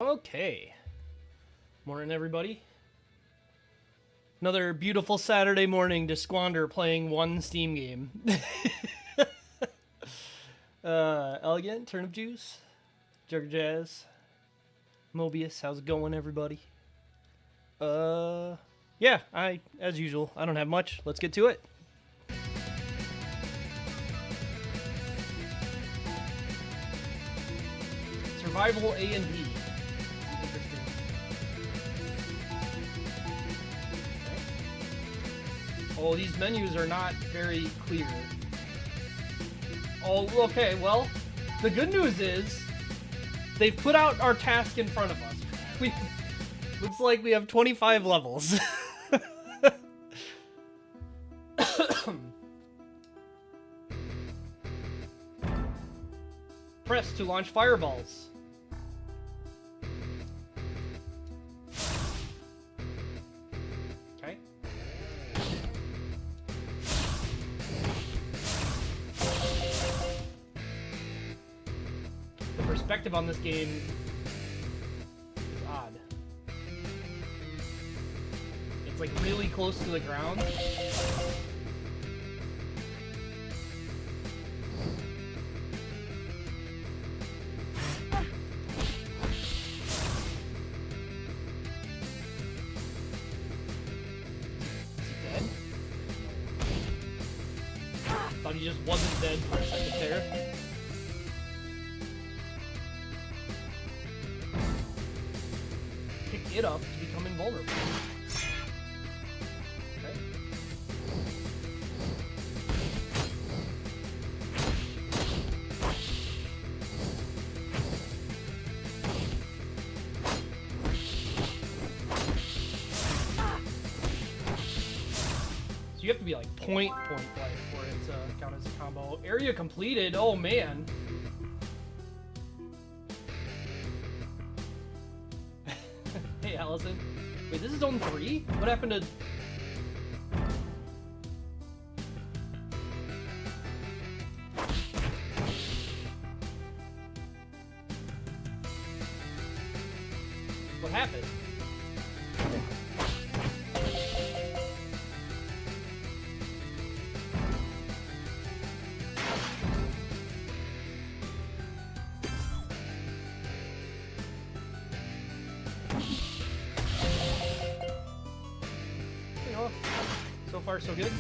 Okay. Morning, everybody. Another beautiful Saturday morning to squander playing one Steam game. Elegant, Turnip Juice, Jugger Jazz, Mobius, how's it going, everybody? Yeah, as usual, I don't have much. Let's get to it. Survival A and B. Interesting. Okay. Oh, these menus are not very clear. Oh, okay, well, the good news is they've put out our task in front of us. Looks like we have 25 levels. Press to launch fireballs. Okay. The perspective on this game is odd. It's like really close to the ground. Thought he just wasn't dead for a second there. Pick it up to become invulnerable. Okay. So you have to be like point blank for it to count as a combo. Area completed. Oh man. Hey Allison. Wait, this is zone 3? What happened to... What happened? So far, so good. Okay,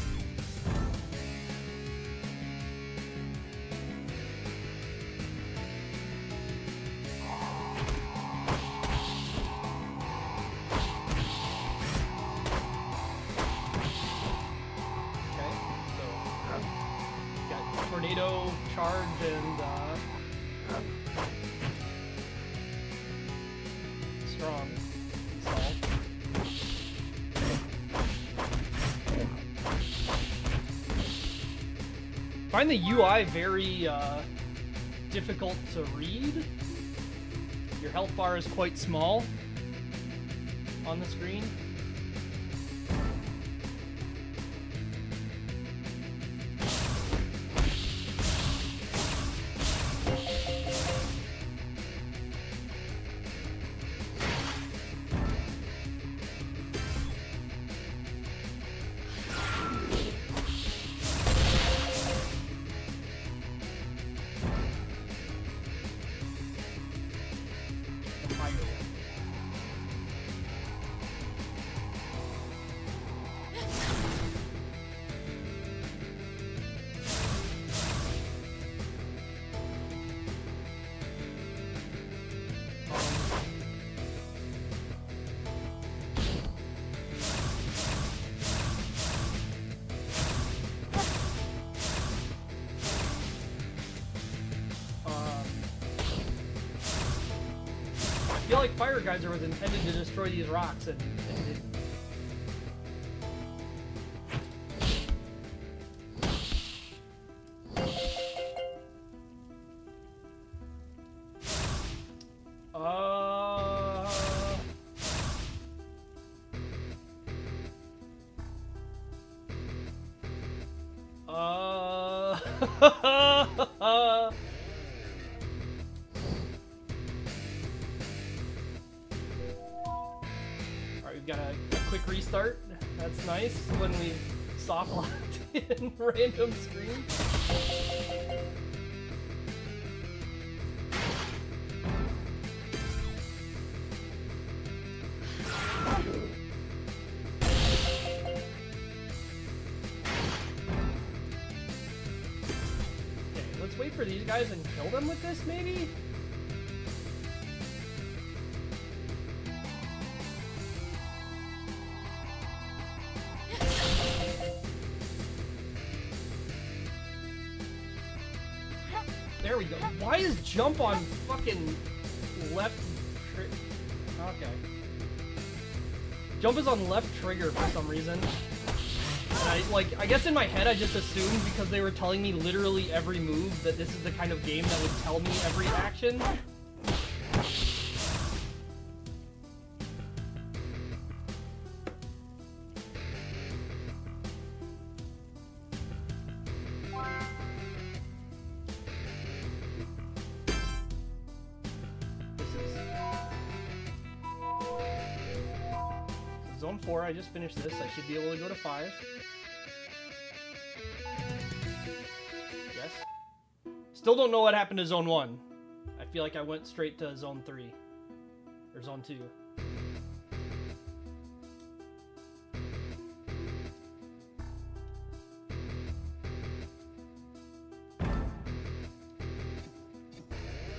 so got tornado, charge, and strong installed. I find the UI very difficult to read. Your health bar is quite small on the screen. I feel like Fire Geyser was intended to destroy these rocks and didn't. got a quick restart. That's nice when we soft locked in random screen. Okay, let's wait for these guys and kill them with this, maybe? There we go. Why is jump on fucking left? Okay. Jump is on left trigger for some reason. And I guess in my head I just assumed because they were telling me literally every move that this is the kind of game that would tell me every action. Zone 4, I just finished this. I should be able to go to 5. Yes. Still don't know what happened to Zone 1. I feel like I went straight to Zone 3. Or Zone 2.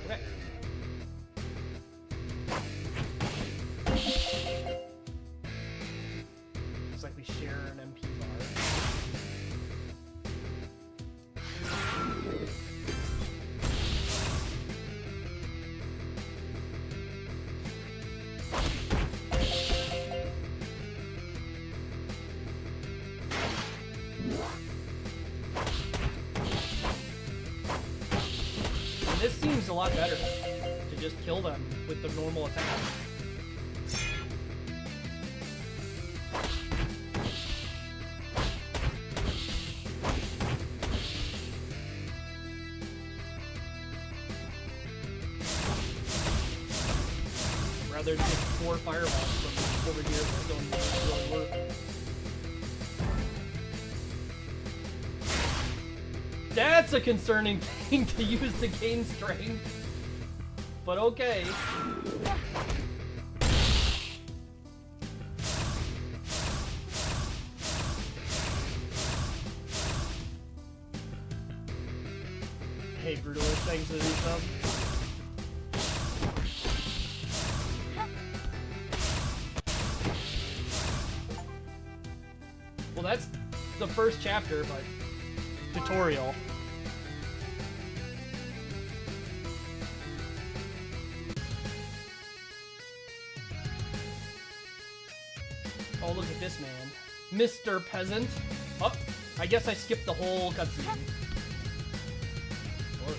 Okay. Looks like we share an MP bar. And this seems a lot better to just kill them with the normal attack. Rather than just 4 fireballs from over here that don't really work. That's a concerning thing to use to gain strength. But okay. Hey, Brutalist, thanks for the resub. Well, that's the first chapter, but tutorial. Oh, look at this man. Mr. Peasant. Oh, I guess I skipped the whole cutscene. Of course.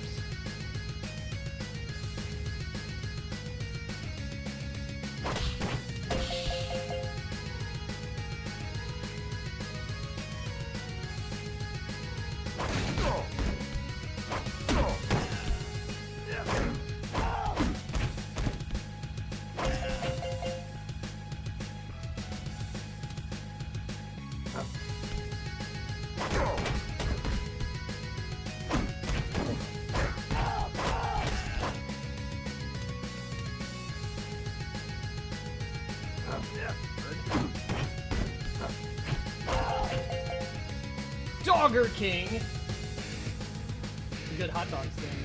Dogger King! A good hot dog stand, man.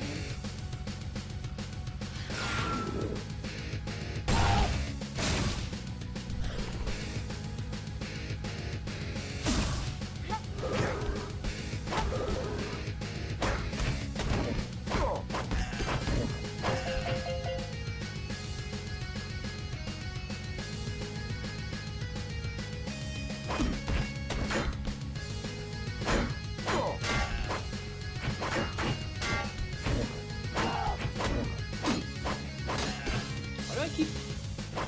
Keep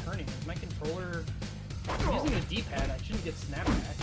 turning. Is my controller... I'm using the D-pad, I shouldn't get snapback.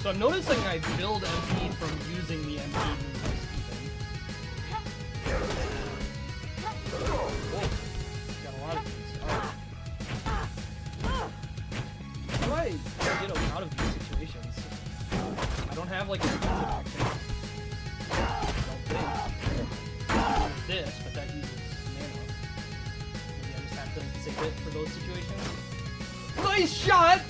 So I'm noticing I build MP from using the MP moves even. Whoa. Got a lot of these. Alright. How do I get out of these situations? I don't have like a defensive action. I don't think. This, but that uses mana. Maybe I just have to save it for those situations. Nice shot!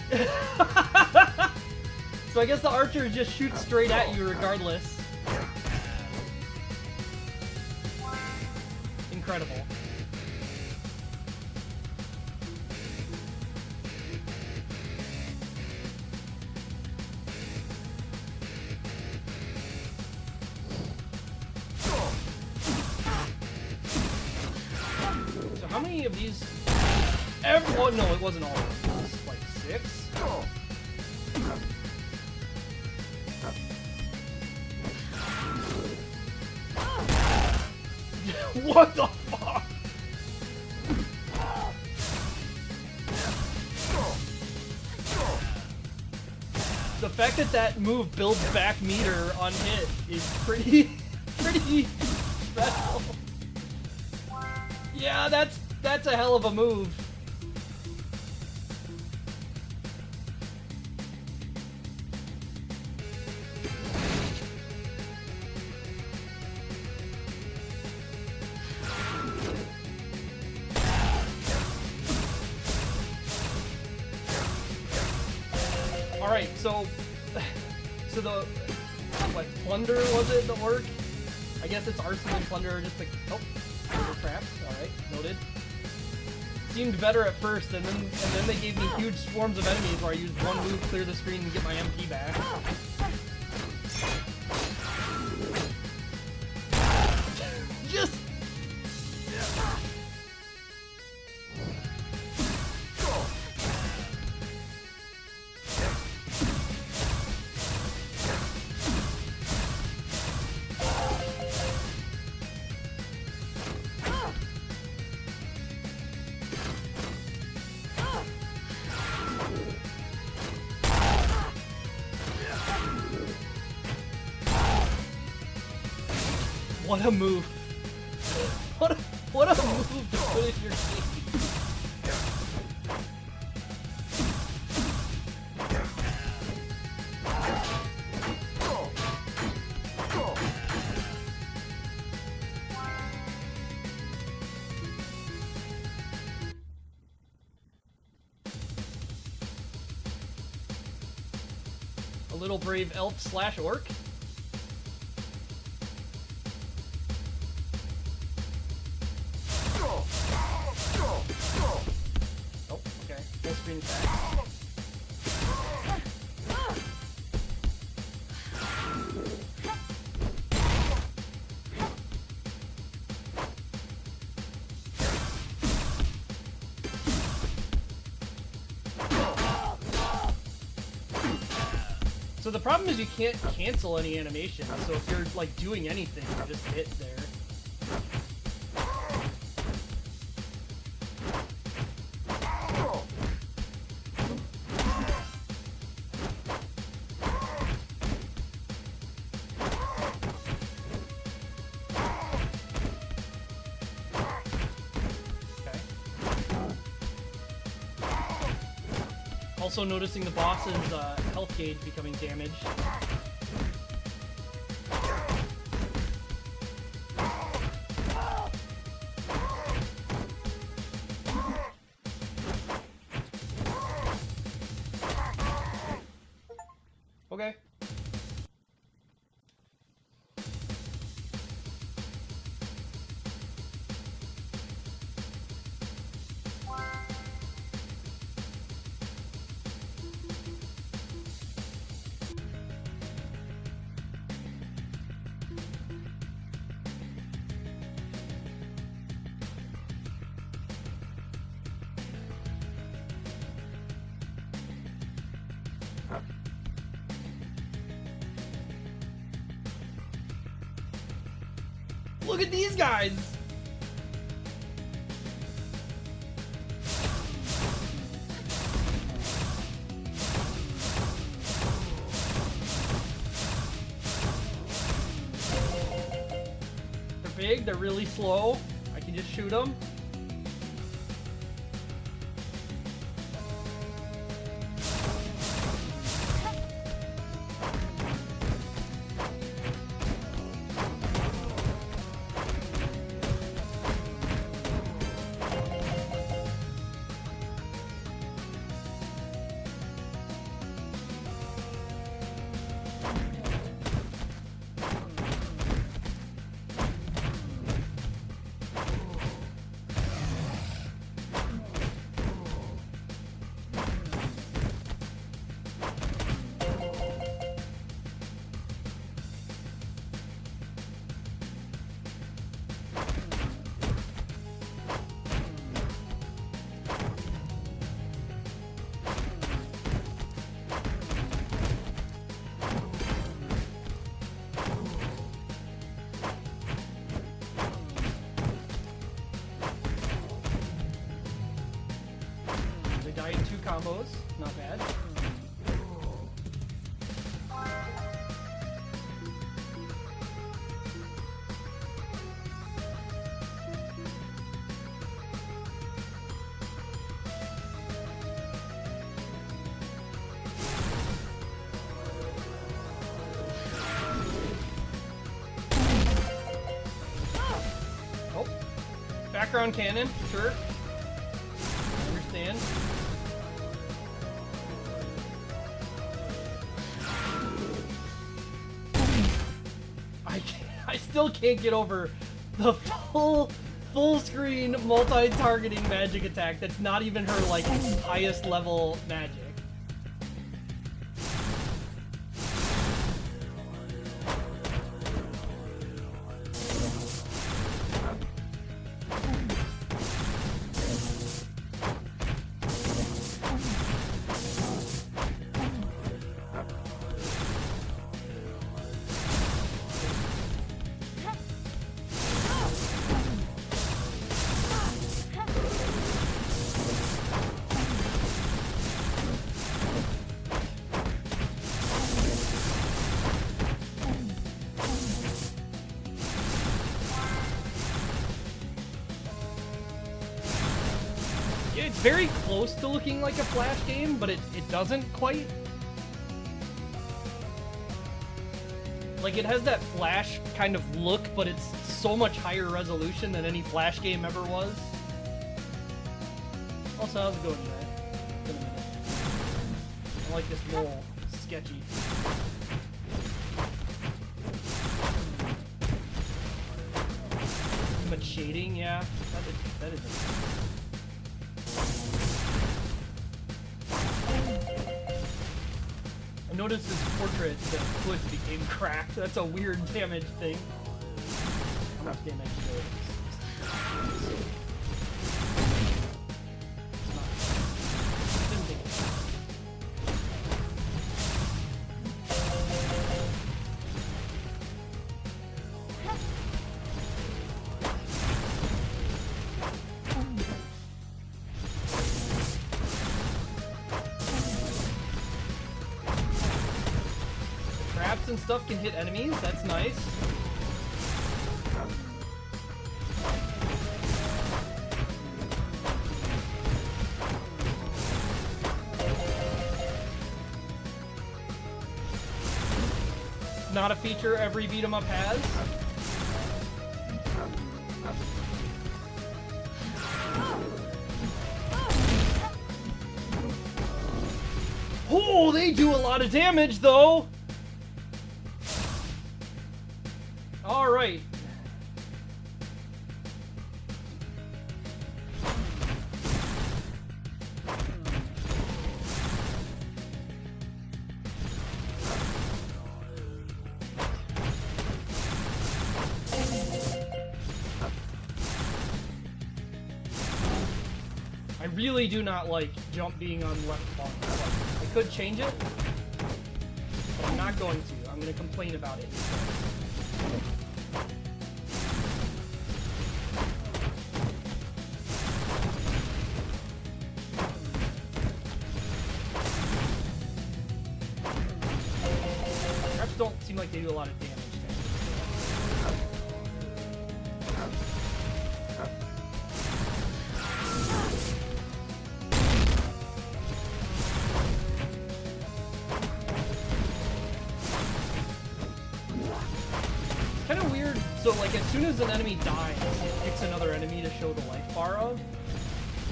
So I guess the archer just shoots straight at you regardless. Incredible. So how many of these... Oh no, it wasn't all of them. It was like 6? What the fuck? The fact that that move builds back meter on hit is pretty special. Yeah, that's a hell of a move. Alright, so the, what, Plunder was it, the orc? I guess it's Arson and Plunder, just like, oh, traps, alright, noted. Seemed better at first, and then they gave me huge swarms of enemies where I used one move, clear the screen, and get my MP back. Just... What a move. What a move to put in your team. A little brave elf / orc. So the problem is you can't cancel any animation, so if you're like doing anything, you just hit there. Also noticing the boss's health gauge becoming damaged. Okay. Look at these guys! They're big, they're really slow. I can just shoot them. Combos, not bad. Oh, background cannon, sure. I understand. I still can't get over the full screen multi-targeting magic attack that's not even her like highest level magic. It's very close to looking like a Flash game, but it doesn't quite. Like, it has that Flash kind of look, but it's so much higher resolution than any Flash game ever was. Also, how's it going, Jay? It's been a minute. I like this mole. It's sketchy. Too much shading, yeah. That is a... I noticed his portrait, the foot became cracked. That's a weird damage thing. How much damage did it? And stuff can hit enemies, that's nice. Not a feature every beat 'em up has. Oh, they do a lot of damage though. All right. I really do not like jump being on left bump. I could change it, but I'm not going to. I'm going to complain about it. lot of damage. Kind of weird. So like as soon as an enemy dies, it picks another enemy to show the life bar of.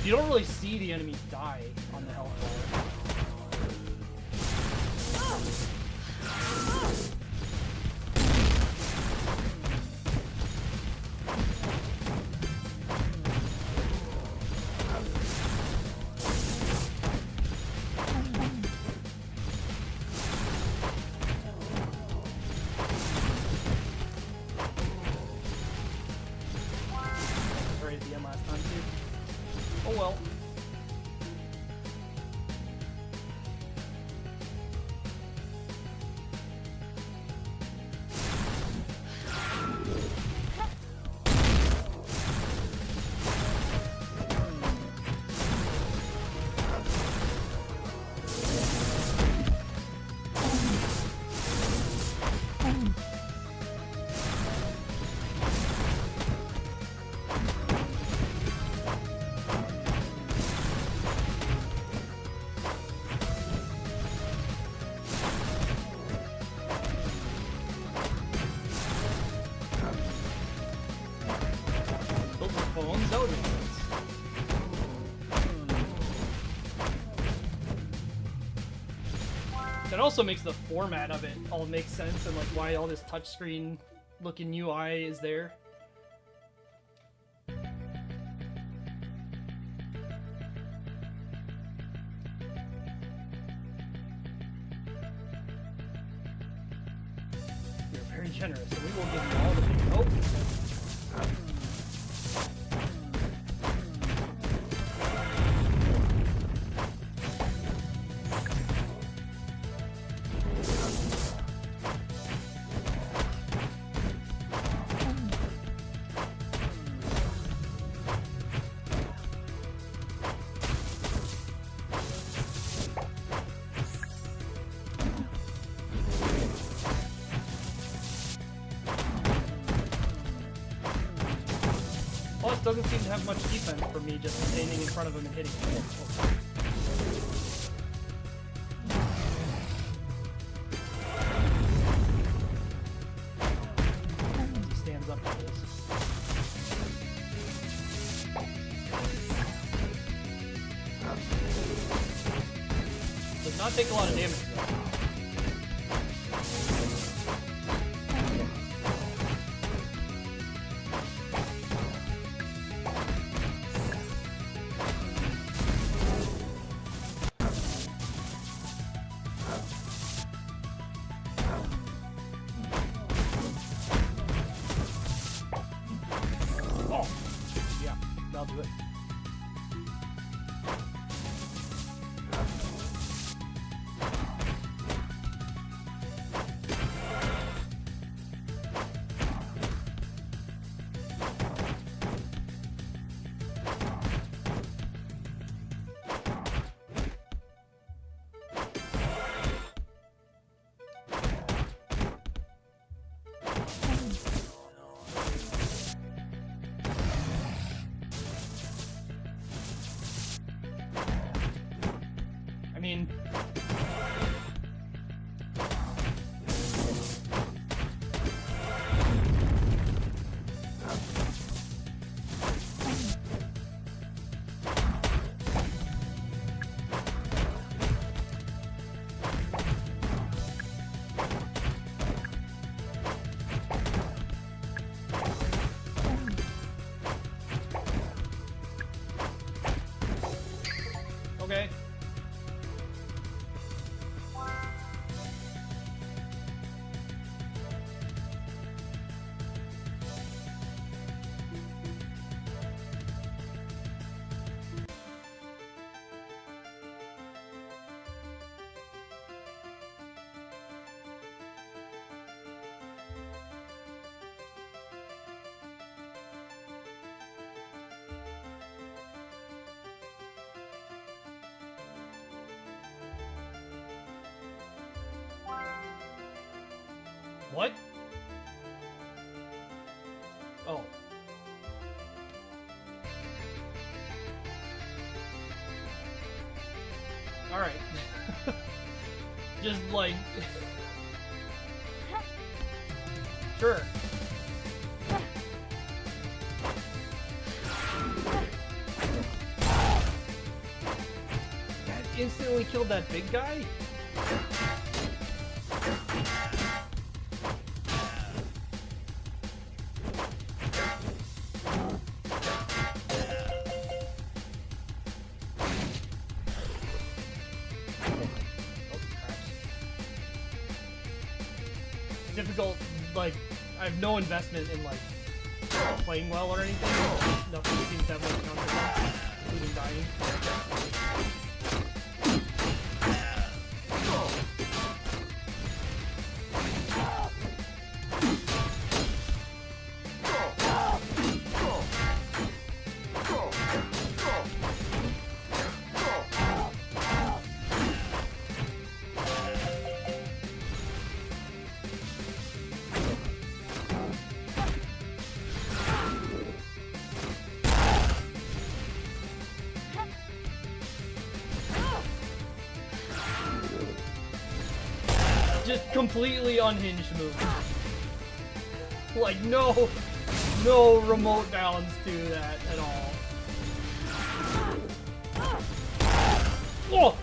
You don't really see the enemies die on the health bar. Right at the end last time too. Oh well. Phones? That would make sense. That also makes the format of it all make sense and like why all this touchscreen looking UI is there. You're very generous, and we will give you all the big hope. Boss doesn't seem to have much defense for me just standing in front of him and hitting him. He stands up to this. Does not take a lot of damage though. I'll do it. What? Oh. Alright. Just like... Sure. That instantly killed that big guy? Difficult, like, I have no investment in, like, playing well or anything. Nothing seems to have much consequence, including dying. Just completely unhinged move. Like, no remote balance to that at all. Whoa!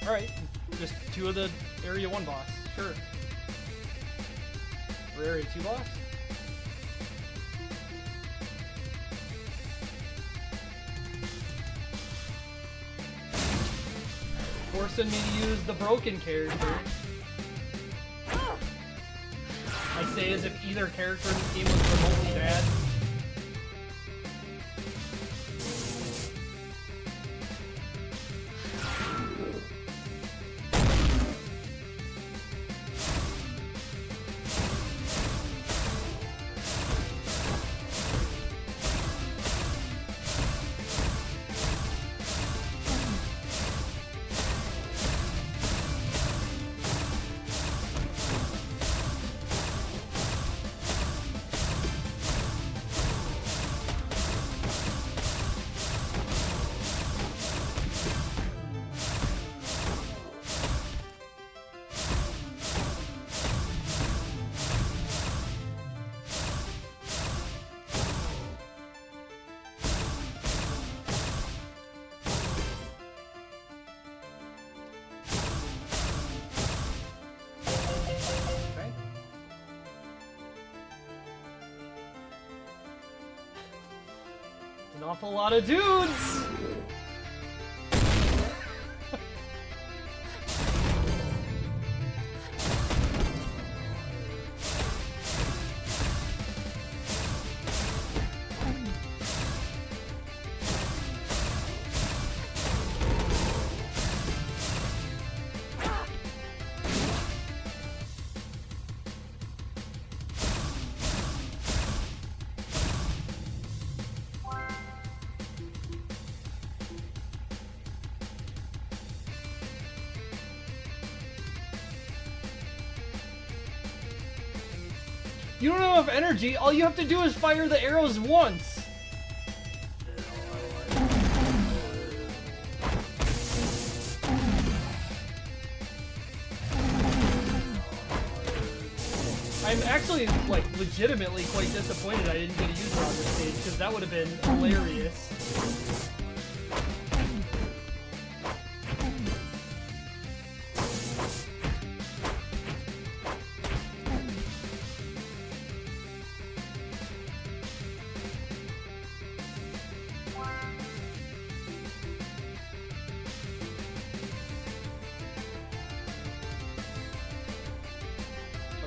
Alright, just 2 of the Area 1 boss, sure. Or Area 2 boss? Forcing me to use the broken character. I say as if either character in this game was remotely bad. An awful lot of dudes! You don't have enough energy. All you have to do is fire the arrows once. I'm actually, like, legitimately quite disappointed I didn't get to use her on this stage, because that would have been hilarious.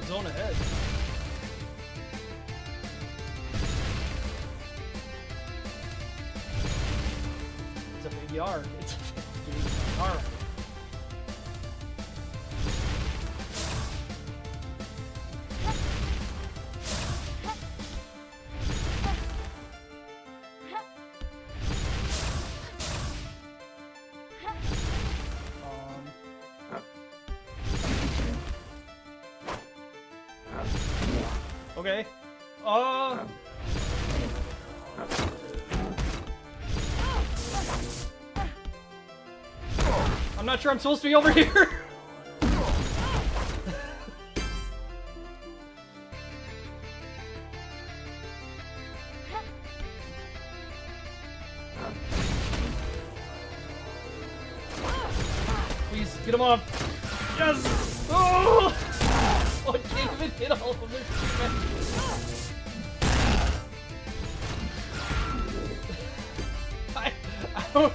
Zone ahead. It's a big yard. It's a big yard. Okay. I'm not sure I'm supposed to be over here. Please, get him off. Yes! Oh! Oh, I can't even hit all of them. I don't...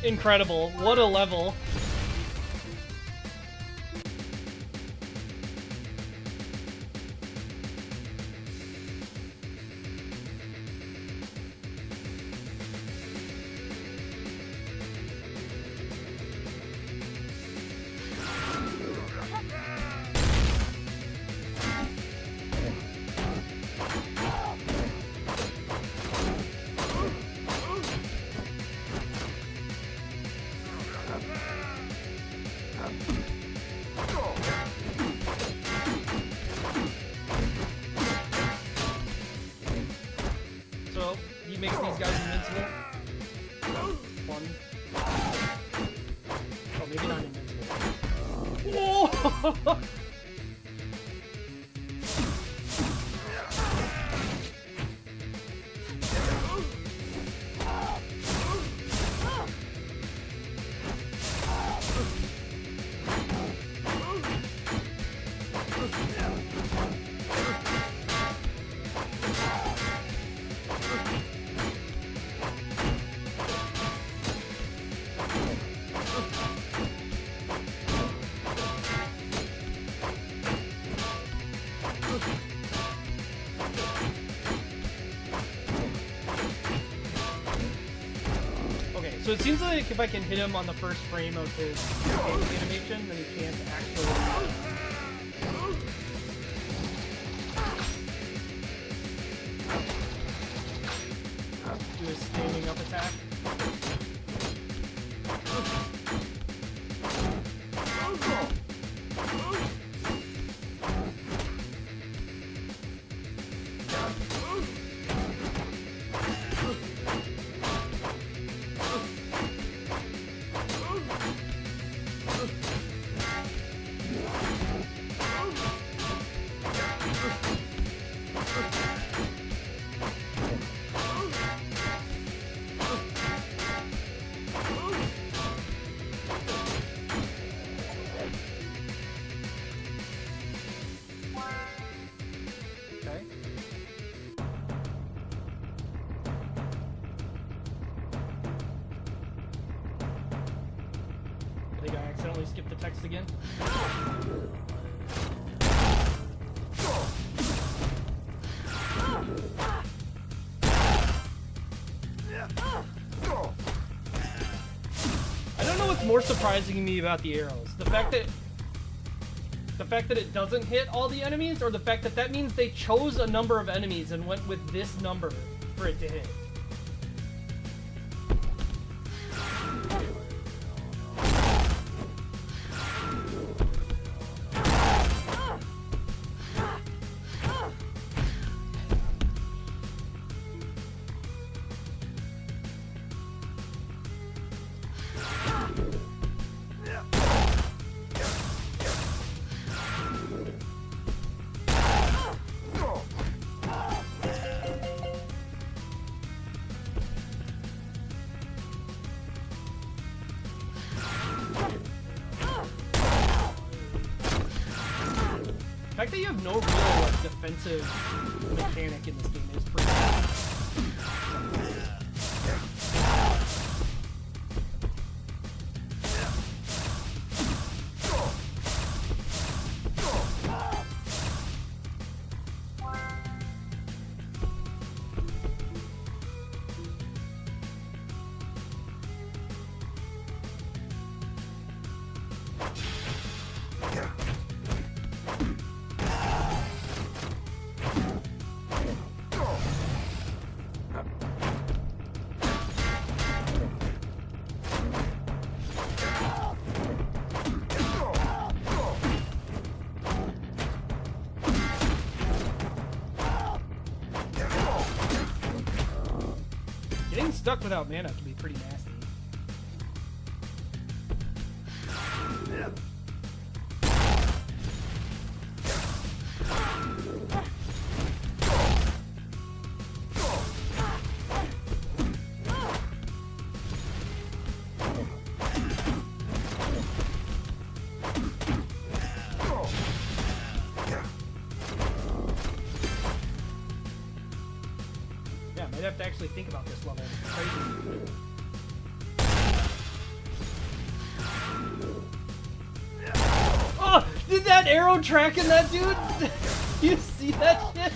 Incredible. What a level. So, he makes these guys invincible. One. Oh, maybe not invincible. Whoa! So it seems like if I can hit him on the first frame of his animation, then he can't actually... do his standing up attack. I think I accidentally skipped the text again. more surprising to me about the arrows? The fact that it doesn't hit all the enemies, or the fact that that means they chose a number of enemies and went with this number for it to hit? The fact that you have no real like, defensive mechanic in this game is pretty cool. Getting stuck without mana can be pretty nasty. Yeah, might have to actually think about this level. It's crazy. Oh, did that arrow tracking that dude? You see that shit?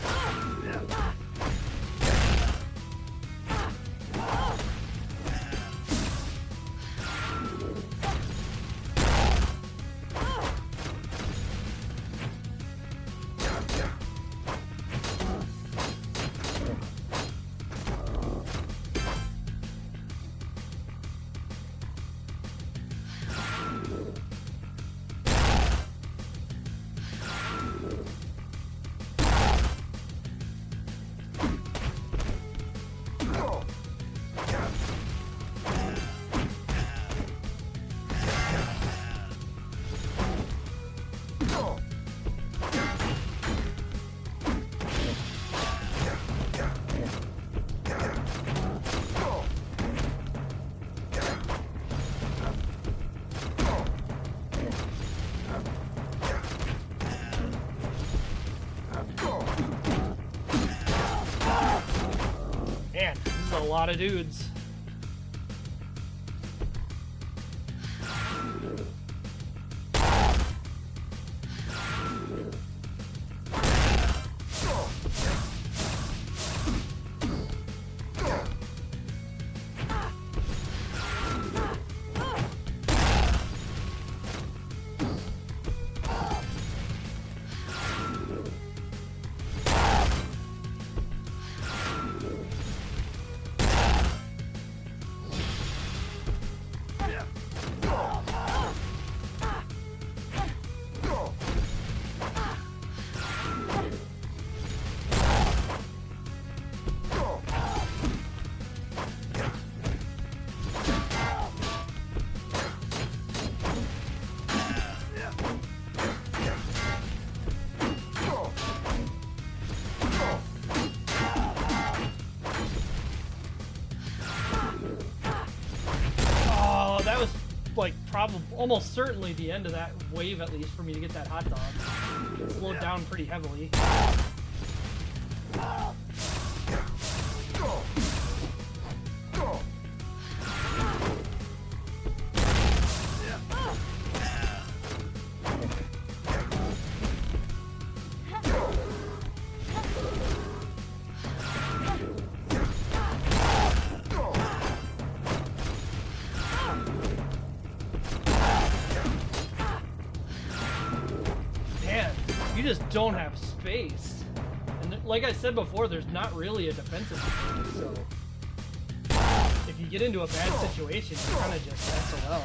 Man, this is a lot of dudes. Like probably almost certainly the end of that wave, at least for me to get that hot dog. It slowed down pretty heavily. you just don't have space. And like I said before, there's not really a defensive mechanic, so if you get into a bad situation, you're kind of just SOL.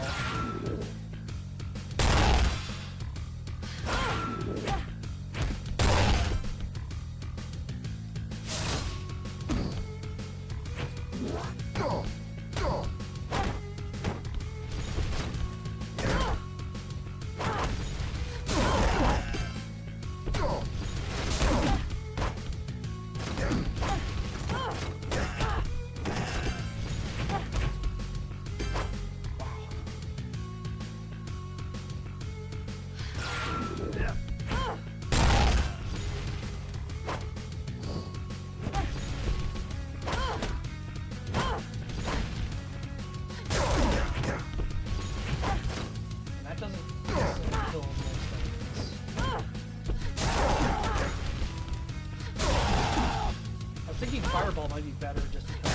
Fireball might be better just because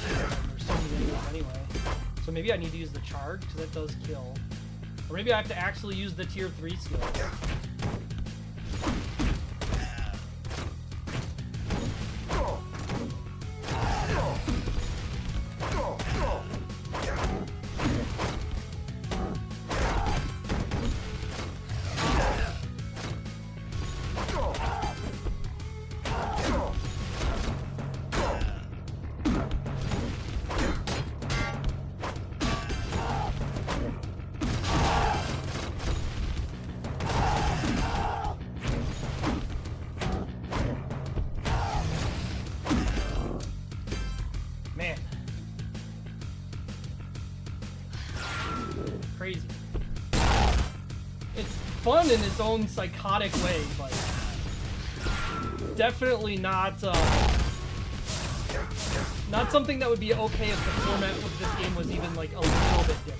there's so many enemies anyway. So maybe I need to use the charge because that does kill. Or maybe I have to actually use the tier 3 skill. Crazy. It's fun in its own psychotic way, but definitely not something that would be okay if the format of this game was even like a little bit different.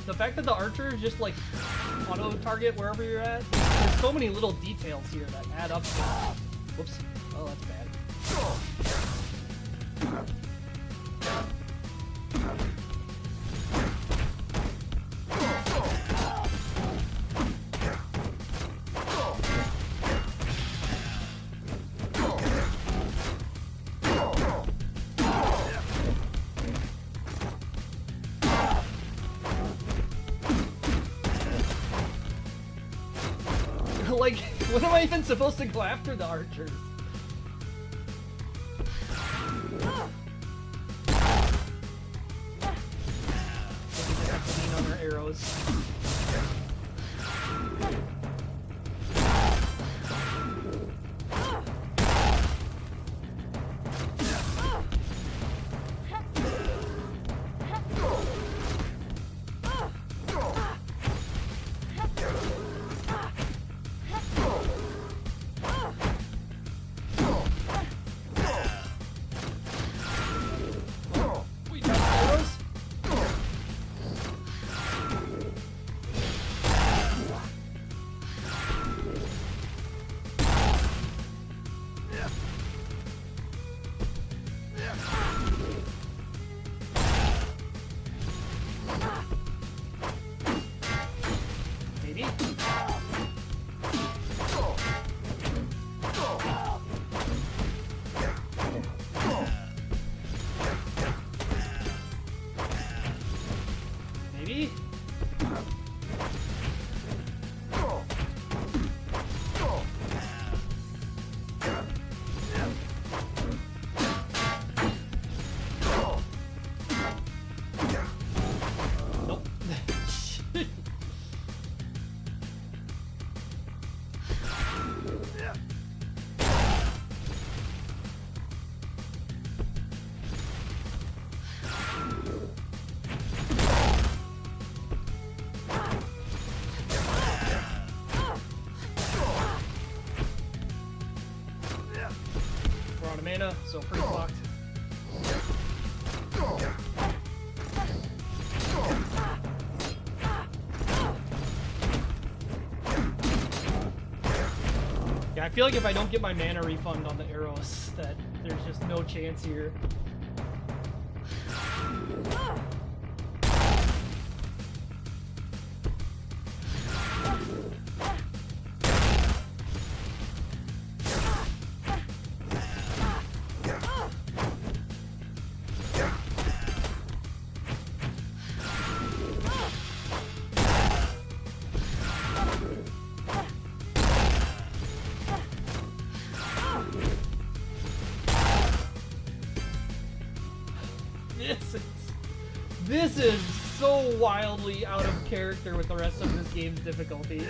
The fact that the archers just like auto target wherever you're at, there's so many little details here that add up to it. Whoops. Oh, that's bad. Like, when am I even supposed to go after the archers? Maybe they have to lean on their arrows. Mana, so pretty blocked. feel like if I don't get my mana refund on the arrows, that there's just no chance here. This is so wildly out of character with the rest of this game's difficulty.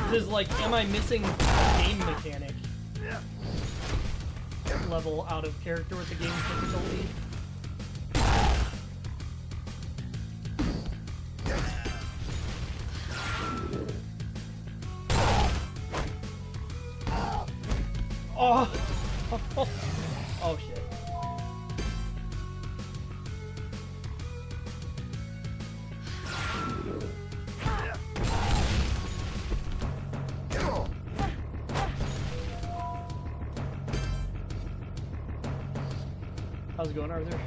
This is like, am I missing game mechanic level out of character with the game's difficulty? Oh! Oh shit. How's it going, Arthur?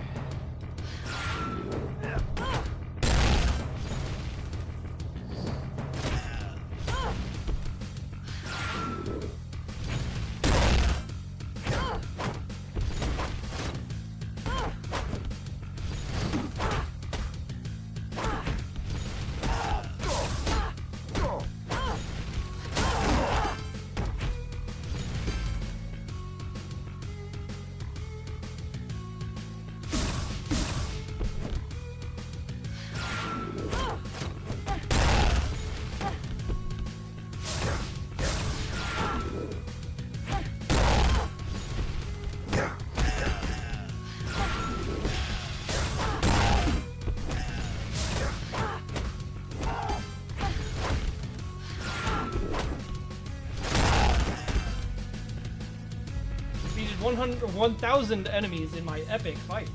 Defeated 1,000 enemies in my epic fights.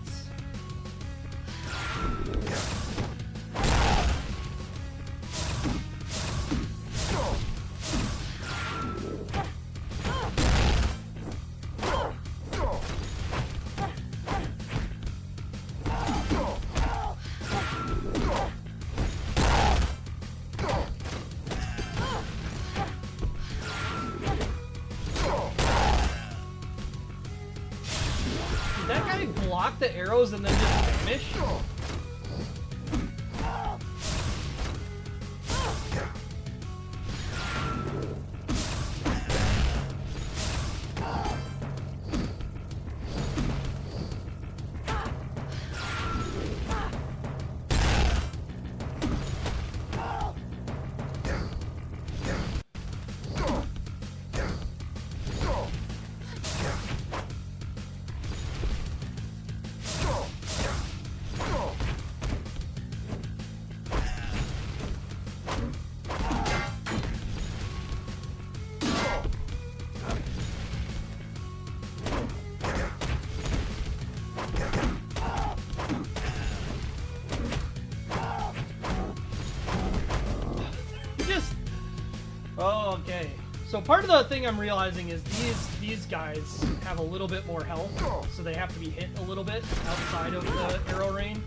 Did that guy block the arrows and then just vanish? Oh, okay. So part of the thing I'm realizing is these guys have a little bit more health, so they have to be hit a little bit outside of the arrow range.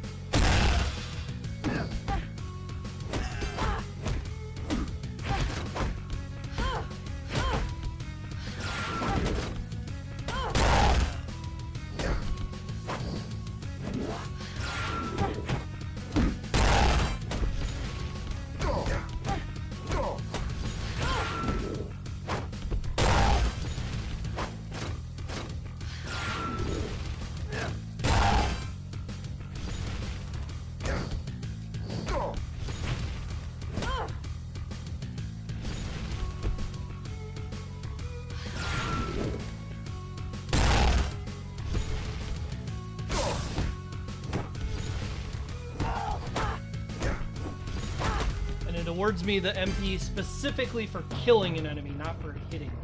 awards me the MP specifically for killing an enemy, not for hitting them.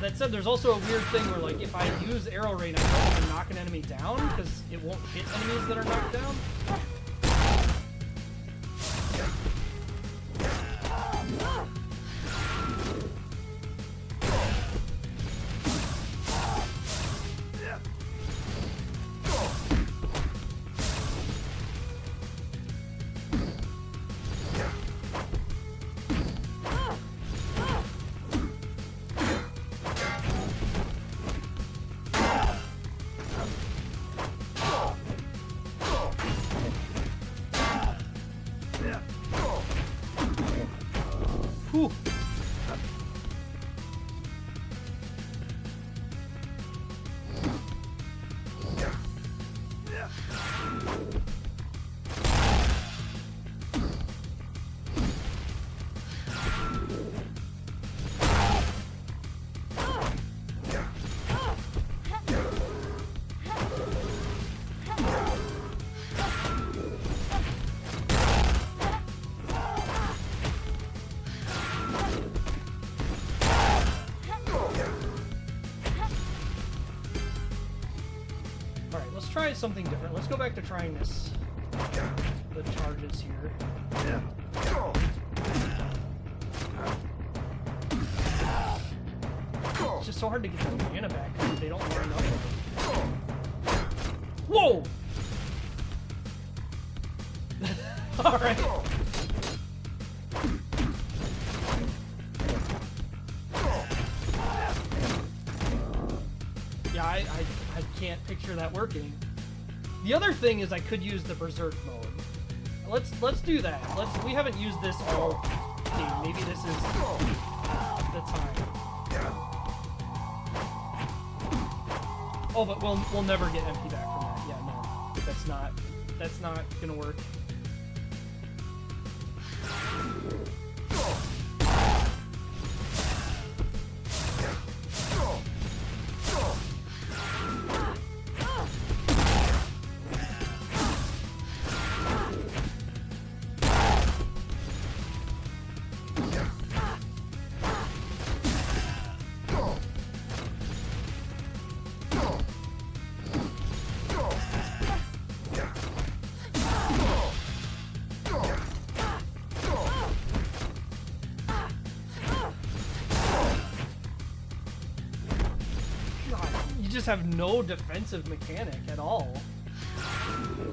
That said, there's also a weird thing where, like, if I use Arrow Rain, I don't want to knock an enemy down because it won't hit enemies that are knocked down. Whew. Try something different. Let's go back to trying this. The charges here. It's just so hard to get the mana back because they don't line up. Whoa! Alright. Yeah, I can't picture that working. The other thing is I could use the Berserk mode. Let's do that. We haven't used this all game. Maybe this is the time. Oh, but we'll never get MP back from that. Yeah, no. That's not gonna work. Just have no defensive mechanic at all,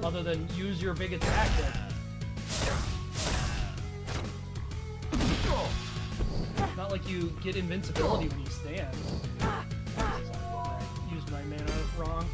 other than use your big attack. Not like you get invincibility when you stand. I used my mana wrong.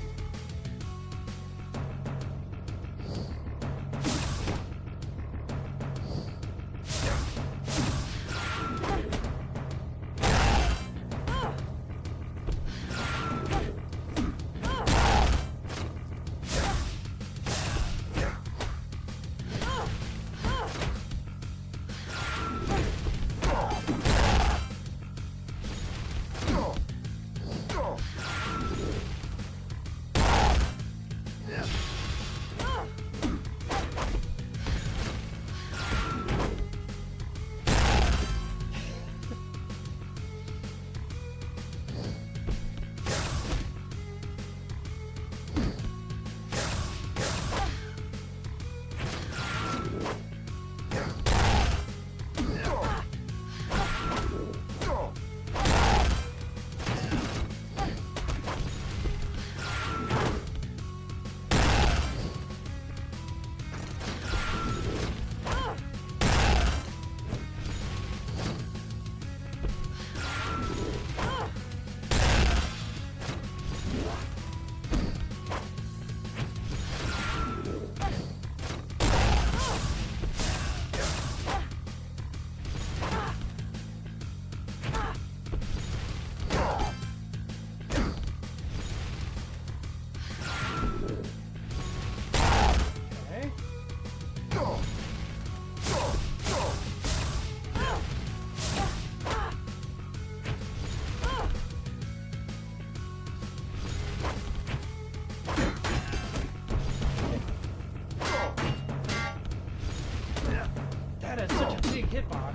hitbox.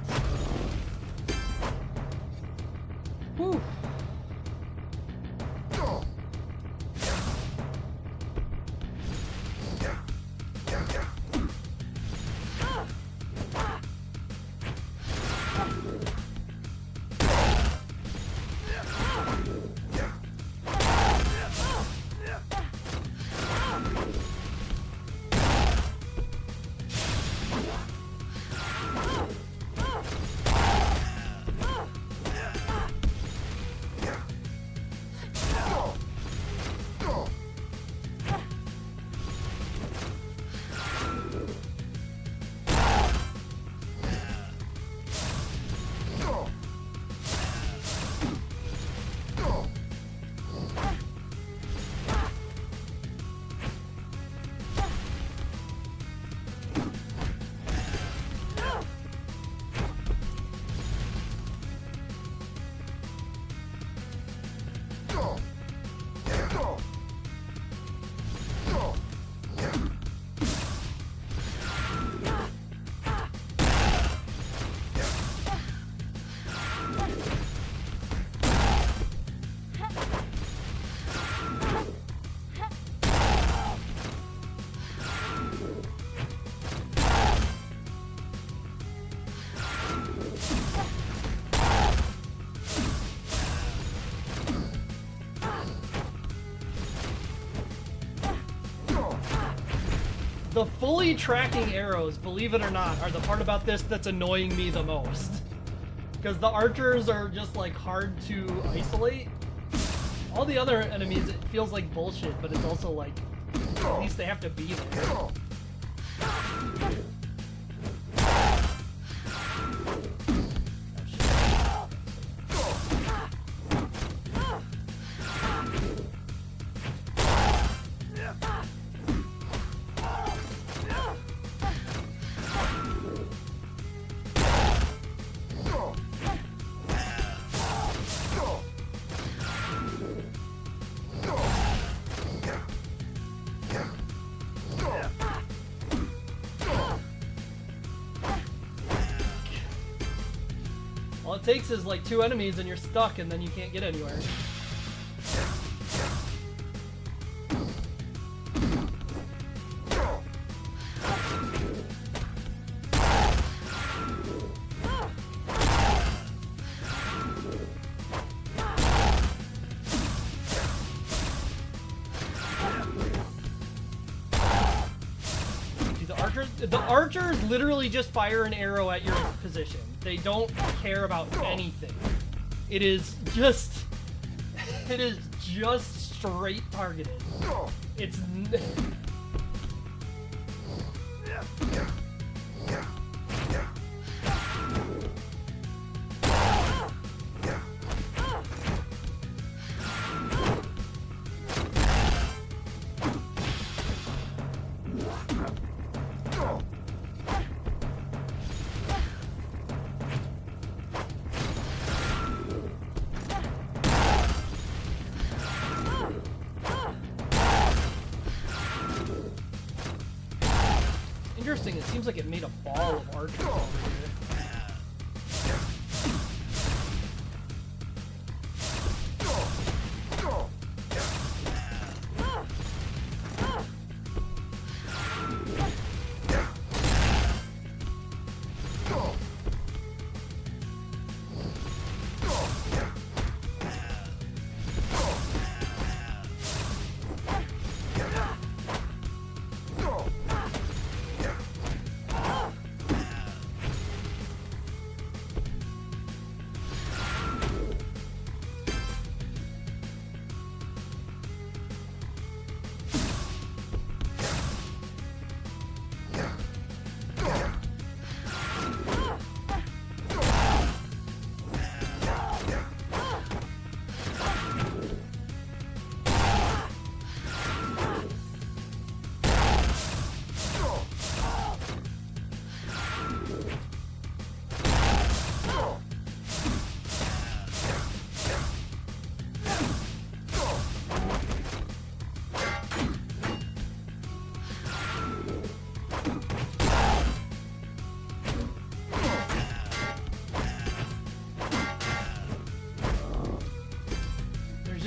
Whew. The fully tracking arrows, believe it or not, are the part about this that's annoying me the most. Because the archers are just like hard to isolate. All the other enemies, it feels like bullshit, but it's also like, at least they have to be there. All it takes is like 2 enemies and you're stuck and then you can't get anywhere. The archers literally just fire an arrow at your position. They don't care about anything. It is just straight targeted. It's interesting. It seems like it made a ball of archers over here.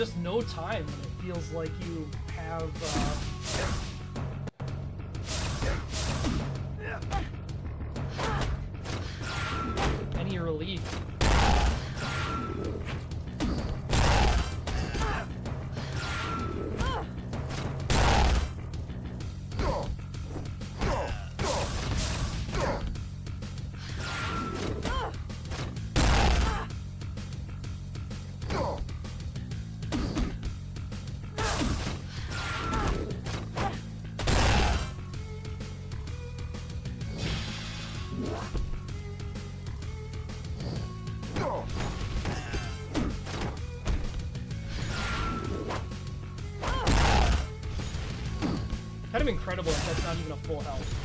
just no time, and it feels like you have any relief. Kind of incredible if that's not even a full health.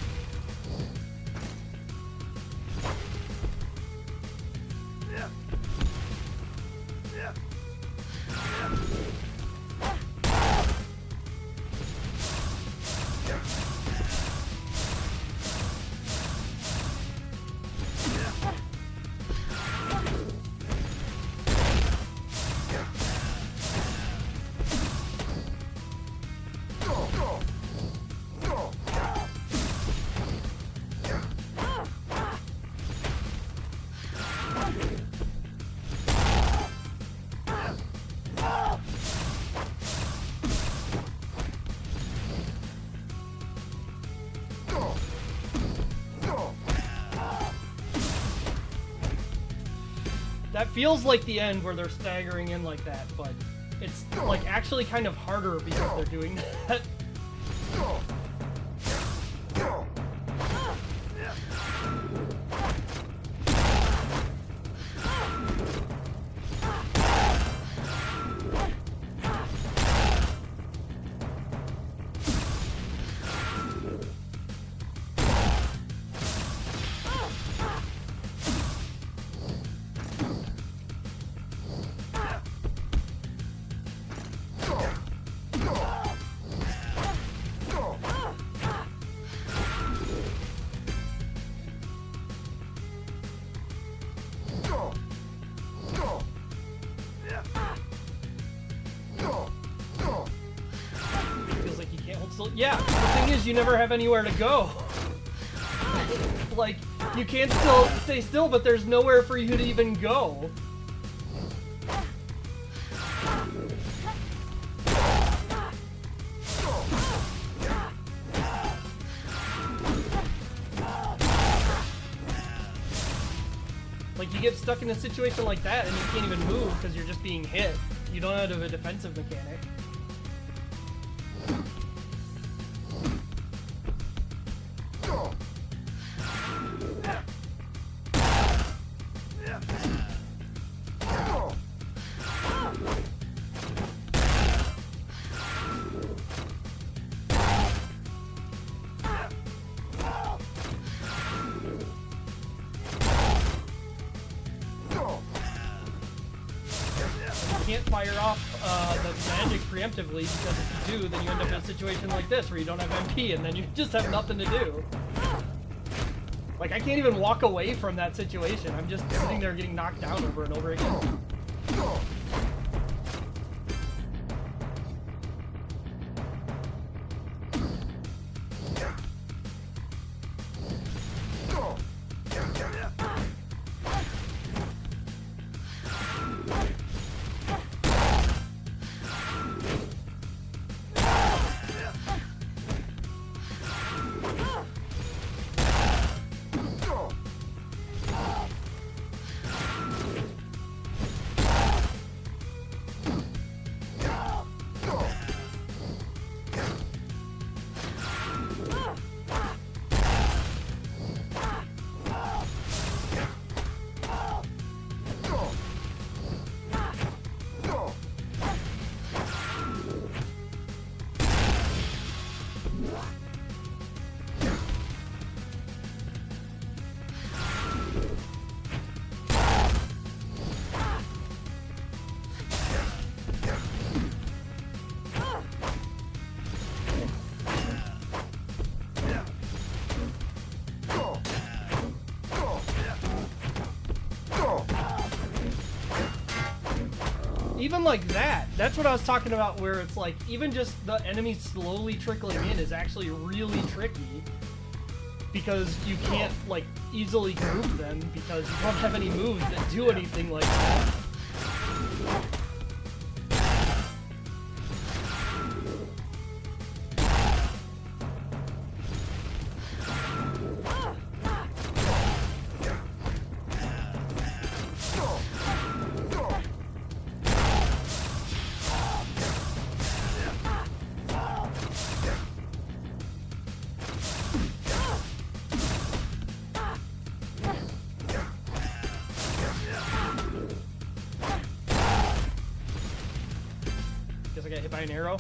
That feels like the end where they're staggering in like that, but it's like actually kind of harder because they're doing that. Yeah, the thing is, you never have anywhere to go. Like, you can't still stay still, but there's nowhere for you to even go. Like, you get stuck in a situation like that, and you can't even move because you're just being hit. You don't have a defensive mechanic. Can't fire off the magic preemptively, because if you do, then you end up in a situation like this where you don't have MP and then you just have nothing to do. Like, I can't even walk away from that situation. I'm just sitting there getting knocked down over and over again. even like that, that's what I was talking about, where it's like, even just the enemies slowly trickling in is actually really tricky. Because you can't, like, easily group them because you don't have any moves that do anything like that. Guess I got hit by an arrow.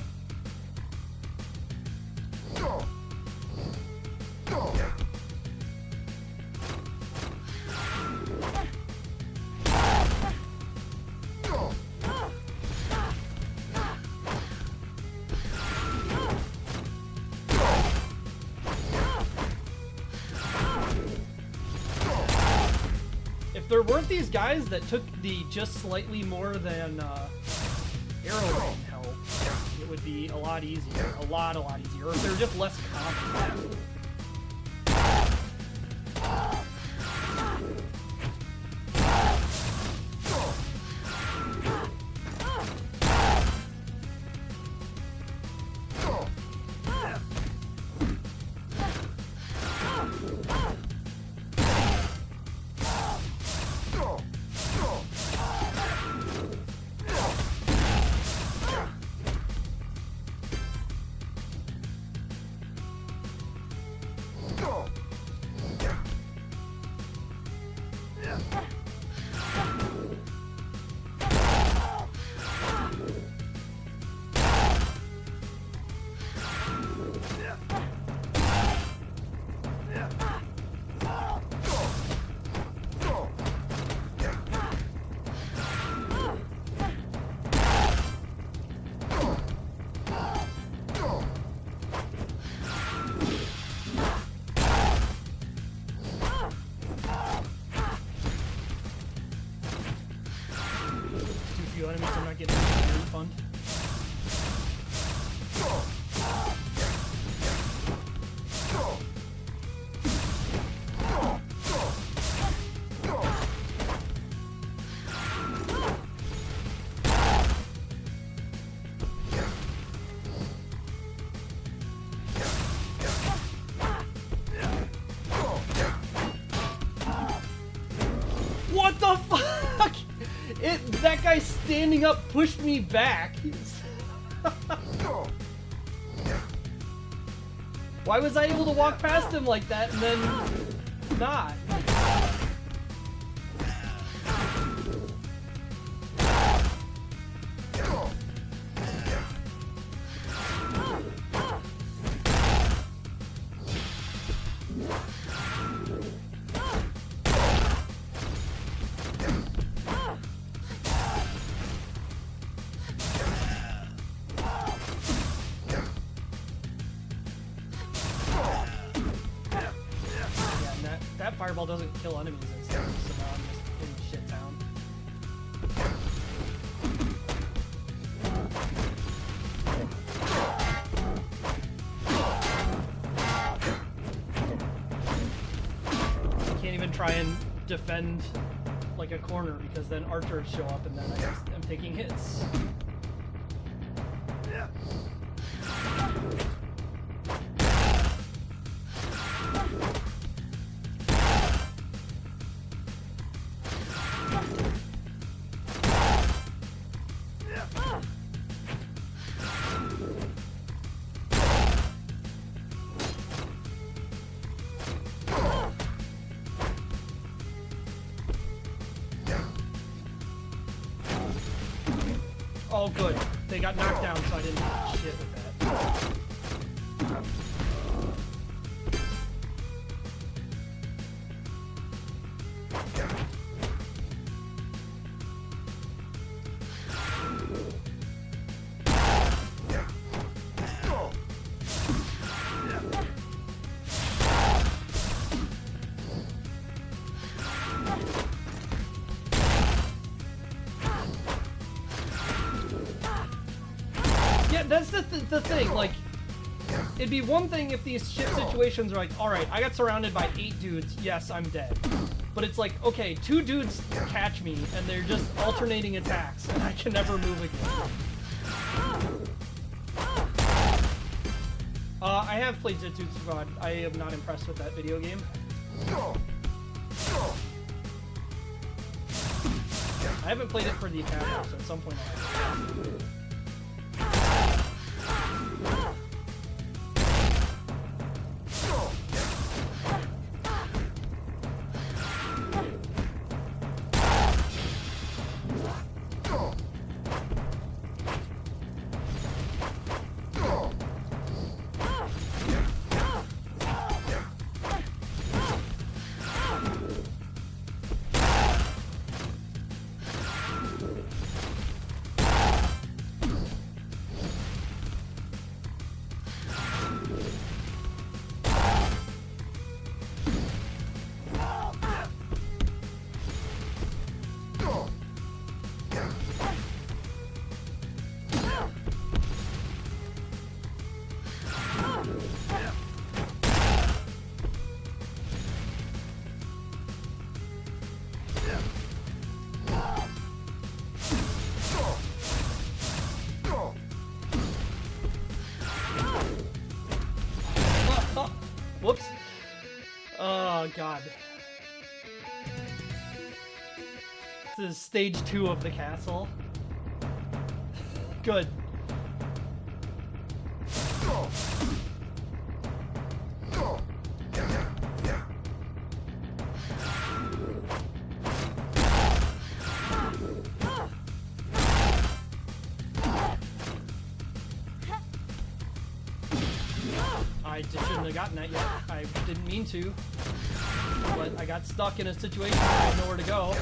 If there weren't these guys that took the just slightly more than arrow rain health, it would be a lot easier. A lot easier. Or if they were just less common. Few enemies, I'm not getting a refund. What the fuck? That guy standing up pushed me back. Why was I able to walk past him like that and then not? That fireball doesn't kill enemies and stuff, so now I'm just in shit town. I can't even try and defend like a corner because then archers show up and then I just am taking hits. Oh, good. They got knocked down, so I didn't do shit with that. the thing, like, it'd be one thing if these shit situations are like, alright, I got surrounded by 8 dudes, yes, I'm dead. But it's like, okay, 2 dudes catch me, and they're just alternating attacks, and I can never move again. I have played Zetsu Squad. I am not impressed with that video game. I haven't played it for the attack, so at some point I have. Whoops. Oh, God. This is stage 2 of the castle. Good. I just shouldn't have gotten that yet. I didn't mean to. But I got stuck in a situation where I had nowhere to go.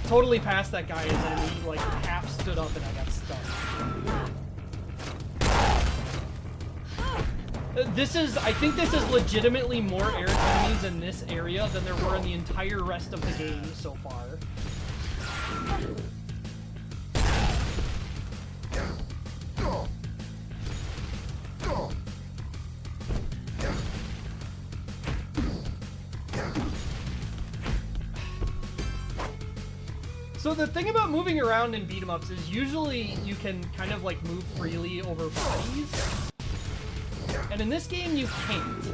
Totally past that guy, and then he like half stood up and I got stuck. This is, I think this is legitimately more air enemies in this area than there were in the entire rest of the game so far. So the thing about moving around in beat-em-ups is usually you can kind of like move freely over bodies. And in this game you can't.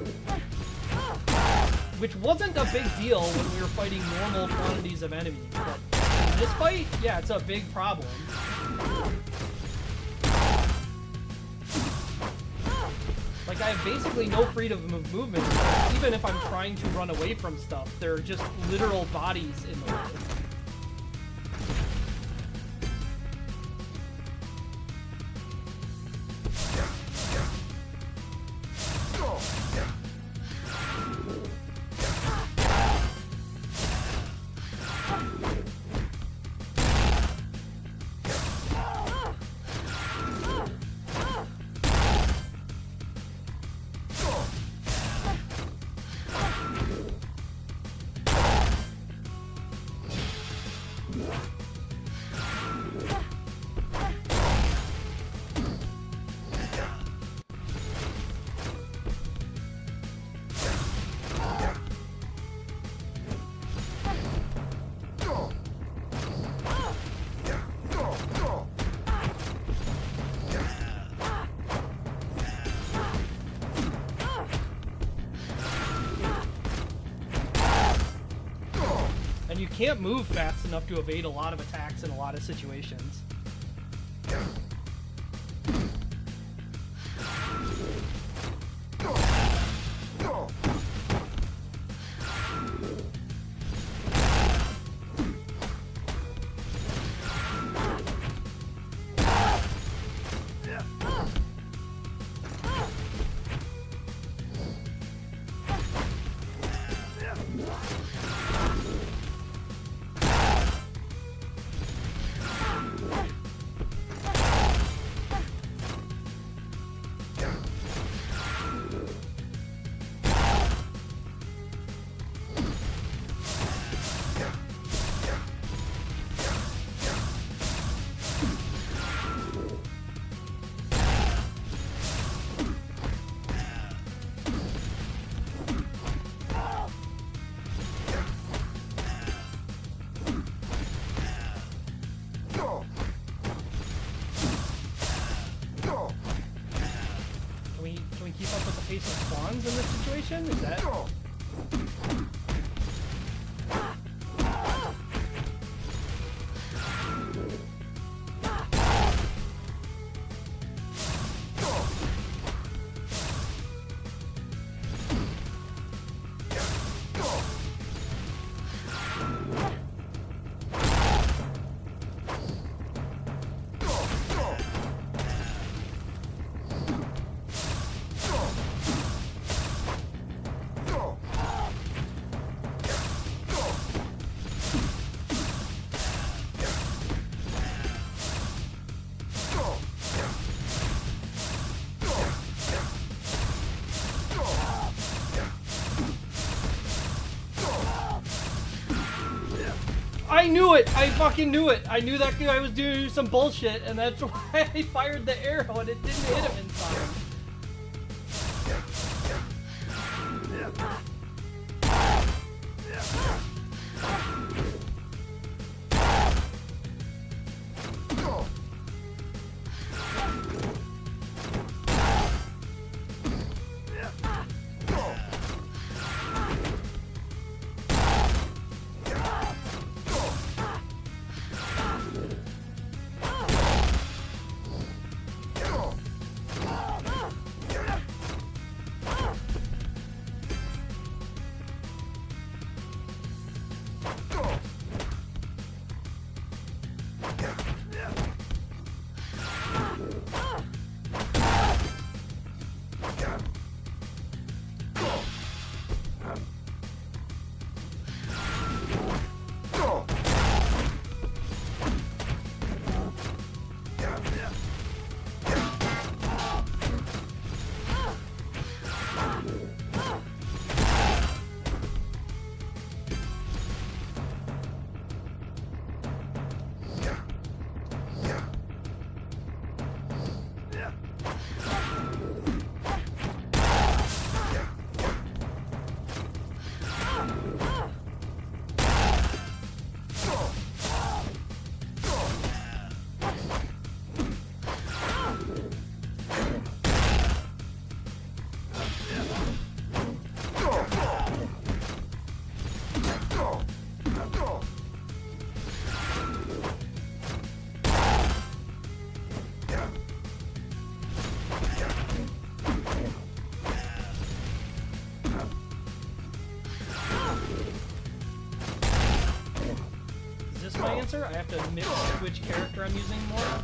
Which wasn't a big deal when we were fighting normal quantities of enemies. But in this fight, yeah, it's a big problem. Like, I have basically no freedom of movement. Even if I'm trying to run away from stuff, there are just literal bodies in the way. can't move fast enough to evade a lot of attacks in a lot of situations. Can we keep up with the pace of spawns in this situation? Is that... I knew it! I fucking knew it! I knew that guy was doing some bullshit, and that's why I fired the arrow and it didn't hit him in time. My answer? I have to mix which character I'm using more.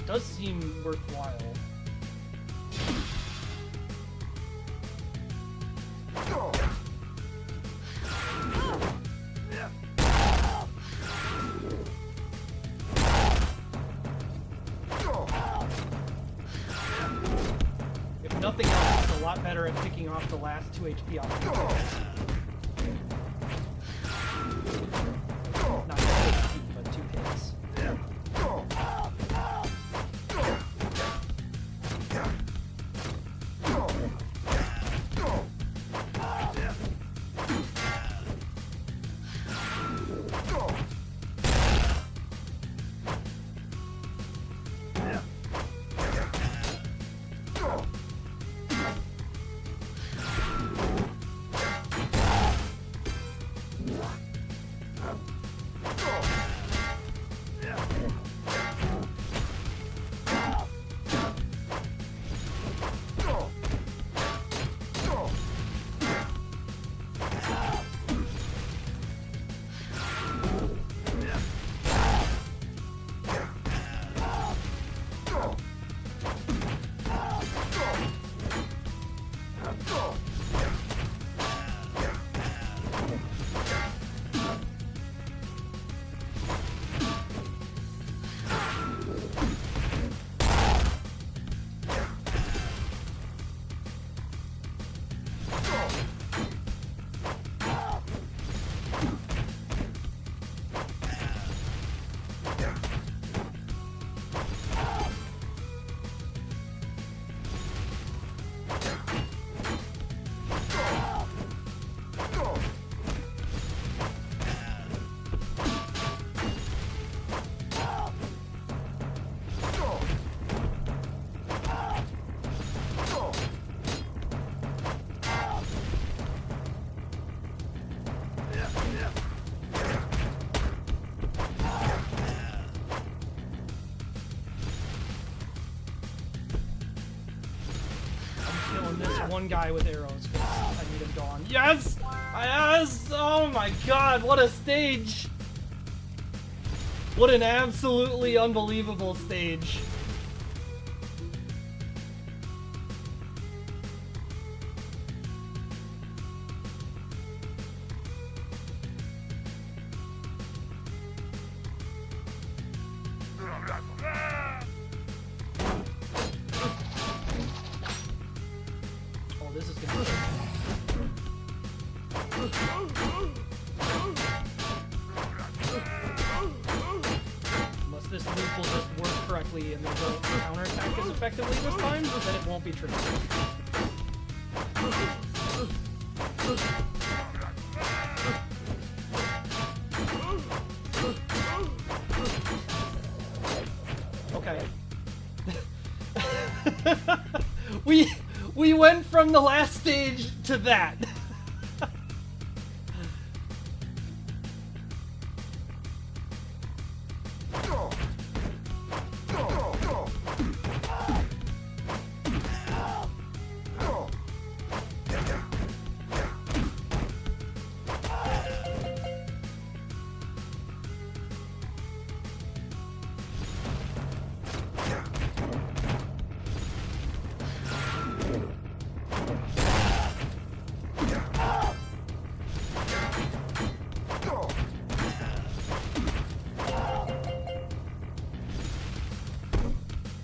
Does seem worthwhile. better at picking off the last 2 HP off the hits. Not 2 HP, but 2 hits. One guy with arrows, 'cause I need him gone. Yes! Yes! Oh my god, what a stage! What an absolutely unbelievable stage. This is gonna be unless this loop will just work correctly and the counterattack as effectively this time, then it won't be tricky. Okay. We went from the last stage to that.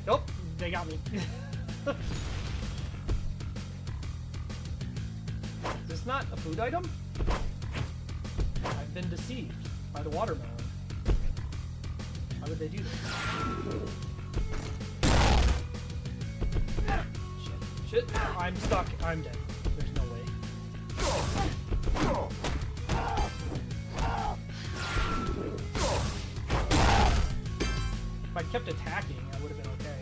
Nope, they got me. Is this not a food item? I've been deceived by the watermelon. How did they do this? Shit. Shit. I'm stuck. I'm dead. There's no way. If I kept attacking, I would have been okay.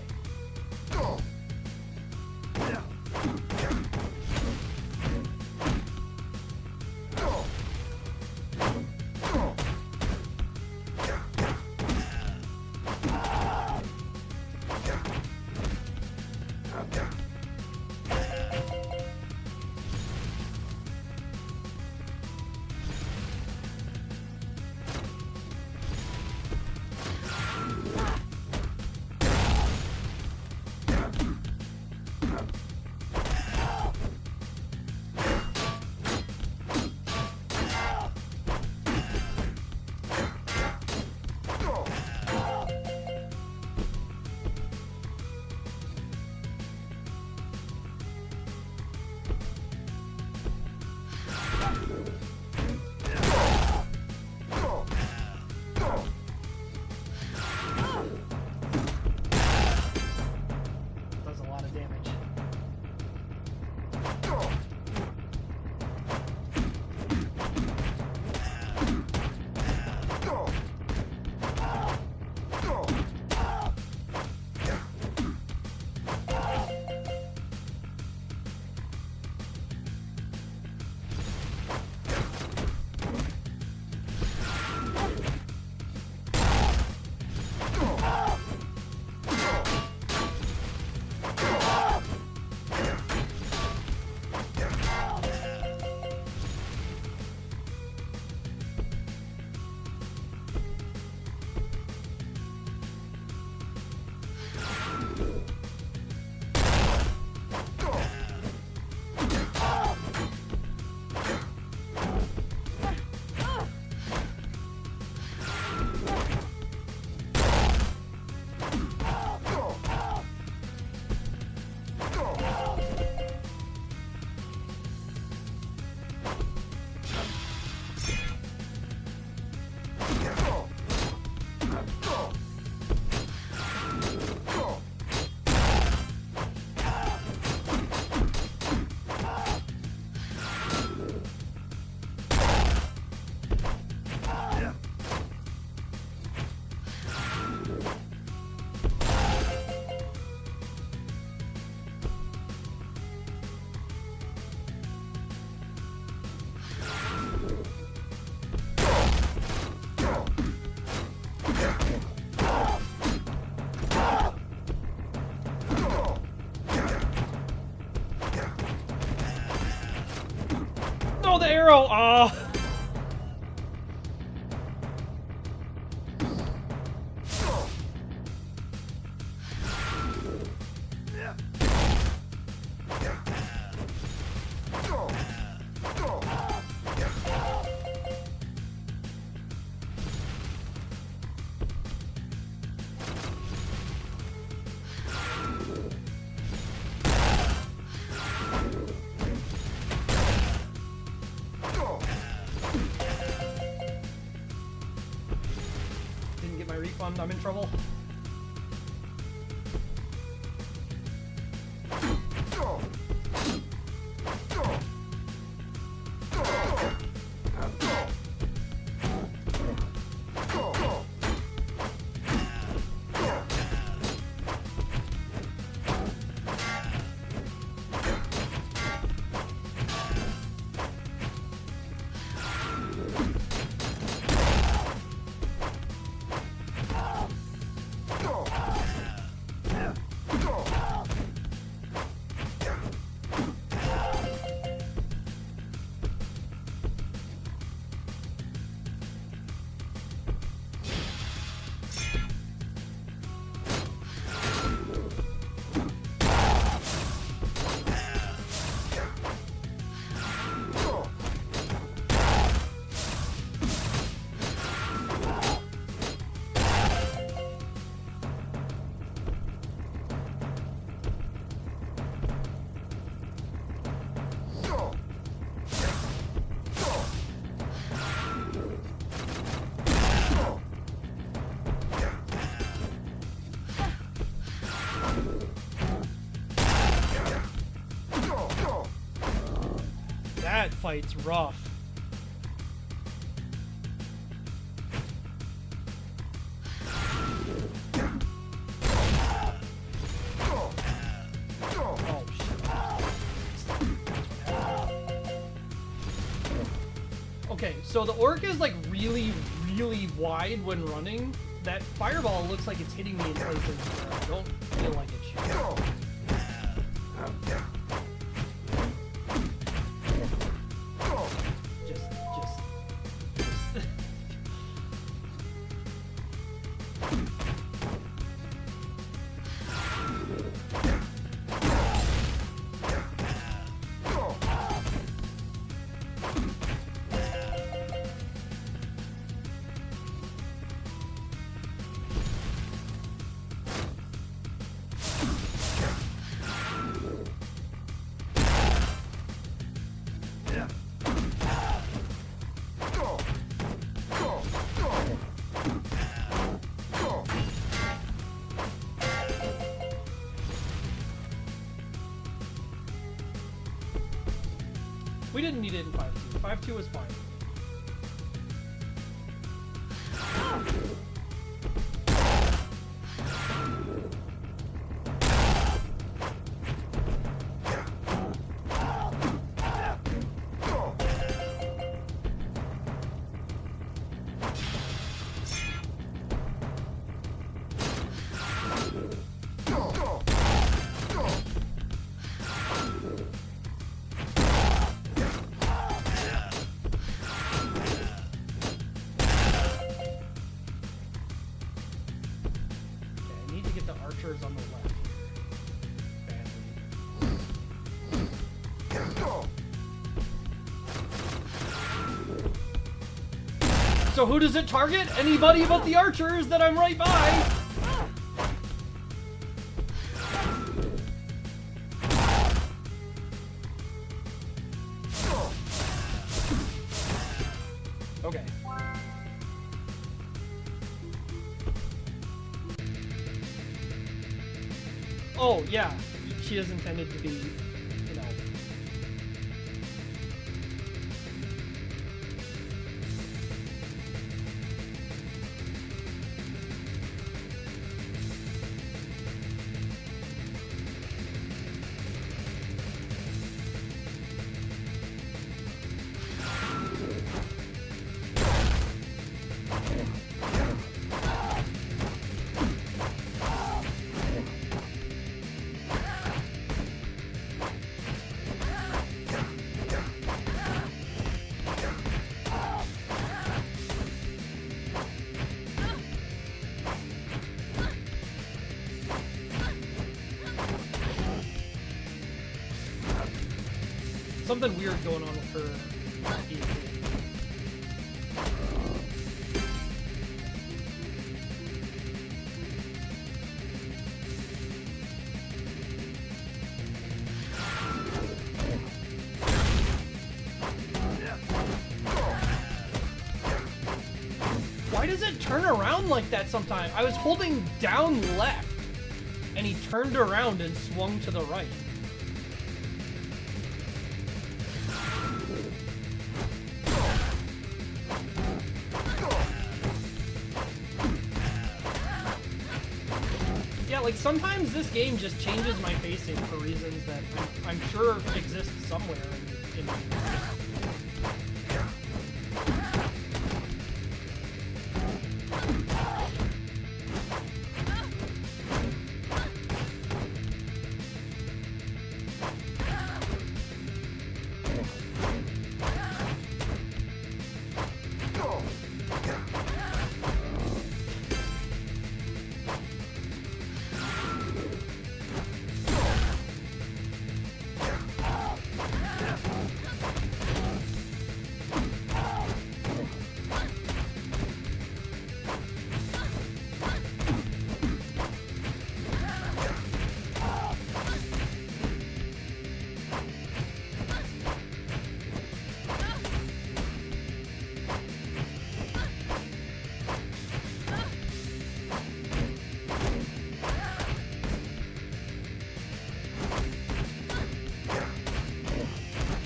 No, the arrow! Oh! Didn't get my refund, I'm in trouble. That fight's rough. Oh, shit. Okay, so the orc is like really, really wide when running. That fireball looks like it's hitting me in places where I don't feel like it should. We didn't need it in 5.2. 5.2 was fine. On the left. So who does it target? Anybody but the archers that I'm right by. Okay. Oh, yeah. She is intended to be, you know. something weird going on with her. Why does it turn around like that sometimes? I was holding down left, and he turned around and swung to the right. Yeah, like sometimes this game just changes my facing for reasons that I'm sure exist somewhere in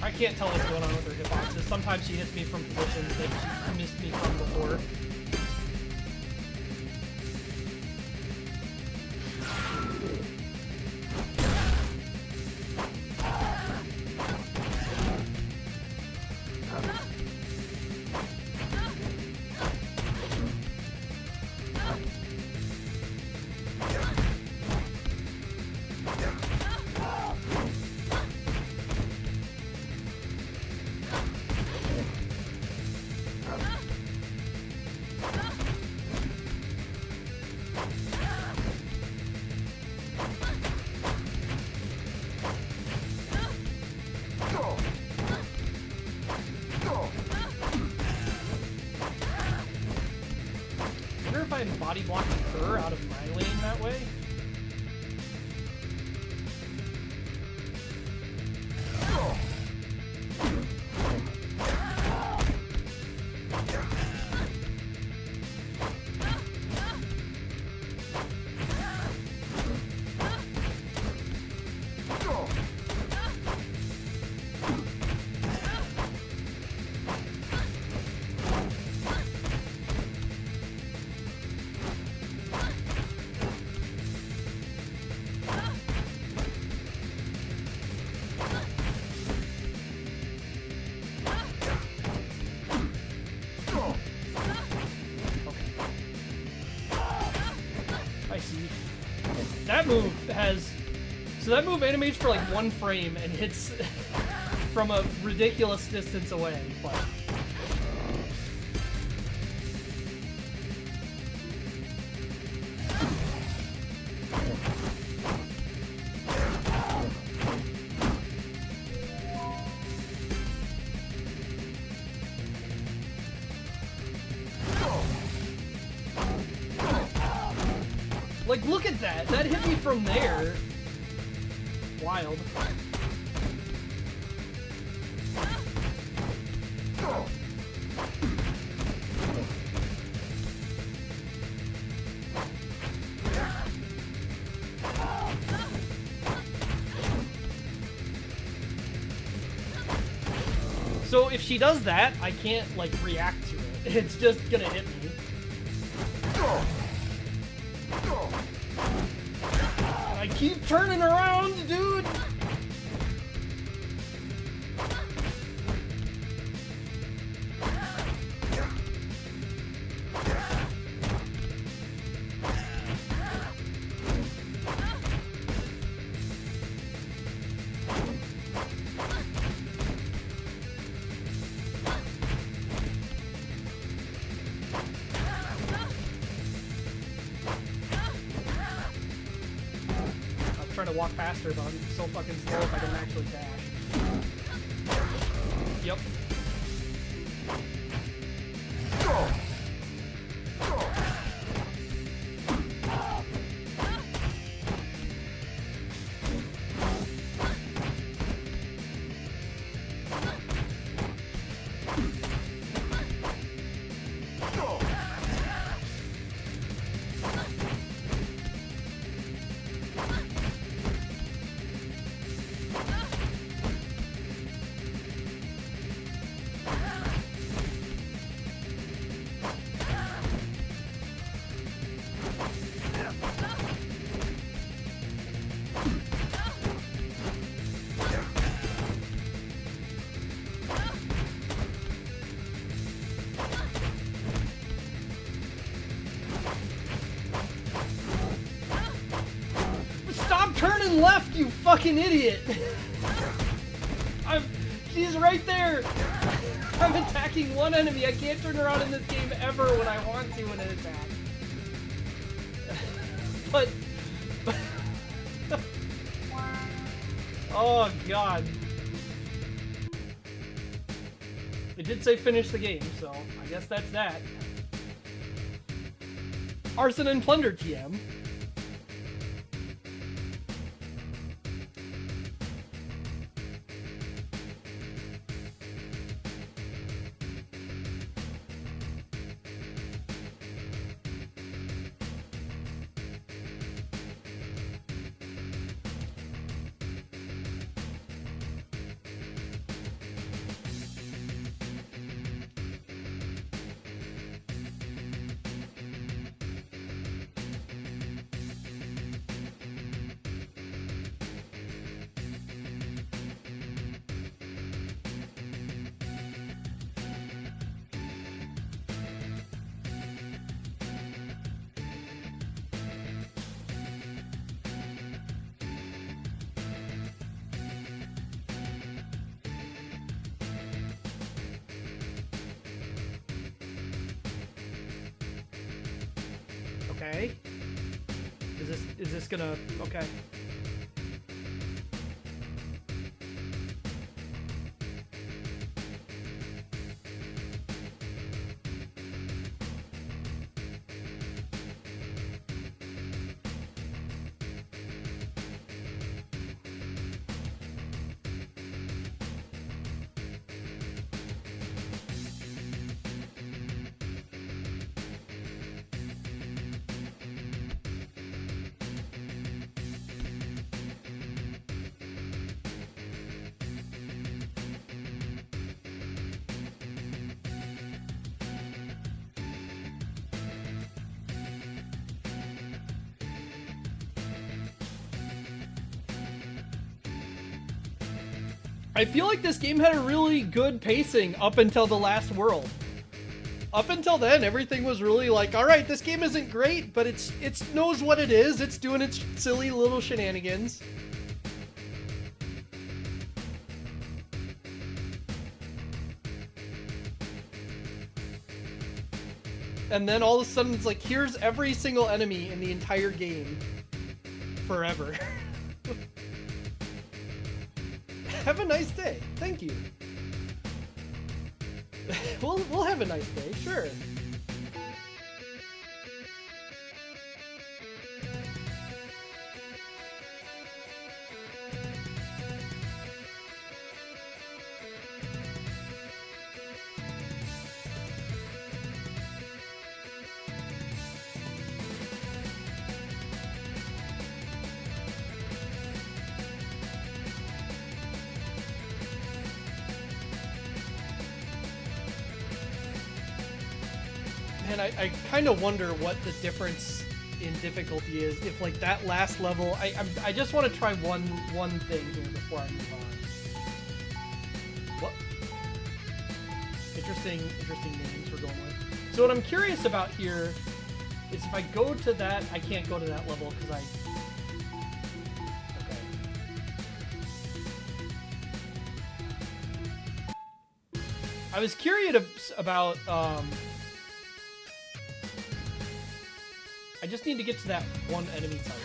I can't tell what's going on with her hitboxes. Sometimes she hits me from positions that she missed me from before. Body blocking her out of my lane that way. That move has... So that move animates for like 1 frame and hits from a ridiculous distance away. But... Like, look at that! That hit me from there. Wild. So if she does that, I can't, like, react to it. It's just gonna hit me. I keep turning around, dude! Trying to walk faster, but I'm so fucking slow if I don't actually dash. left, you fucking idiot! She's right there! I'm attacking one enemy. I can't turn around in this game ever when I want to in an attack. But... oh, God. It did say finish the game, so I guess that's that. Arson and Plunder TM. Okay. Is this gonna... okay. I feel like this game had a really good pacing up until the last world. Up until then, everything was really like, all right, this game isn't great, but it knows what it is. It's doing its silly little shenanigans. And then all of a sudden it's like, here's every single enemy in the entire game. Forever. Have a nice day. Thank you. We'll have a nice day, sure. And I kind of wonder what the difference in difficulty is. If like that last level, I just want to try one thing here before I move on. What? Interesting names we're going with. So what I'm curious about here is if I go to that, I can't go to that level because I. Okay. I was curious about. I just need to get to that one enemy type.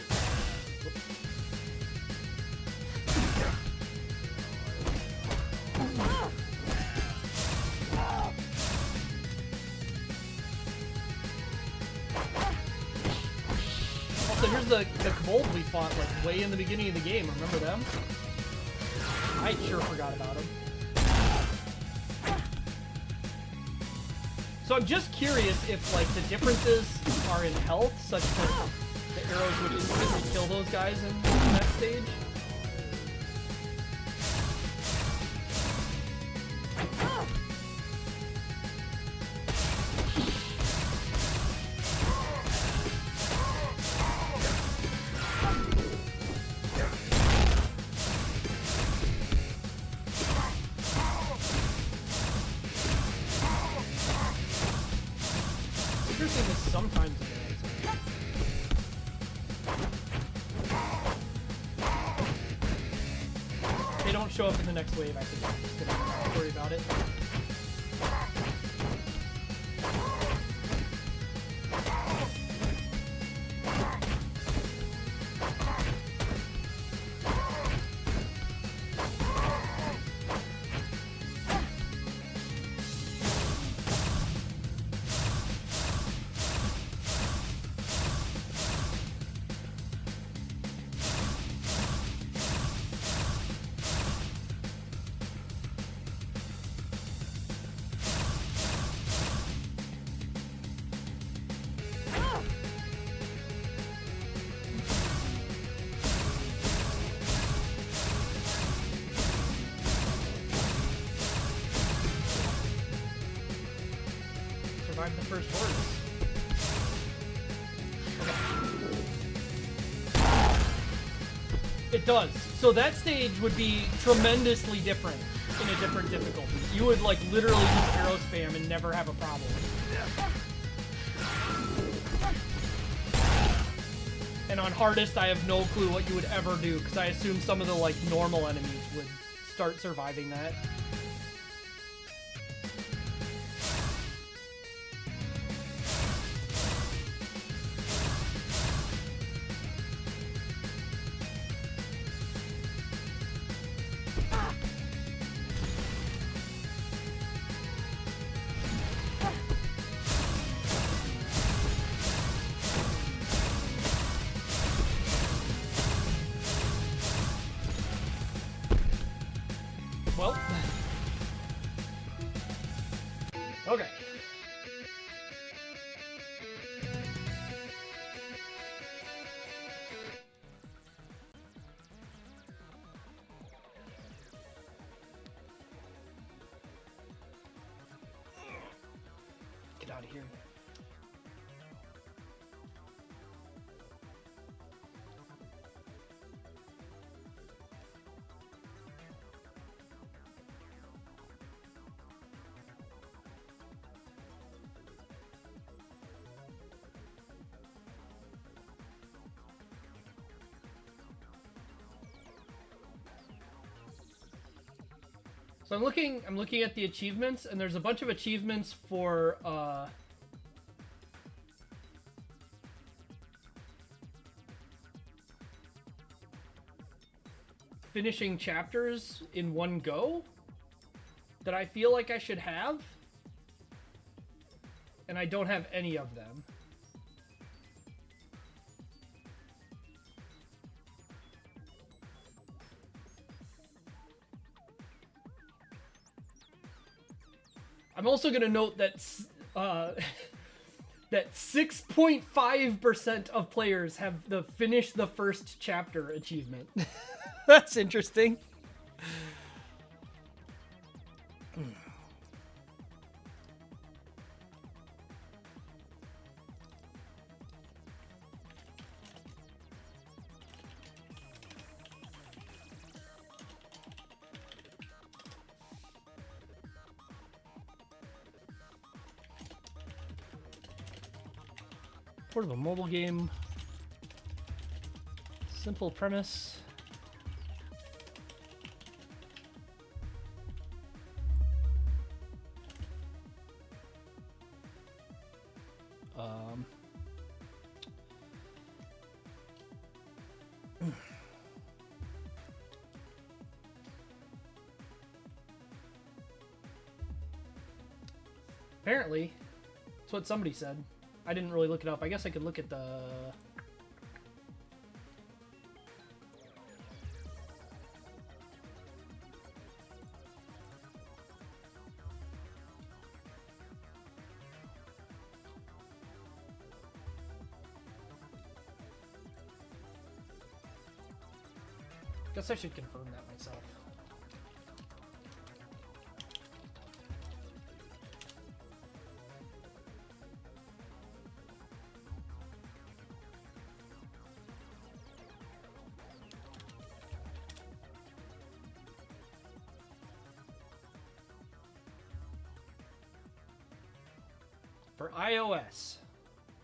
Also, here's the kobolds we fought like way in the beginning of the game. Remember them? I sure forgot about them. So I'm just curious if like the differences are in health, such that the arrows would instantly kill those guys in that stage. Sometimes it is. show up in the next wave. I think I'm just gonna worry about it. Survive the first horse. It does. So that stage would be tremendously different in a different difficulty. You would like literally just arrow spam and never have a problem. And on hardest, I have no clue what you would ever do, because I assume some of the like normal enemies would start surviving that. Well, okay. Get out of here. So I'm looking at the achievements, and there's a bunch of achievements for finishing chapters in one go that I feel like I should have, and I don't have any of them. I'm also going to note that that 6.5% of players have the finish the first chapter achievement. That's interesting. Sort of a mobile game. Simple premise. Apparently, that's what somebody said. I didn't really look it up. I guess I could look at the... Guess I should confirm that myself. For iOS,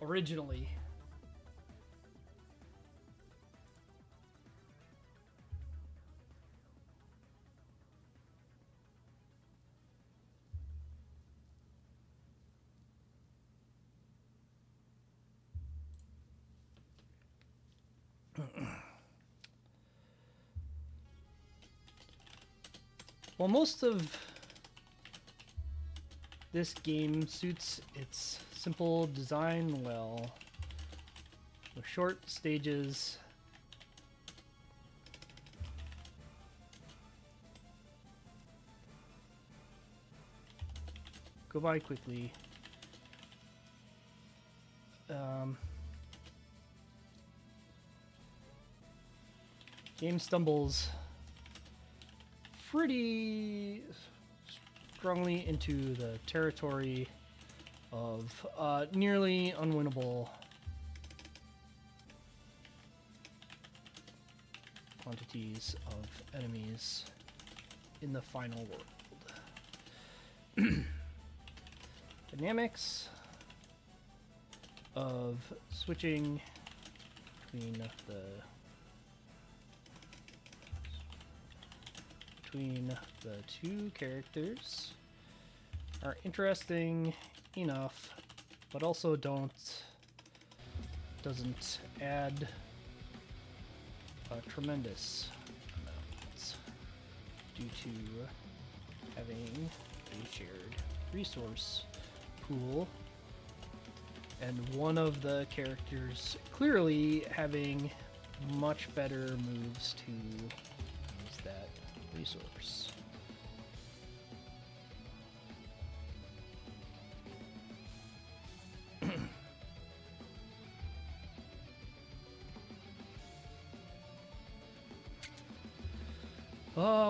originally, While most of this game suits its simple design well, with short stages go by quickly. Game stumbles pretty strongly into the territory of nearly unwinnable quantities of enemies in the final world. Dynamics of switching between the two characters are interesting enough, but also doesn't add a tremendous amount due to having a shared resource pool and one of the characters clearly having much better moves to use that resource.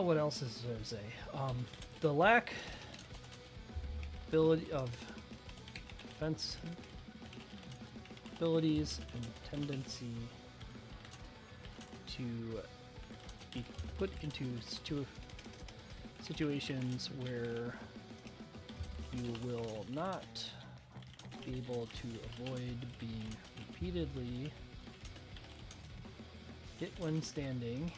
What else is there to say? The lack ability of defense abilities and tendency to be put into situations where you will not be able to avoid being repeatedly hit when standing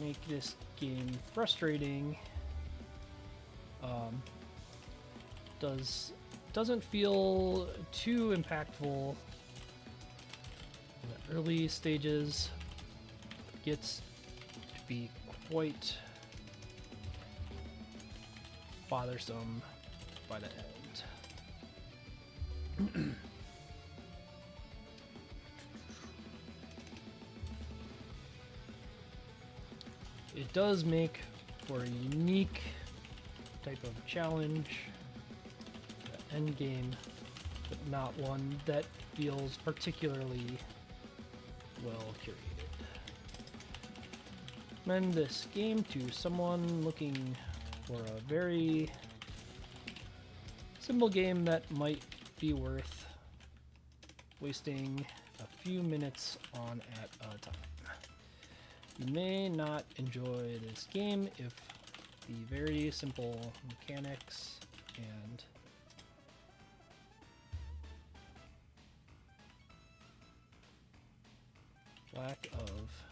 make this game frustrating. Doesn't feel too impactful in the early stages. Gets to be quite bothersome by the end. It does make for a unique type of challenge, end game, but not one that feels particularly well curated. Recommend this game to someone looking for a very simple game that might be worth wasting a few minutes on at a time. You may not enjoy this game if the very simple mechanics and lack of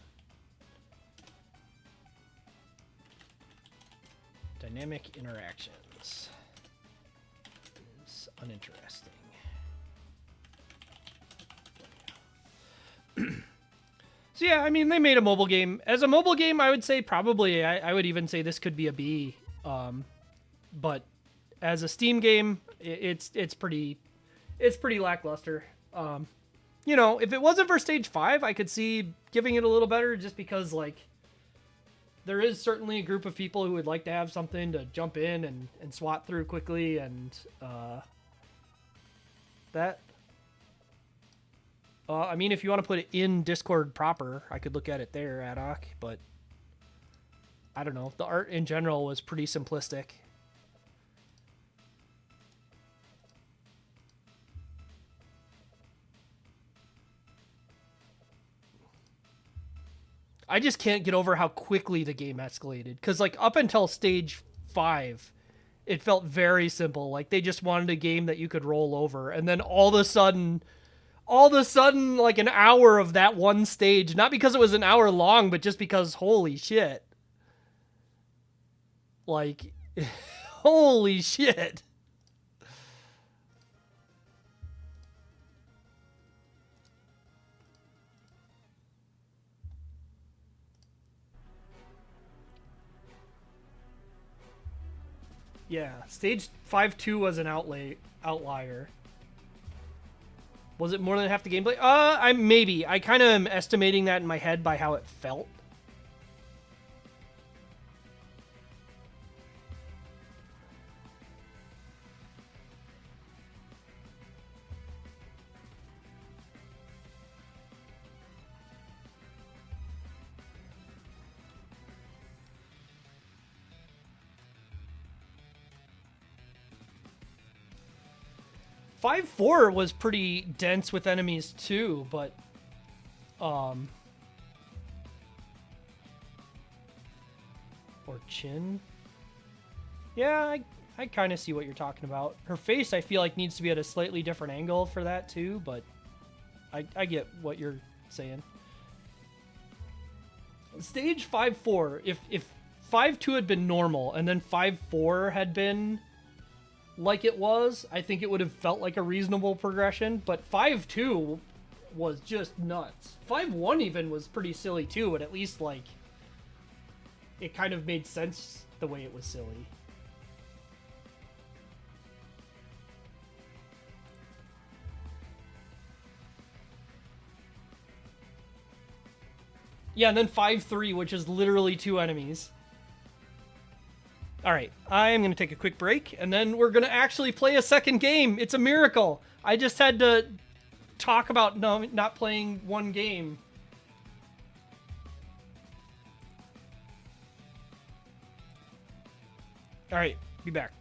dynamic interactions is uninteresting. So yeah, I mean, they made a mobile game. As a mobile game, I would say probably, I would even say this could be a B. But as a Steam game, it's pretty lackluster. You know, if it wasn't for Stage 5, I could see giving it a little better just because, like, there is certainly a group of people who would like to have something to jump in and swat through quickly, and that... I mean, if you want to put it in Discord proper, I could look at it there, Adok, but I don't know. The art in general was pretty simplistic. I just can't get over how quickly the game escalated. Because, like, up until Stage 5, it felt very simple. Like, they just wanted a game that you could roll over. And then all of a sudden, like, an hour of that one stage, not because it was an hour long, but just because, holy shit. Like, holy shit. Yeah, stage 5-2 was an outlier. Was it more than half the gameplay? Maybe. I kind of am estimating that in my head by how it felt. Five 4 was pretty dense with enemies too, but or Chin. Yeah, I kind of see what you're talking about. Her face, I feel like, needs to be at a slightly different angle for that too, but I get what you're saying. Stage 5-4, if 5-2 had been normal and then 5-4 had been like it was, I think it would have felt like a reasonable progression, but 5-2 was just nuts. 5-1 even was pretty silly too, but at least, like, it kind of made sense the way it was silly. Yeah, and then 5-3, which is literally 2 enemies. Alright, I am going to take a quick break, and then we're going to actually play a second game. It's a miracle. I just had to talk about not playing one game. Alright, be back.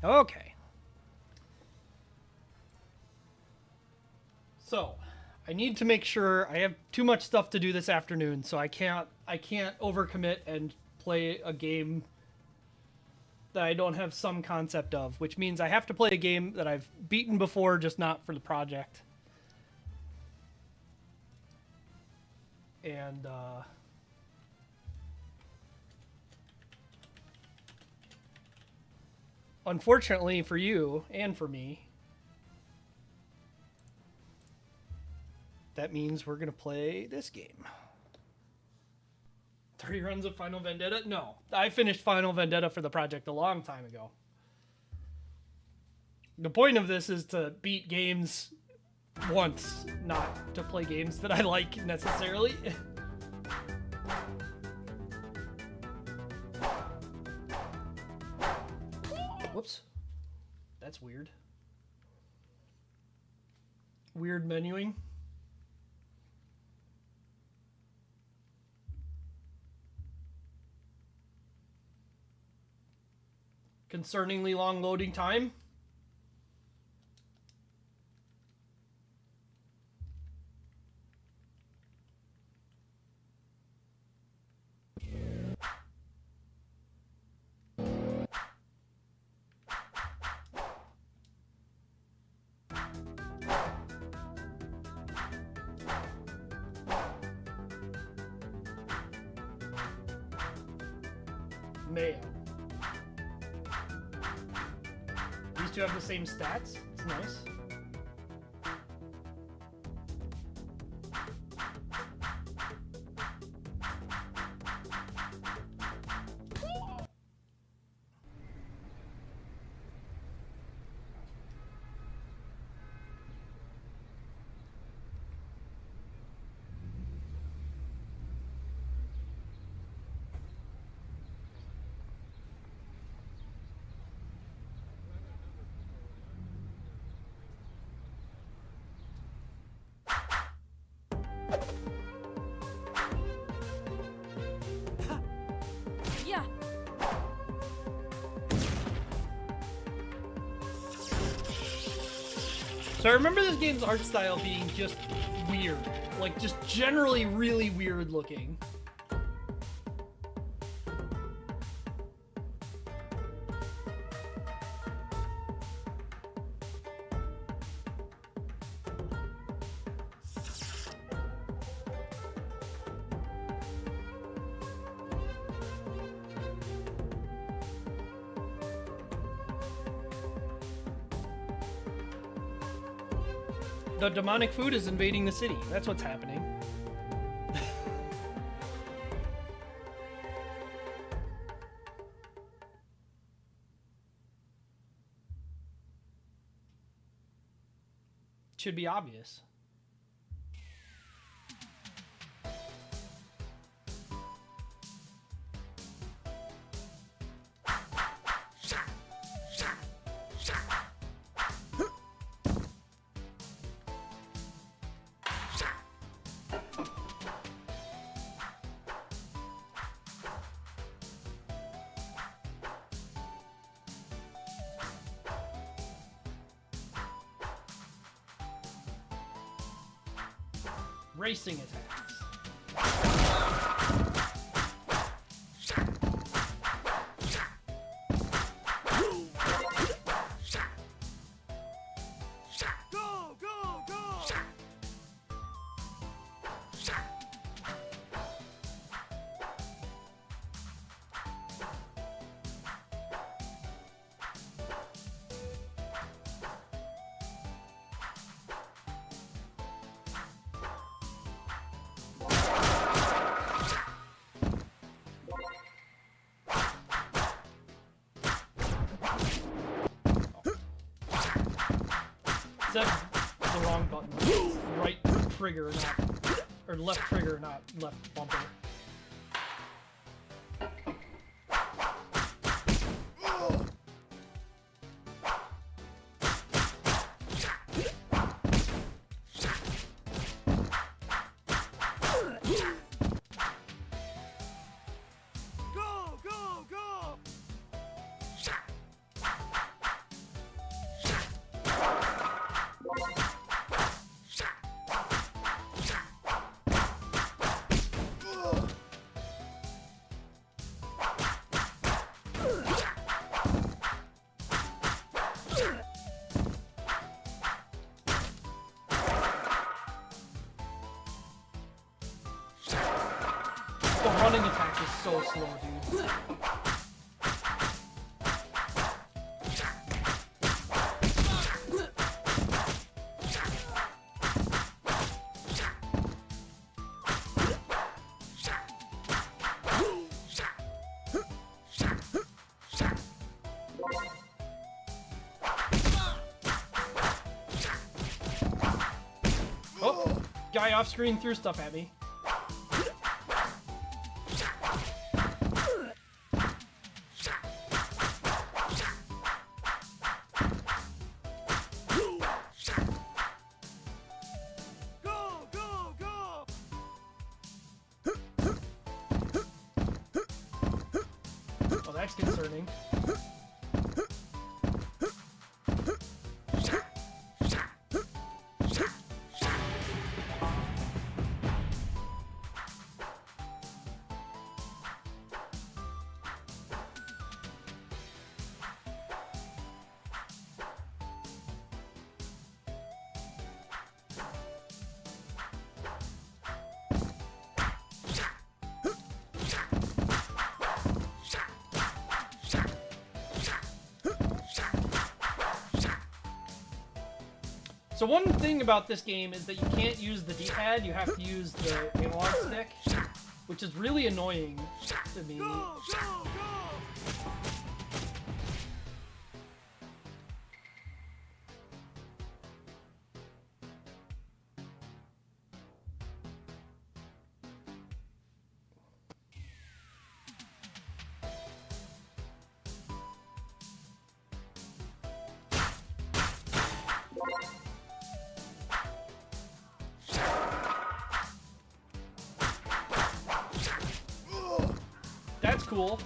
Okay. So, I need to make sure I have too much stuff to do this afternoon, so I can't overcommit and play a game that I don't have some concept of, which means I have to play a game that I've beaten before, just not for the project. And unfortunately for you and for me, that means we're going to play this game. 30 runs of Final Vendetta? No. I finished Final Vendetta for the project a long time ago. The point of this is to beat games once, not to play games that I like necessarily. Whoops. That's weird. Weird menuing. Concerningly long loading time. Mayo. These two have the same stats. It's nice. Yeah. So I remember this game's art style being just weird. Like, just generally really weird looking. The demonic food is invading the city. That's what's happening. Should be obvious. Racing attacks. Go, go, go! That's the wrong button. It's right trigger, not, or left trigger, not left bumper. Go, go, go! running attack is so slow, dude. Oh, guy off screen threw stuff at me. Oh, that's concerning. So one thing about this game is that you can't use the D-pad, you have to use the analog stick, which is really annoying to me. That's cool.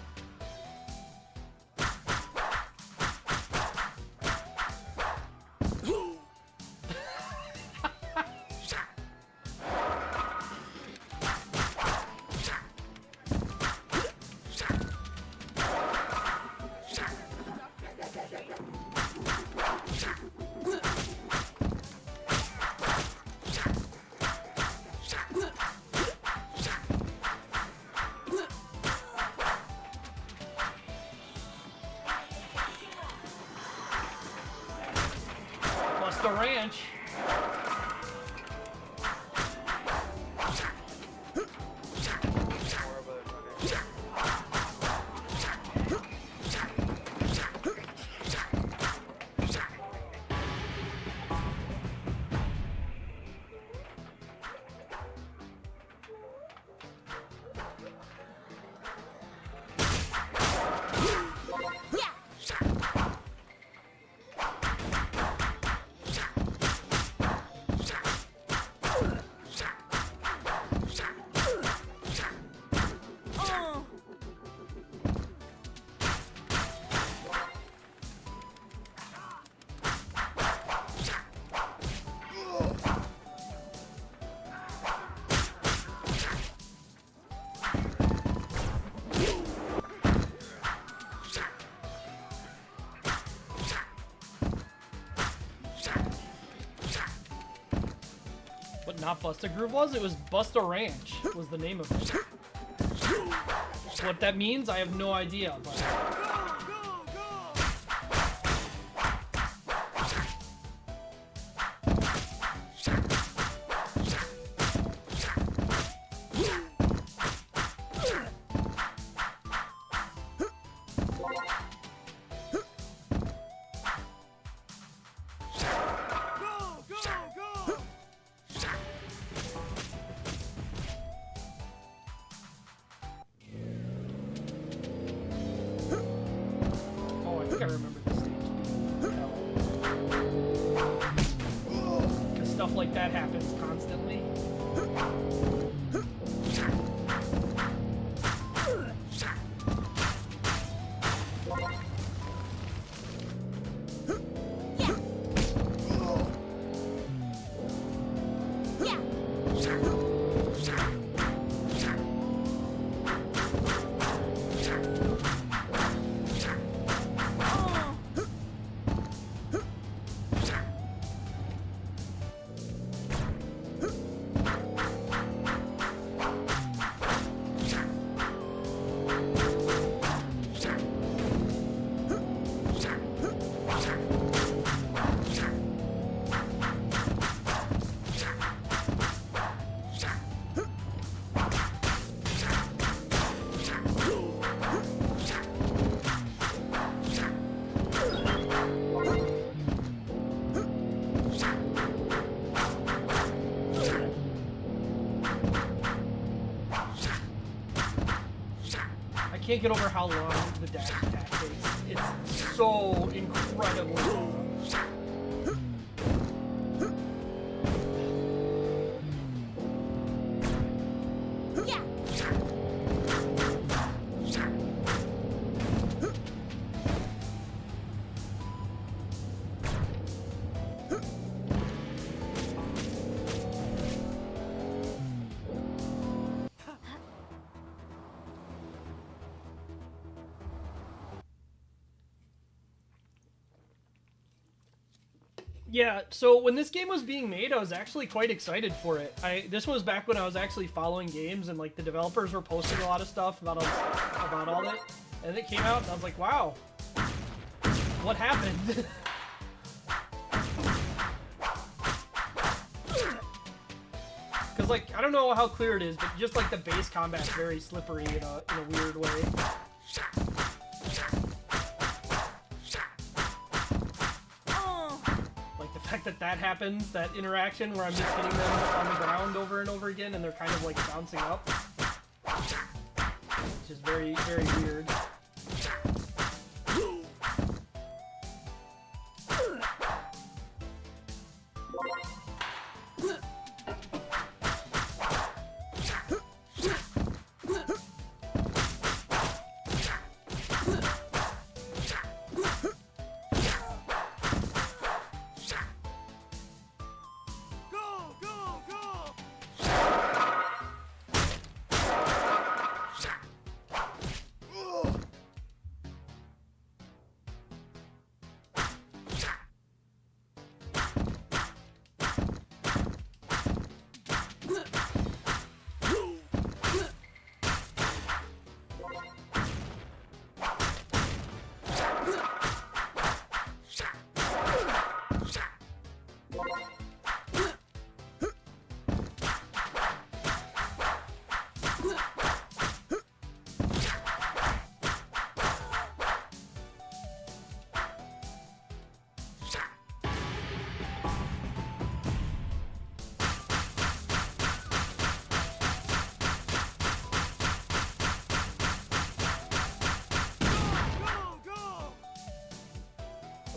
The ranch. But not Busta Groove was? It was Busta Ranch was the name of it. What that means, I have no idea. But... I remember this stage. Because stuff like that happens constantly. can't get over how long the dash attack takes. It's so incredibly long. Yeah, so when this game was being made, I was actually quite excited for it. This was back when I was actually following games, and like the developers were posting a lot of stuff about all it, and it came out, and I was like, wow, what happened? Because like I don't know how clear it is, but just like the base combat's very slippery in a weird way. That happens, that interaction where I'm just hitting them on the ground over and over again and they're kind of like bouncing up. It's just very, very weird.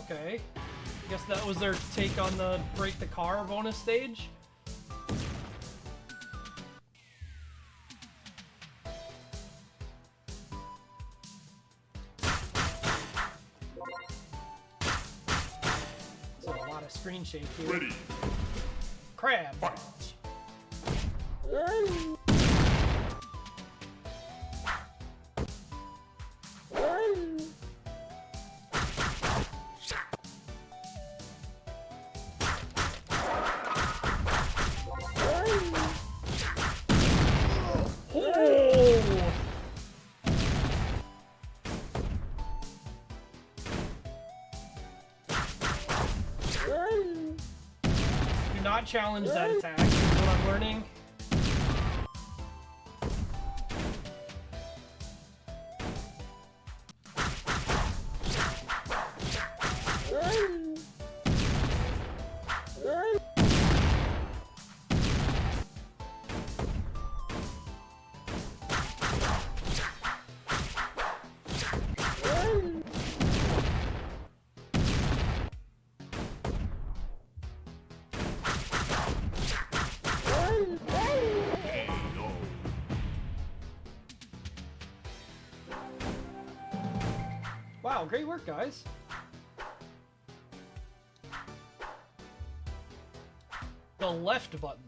Okay. I guess that was their take on the break the car bonus stage. There's a lot of screen shake here. Ready. Crab. Fight. Do not challenge that attack, is what I'm learning. Wow, great work, guys. The left button.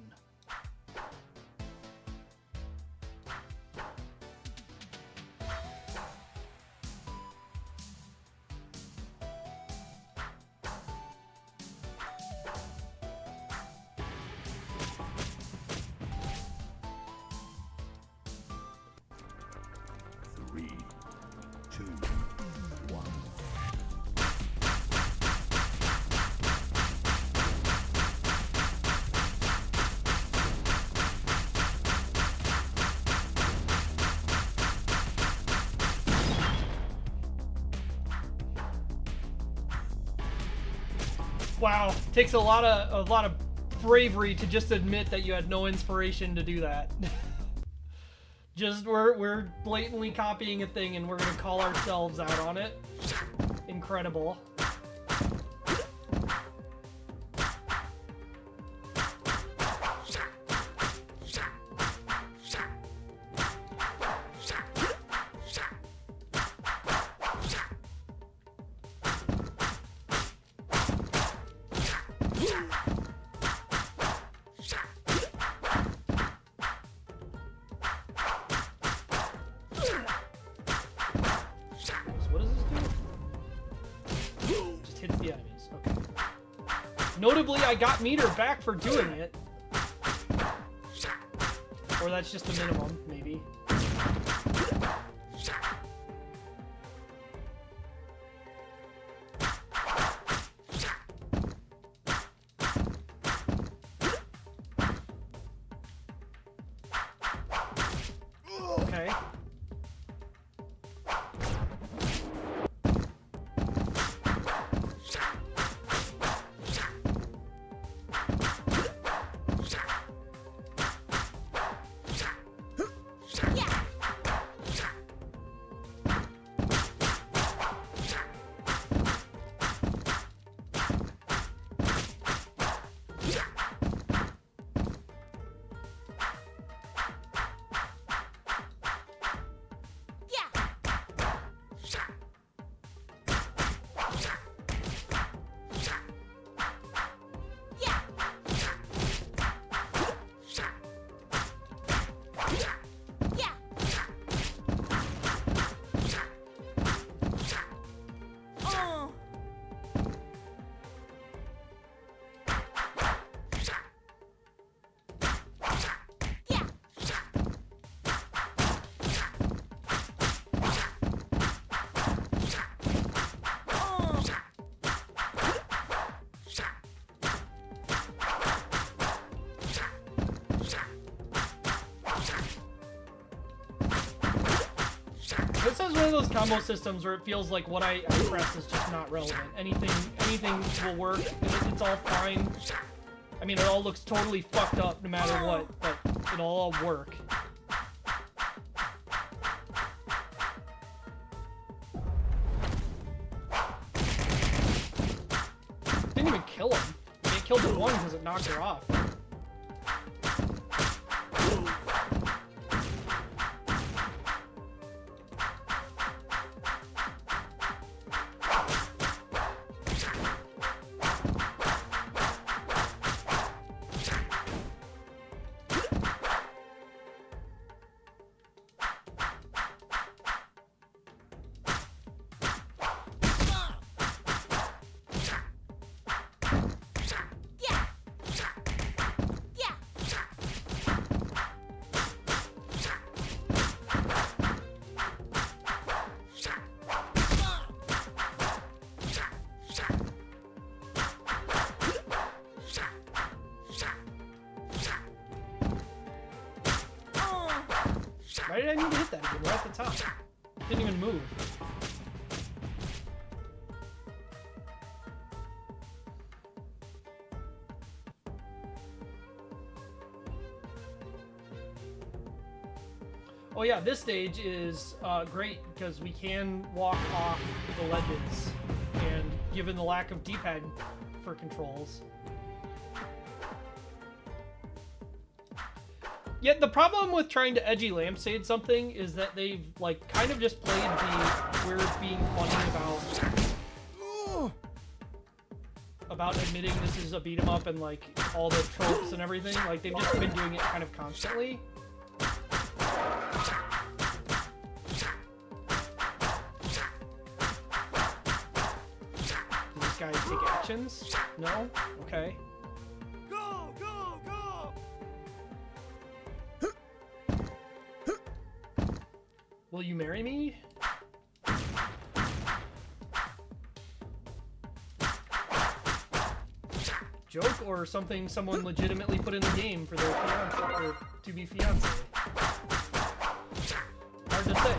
Three, two, one. Wow, takes a lot of bravery to just admit that you had no inspiration to do that. Just we're blatantly copying a thing and we're gonna call ourselves out on it. Incredible. Notably, I got meter back for doing it. Or that's just the minimum, maybe. Okay. This is one of those combo systems where it feels like what I press is just not relevant. Anything will work. It's all fine. I mean, it all looks totally fucked up no matter what, but it'll all work. Didn't even kill him. It killed the one because it knocked her off. Why did I need to hit that again? We're at the top. Didn't even move. Oh yeah, this stage is great because we can walk off the ledges, and given the lack of D-pad for controls. Yeah, the problem with trying to edgy lampshade something is that they've, like, kind of just played the we're being funny about admitting this is a beat 'em up and, like, all the tropes and everything. Like, they've just been doing it kind of constantly. Does this guy take actions? No? Okay. Will you marry me? Joke or something someone legitimately put in the game for their fiance or to-be fiance? Hard to say.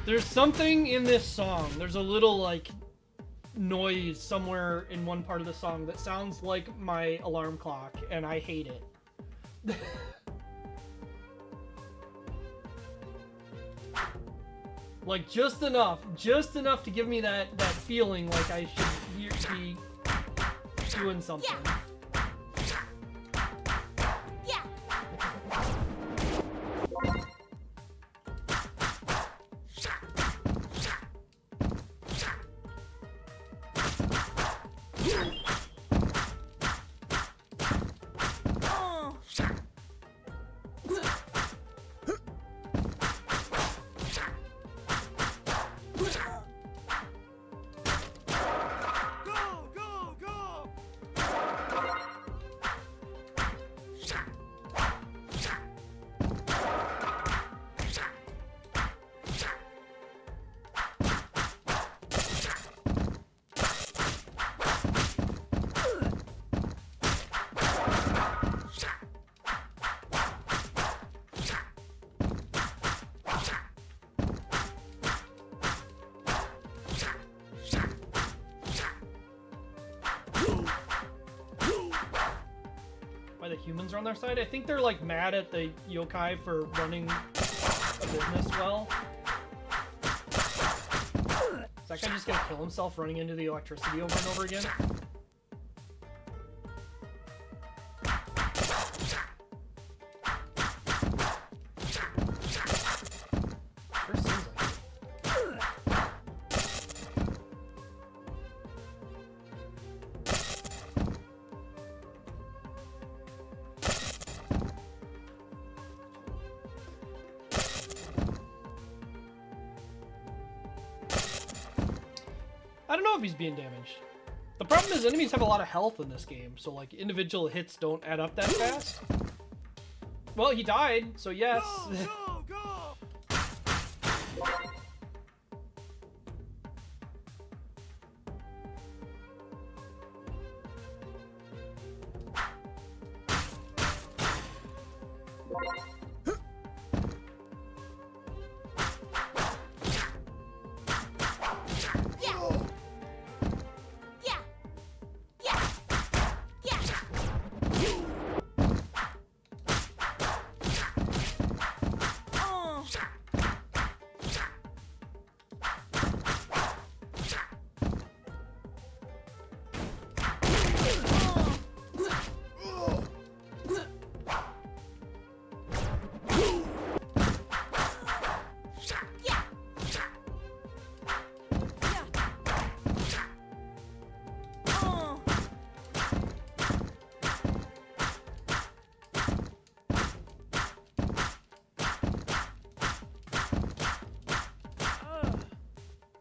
There's something in this song. There's a little, like, noise somewhere in one part of the song that sounds like my alarm clock, and I hate it. Like, just enough to give me that feeling like I should be doing something. Yeah. Why the humans are on their side? I think they're like mad at the yokai for running the business well. Is that guy just gonna kill himself running into the electricity over and over again? Sure seems like it. I don't know if he's being damaged. The problem is enemies have a lot of health in this game, so like individual hits don't add up that fast. Well, he died, so yes.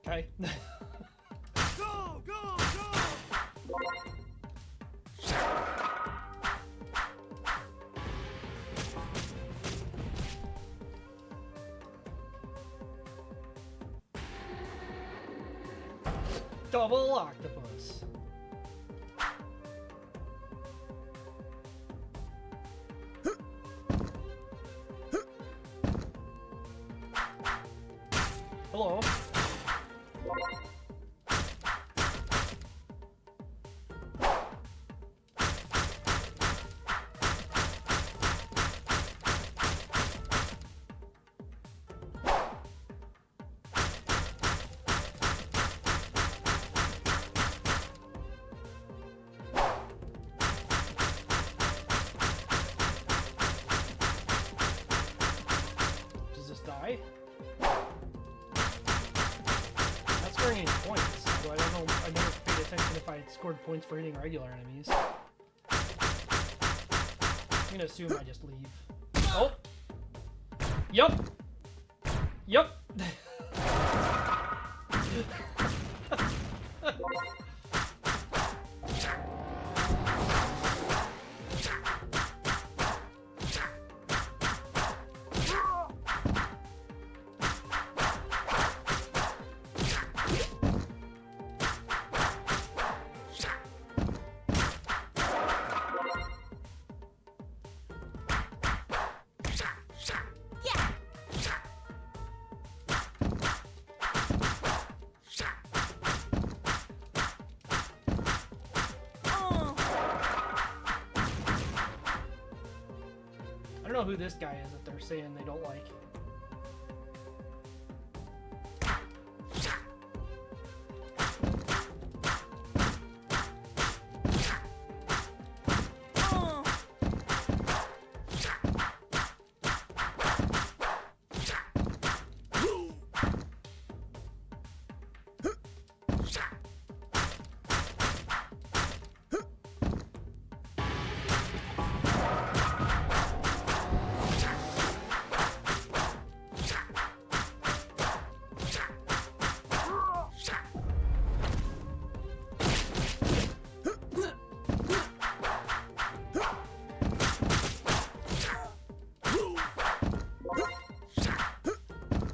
Okay. Go, go, go! Double octopus. Hello. Does this die? Not scoring any points, so I don't know. I never paid attention if I scored points for hitting regular enemies. I'm gonna assume I just leave. Oh! Yup! Yup! know who this guy is that they're saying they don't like.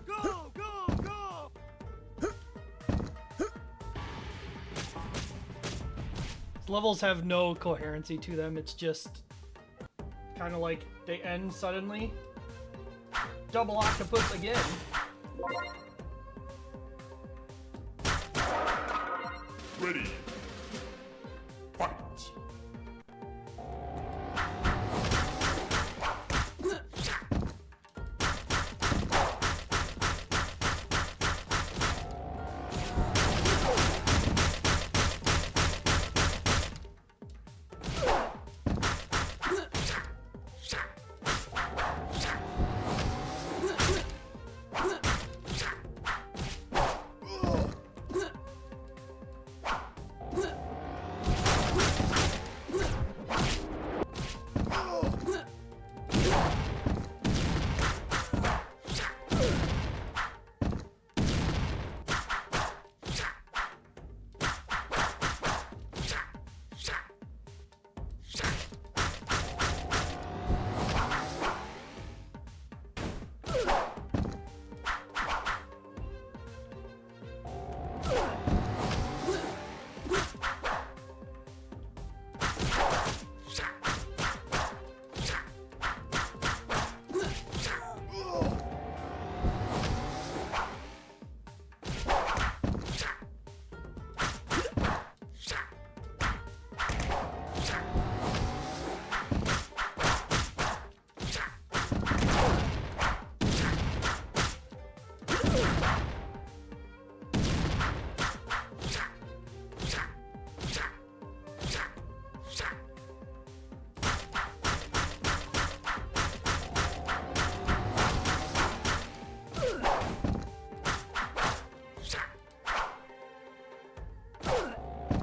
Go, go, go! Levels have no coherency to them. It's just kind of like they end suddenly. Double octopus again. Ready. Fight.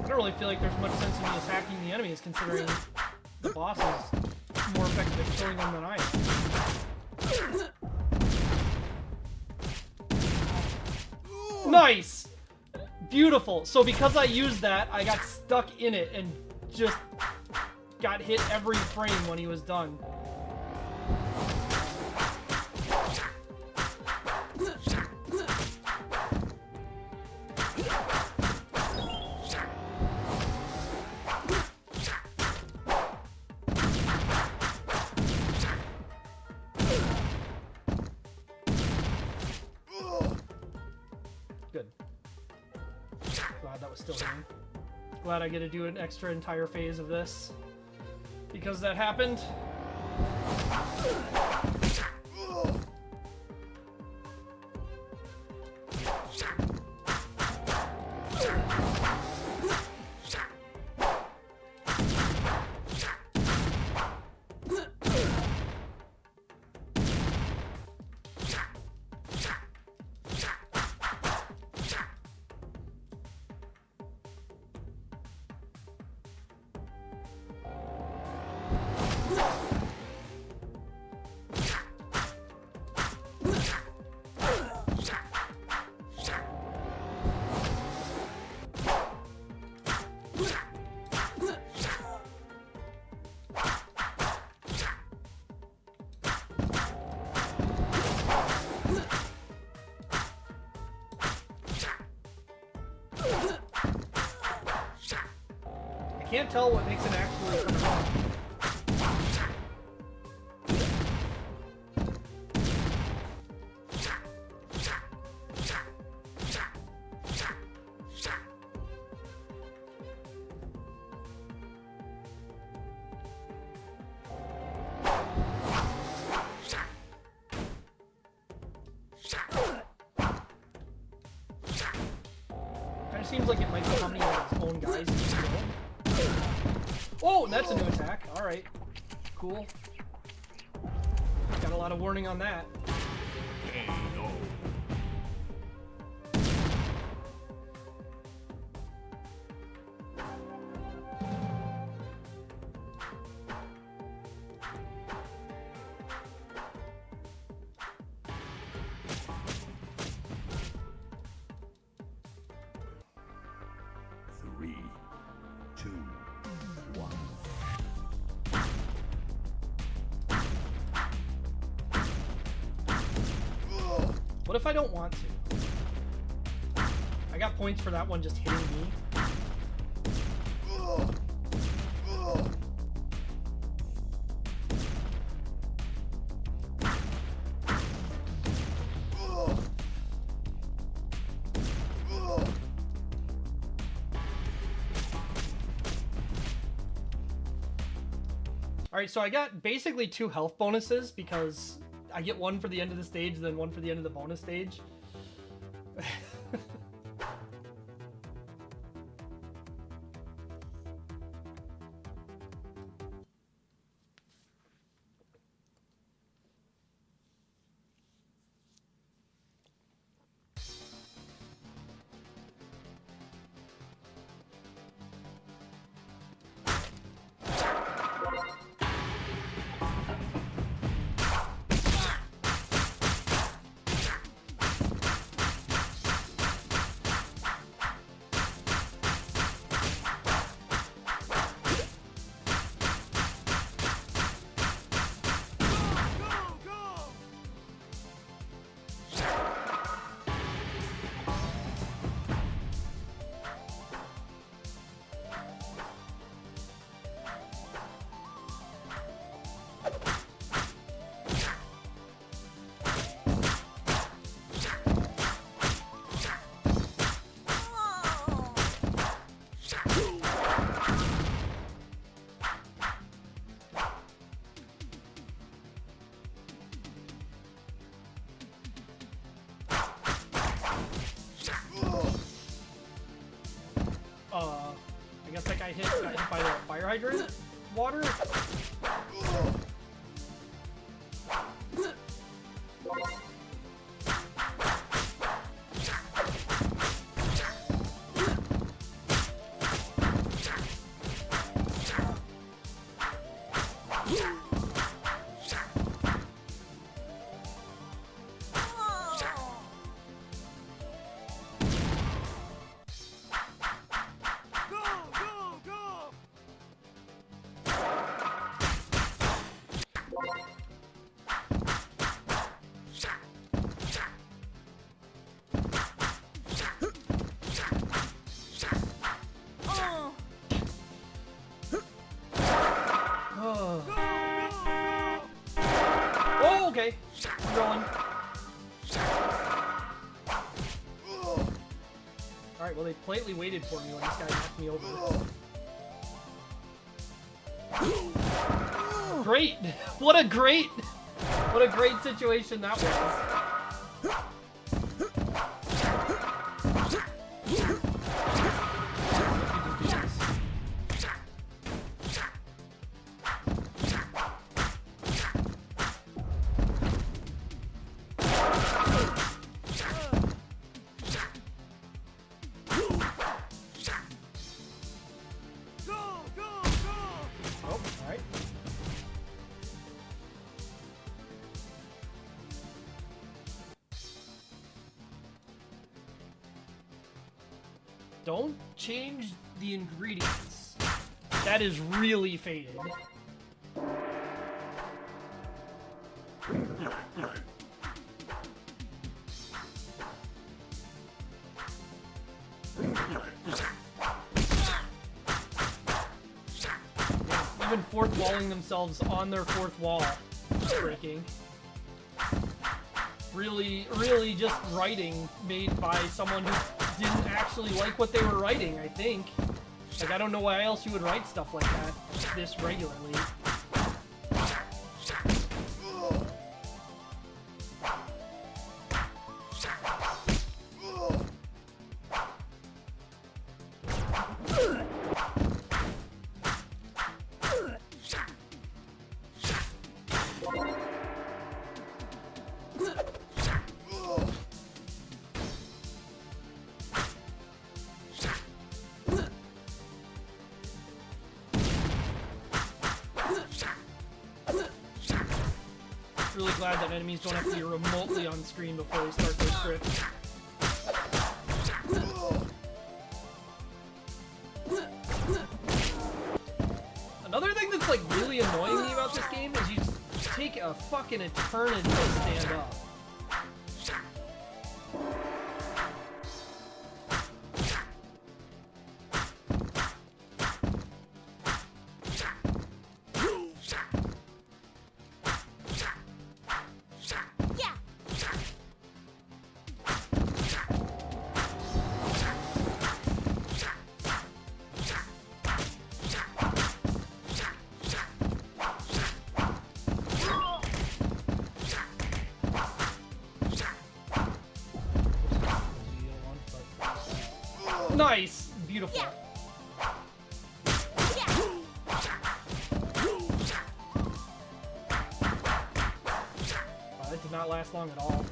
I don't really feel like there's much sense in me attacking the enemies, considering the boss is more effective at killing them than I am. Nice! Beautiful. So because I used that, I got stuck in it and just got hit every frame when he was done. Good. Glad that was still hitting. Glad I get to do an extra entire phase of this because that happened. I can't tell what makes it actually come out. seems like it might be harming its own guys. Oh, that's a new attack. All right, cool. Got a lot of warning on that. KO. Three, two, one. What if I don't want to? I got points for that one just hitting me. Alright, so I got basically 2 health bonuses because I get one for the end of the stage, then one for the end of the bonus stage. I guess that guy got hit by the fire hydrant water. Oh, okay. I'm going. Alright, well they politely waited for me when this guy knocked me over. Great! What a great situation that was. Don't change the ingredients. That is really faded. Even fourth walling themselves on their fourth wall. Breaking. Really just writing made by someone who didn't actually like what they were writing, I think. Like, I don't know why else you would write stuff like that this regularly. Really glad that enemies don't have to be remotely on screen before they start their script. Another thing that's like really annoying me about this game is you take a fucking eternity to stand up. Nice! Beautiful. That did not last long at all.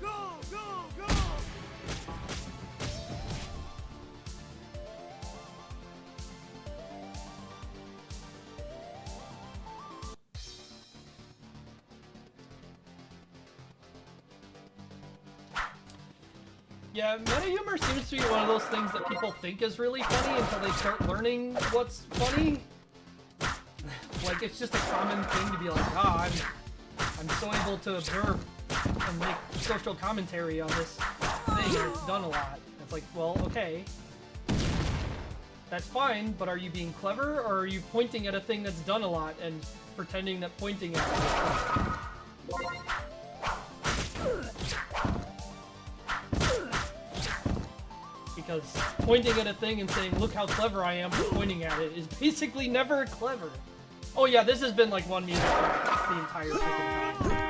Go, go, go! Yeah, meta humor seems to be one of those things that people think is really funny until they start learning what's funny. Like, it's just a common thing to be like, ah, I'm so able to observe and make social commentary on this thing, and it's done a lot. It's like, well, okay. That's fine, but are you being clever, or are you pointing at a thing that's done a lot and pretending that pointing at it? Because pointing at a thing and saying, look how clever I am for pointing at it, is basically never clever. Oh yeah, this has been like one music the entire freaking time.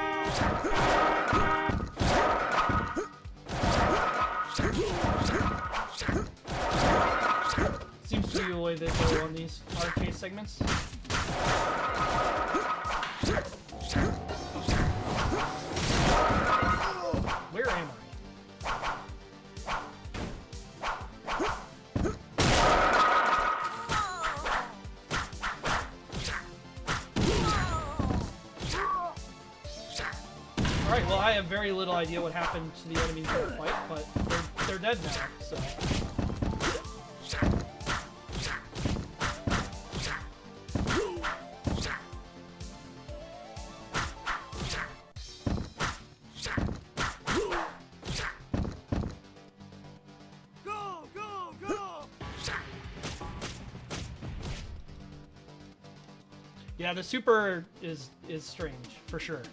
Seems to be the way they go on these arcade segments. Where am I? Alright, well, I have very little idea what happened to the enemies in the fight, but they're dead now, so... Go, go, go! Yeah, the super is strange, for sure.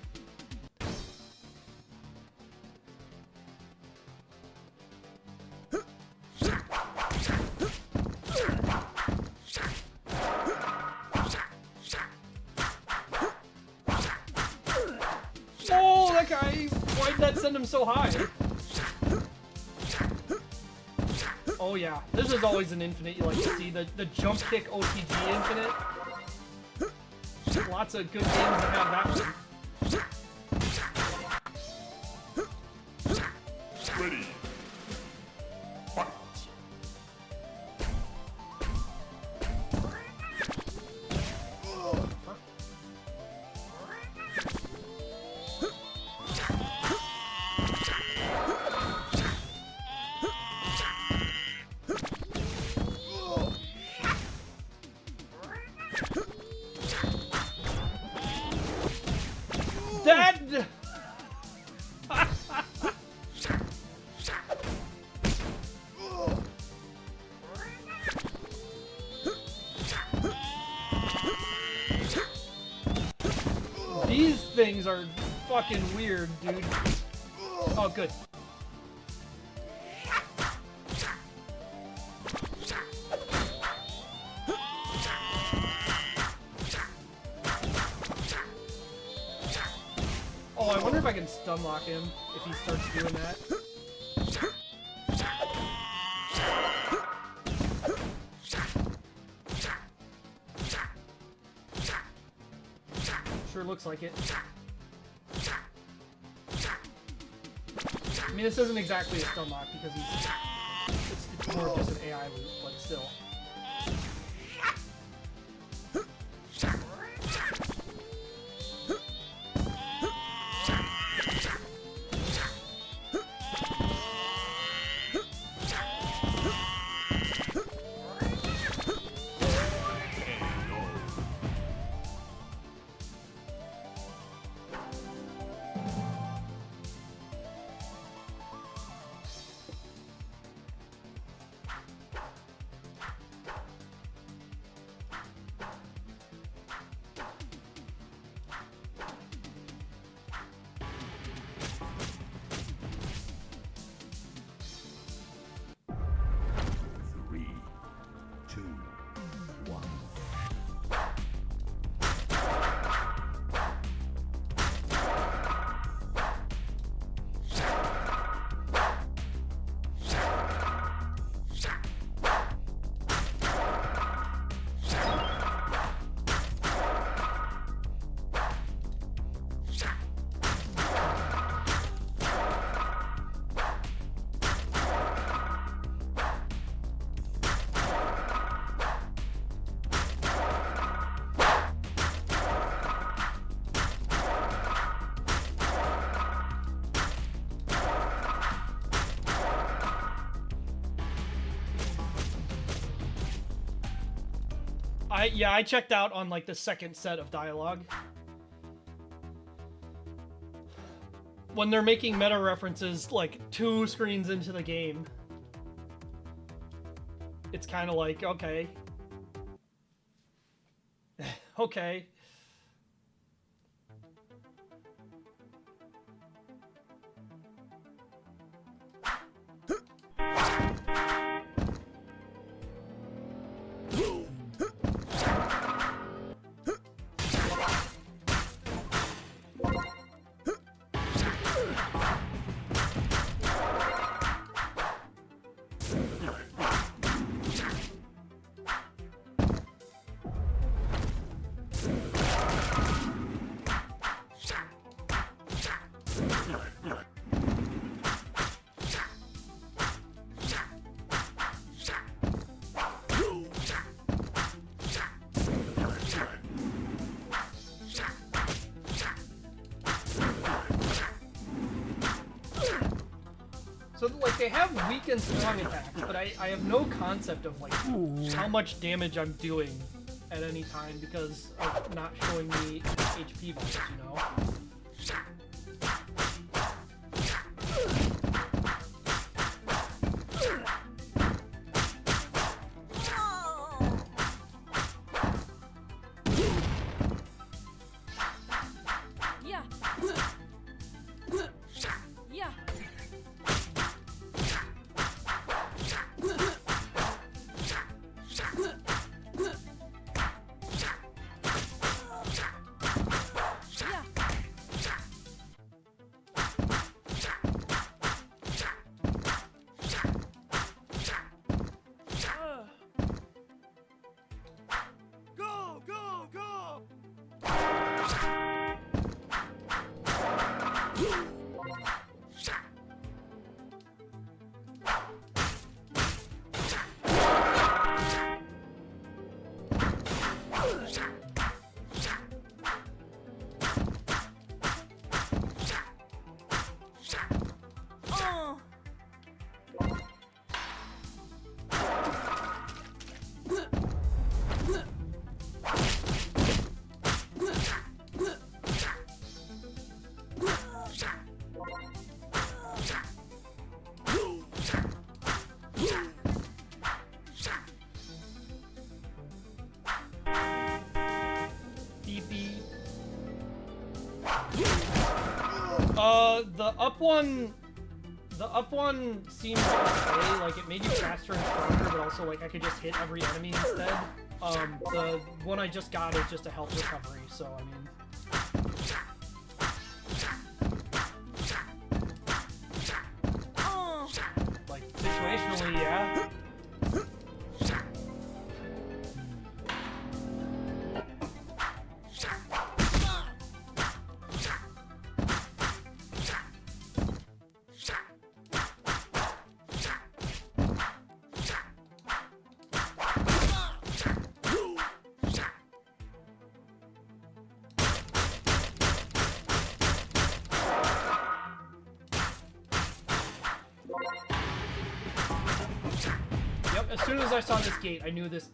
Oh, that guy! Why did that send him so high? Oh yeah, this is always an infinite you like to see. The jump kick OTG infinite. Lots of good games that have that one. Ready. Fight. Dead! These things are fucking weird, dude. Oh, good. Oh, I wonder if I can stun lock him if he starts doing that. Sure looks like it. I mean, this isn't exactly a stun lock because it's more of just an AI loop, but still. I checked out on like the second set of dialogue. When they're making meta references like 2 screens into the game, it's kind of like, okay. Okay. So, like, they have weak and strong attacks, but I have no concept of, like, how much damage I'm doing at any time because of not showing me HP bars, you know? The up one seemed okay. Like it made you faster and stronger, but also like I could just hit every enemy instead. The one I just got is just a health recovery, so I mean. Like situationally, yeah. Yep, as soon as I saw this gate, I knew this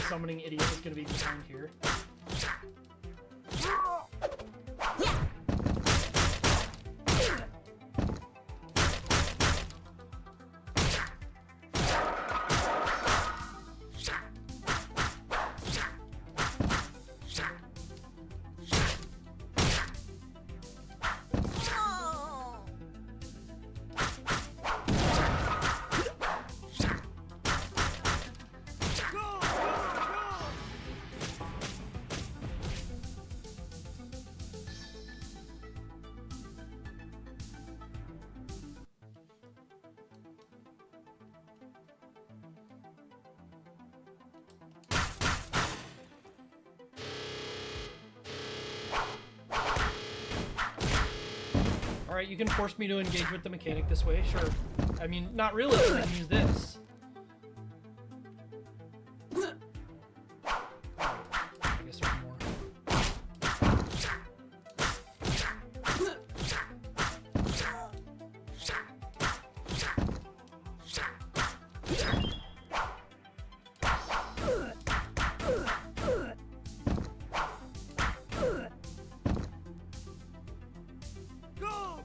summoning idiot was gonna be behind here. Alright, you can force me to engage with the mechanic this way, sure. I mean, not really, I can use this. I guess there's more.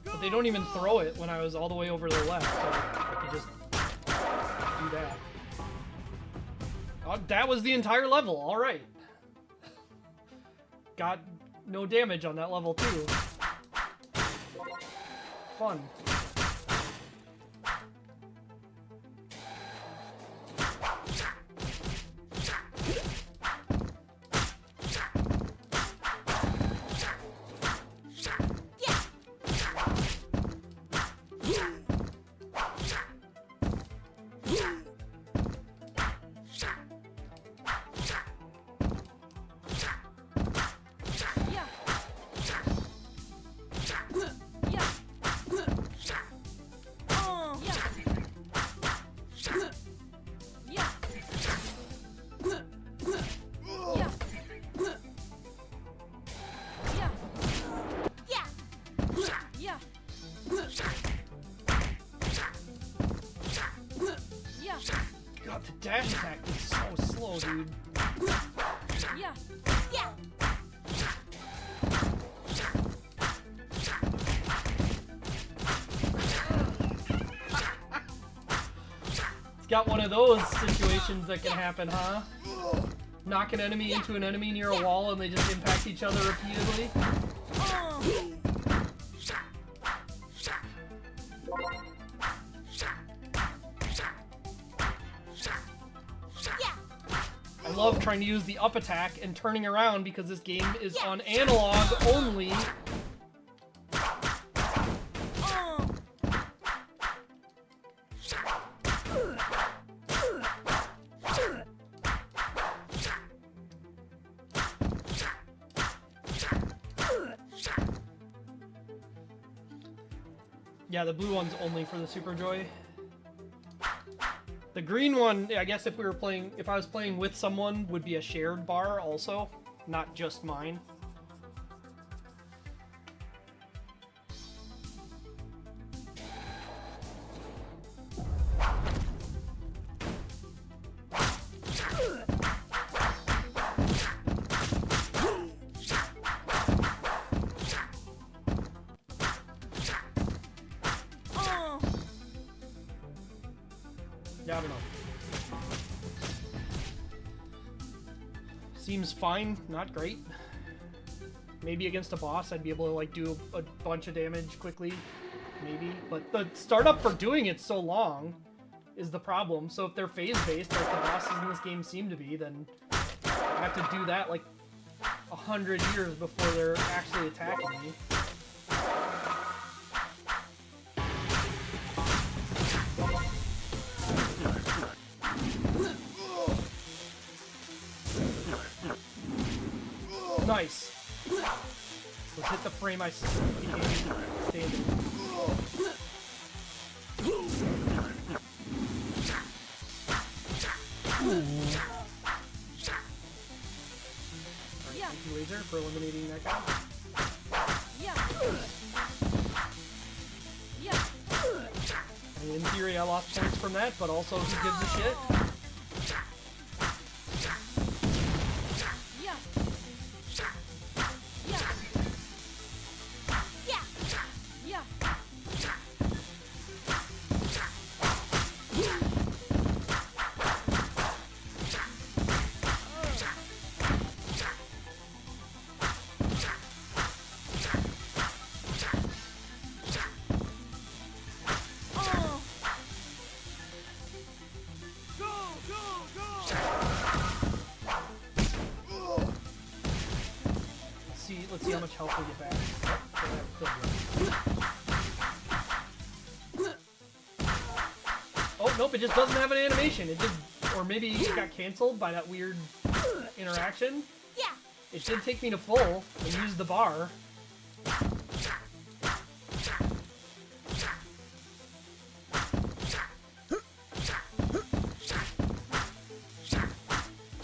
But they don't even throw it when I was all the way over to the left, so I could just do that. Oh, that was the entire level, alright. Got no damage on that level too. Fun. God, the dash attack is so slow, dude. Yeah. Yeah. It's got one of those situations that can happen, huh? Knock an enemy into an enemy near a wall and they just impact each other repeatedly. I love trying to use the up attack and turning around because this game is on analog only. Yeah, the blue one's only for the Super Joy. The green one, I guess if I was playing with someone, would be a shared bar also, not just mine. Yeah, I don't know. Seems fine, not great. Maybe against a boss, I'd be able to like do a bunch of damage quickly, maybe. But the startup for doing it so long is the problem. So if they're phase-based, like the bosses in this game seem to be, then I have to do that like 100 years before they're actually attacking me. Nice. Let's hit the frame I became standing. Yeah. Thank you, Laser, for eliminating that guy. Yeah. Yeah. I mean, in theory, I lost points from that, but also, who gives a shit? Yeah. Yeah. Yeah. Yeah. Oh. Go, go, go! Let's see how much health we get back. Oh, nope, it just doesn't have an animation. It just, or maybe it got canceled by that weird interaction. Yeah. It did take me to full and use the bar.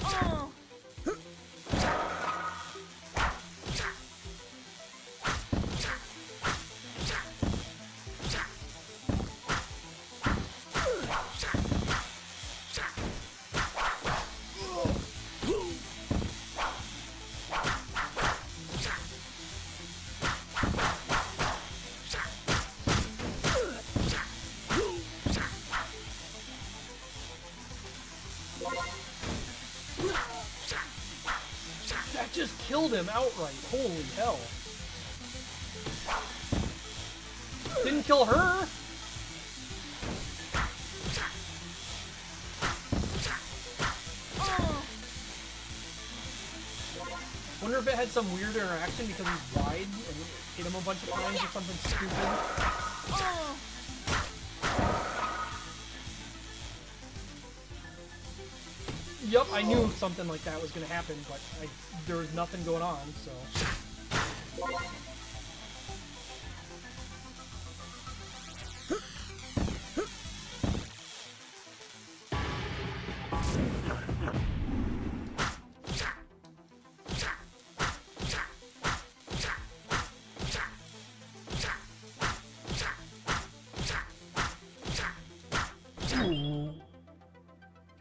Oh. That just killed him outright. Holy hell. Didn't kill her. Oh. Wonder if it had some weird interaction because he's wide and hit him a bunch of times or something stupid. Oh. Yup, I knew something like that was going to happen, but there was nothing going on, so...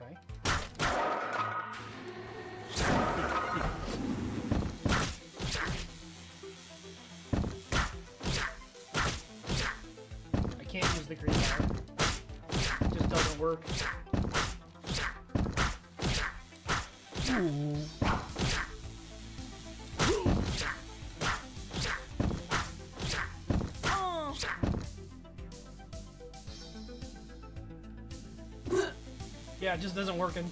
Okay. I can't use the green bar. It just doesn't work. Oh. Yeah, it just isn't working.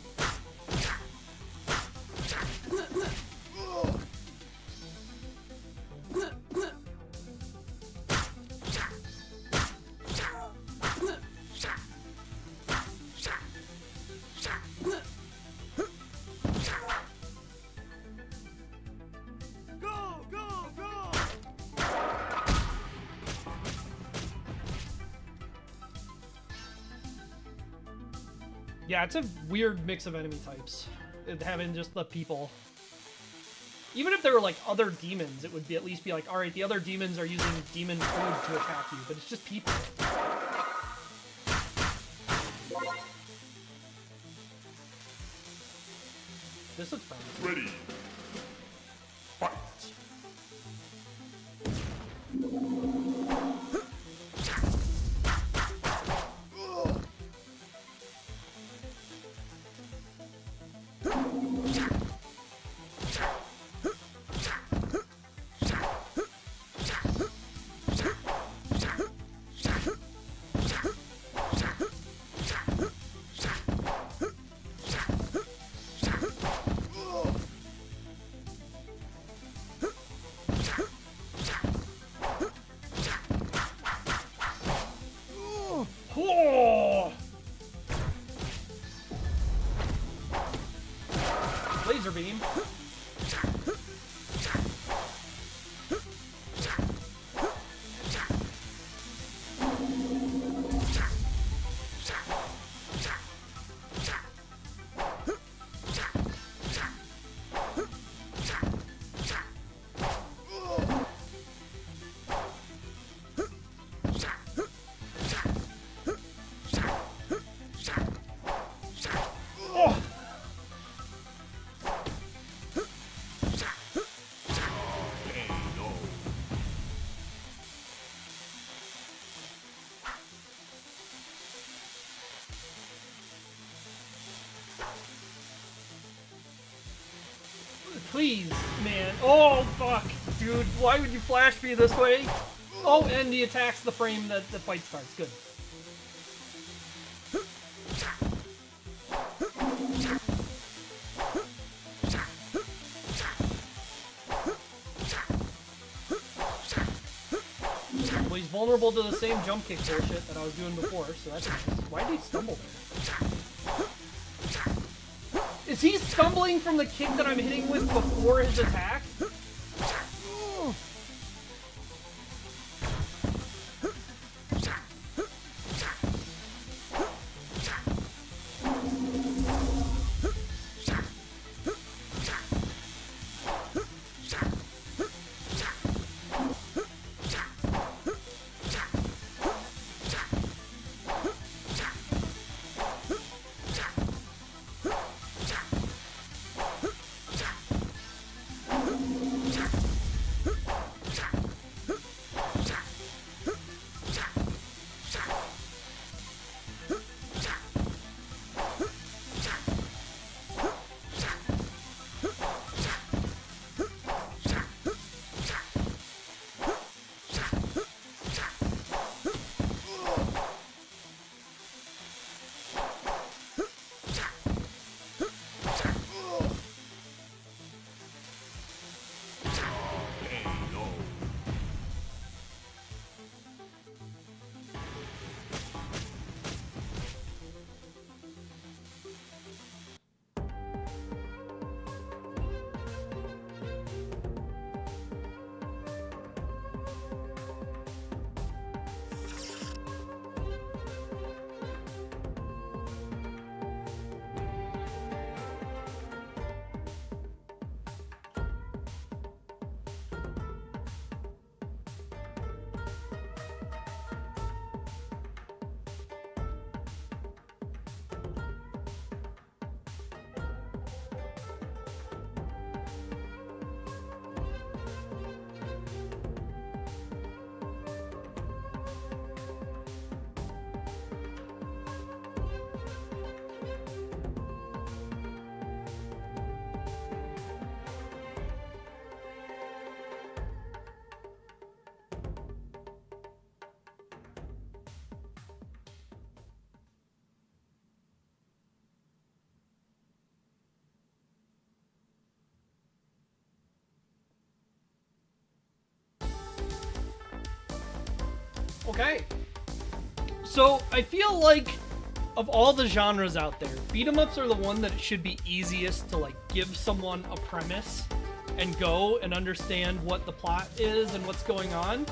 Go, go, go! Yeah, it's a weird mix of enemy types. Having just the people. Even if there were like other demons, it would be at least be like, alright, the other demons are using demon food to attack you, but it's just people. This looks promising. Ready. Fight. Please, man. Oh, fuck. Dude, why would you flash me this way? Oh, and he attacks the frame that the fight starts. Good. Well, he's vulnerable to the same jump kick bullshit that I was doing before, so that's nice. Why did he stumble there? Is he stumbling from the kick that I'm hitting with before his attack? Okay. So, I feel like of all the genres out there, beat 'em ups are the one that it should be easiest to like give someone a premise and go and understand what the plot is and what's going on.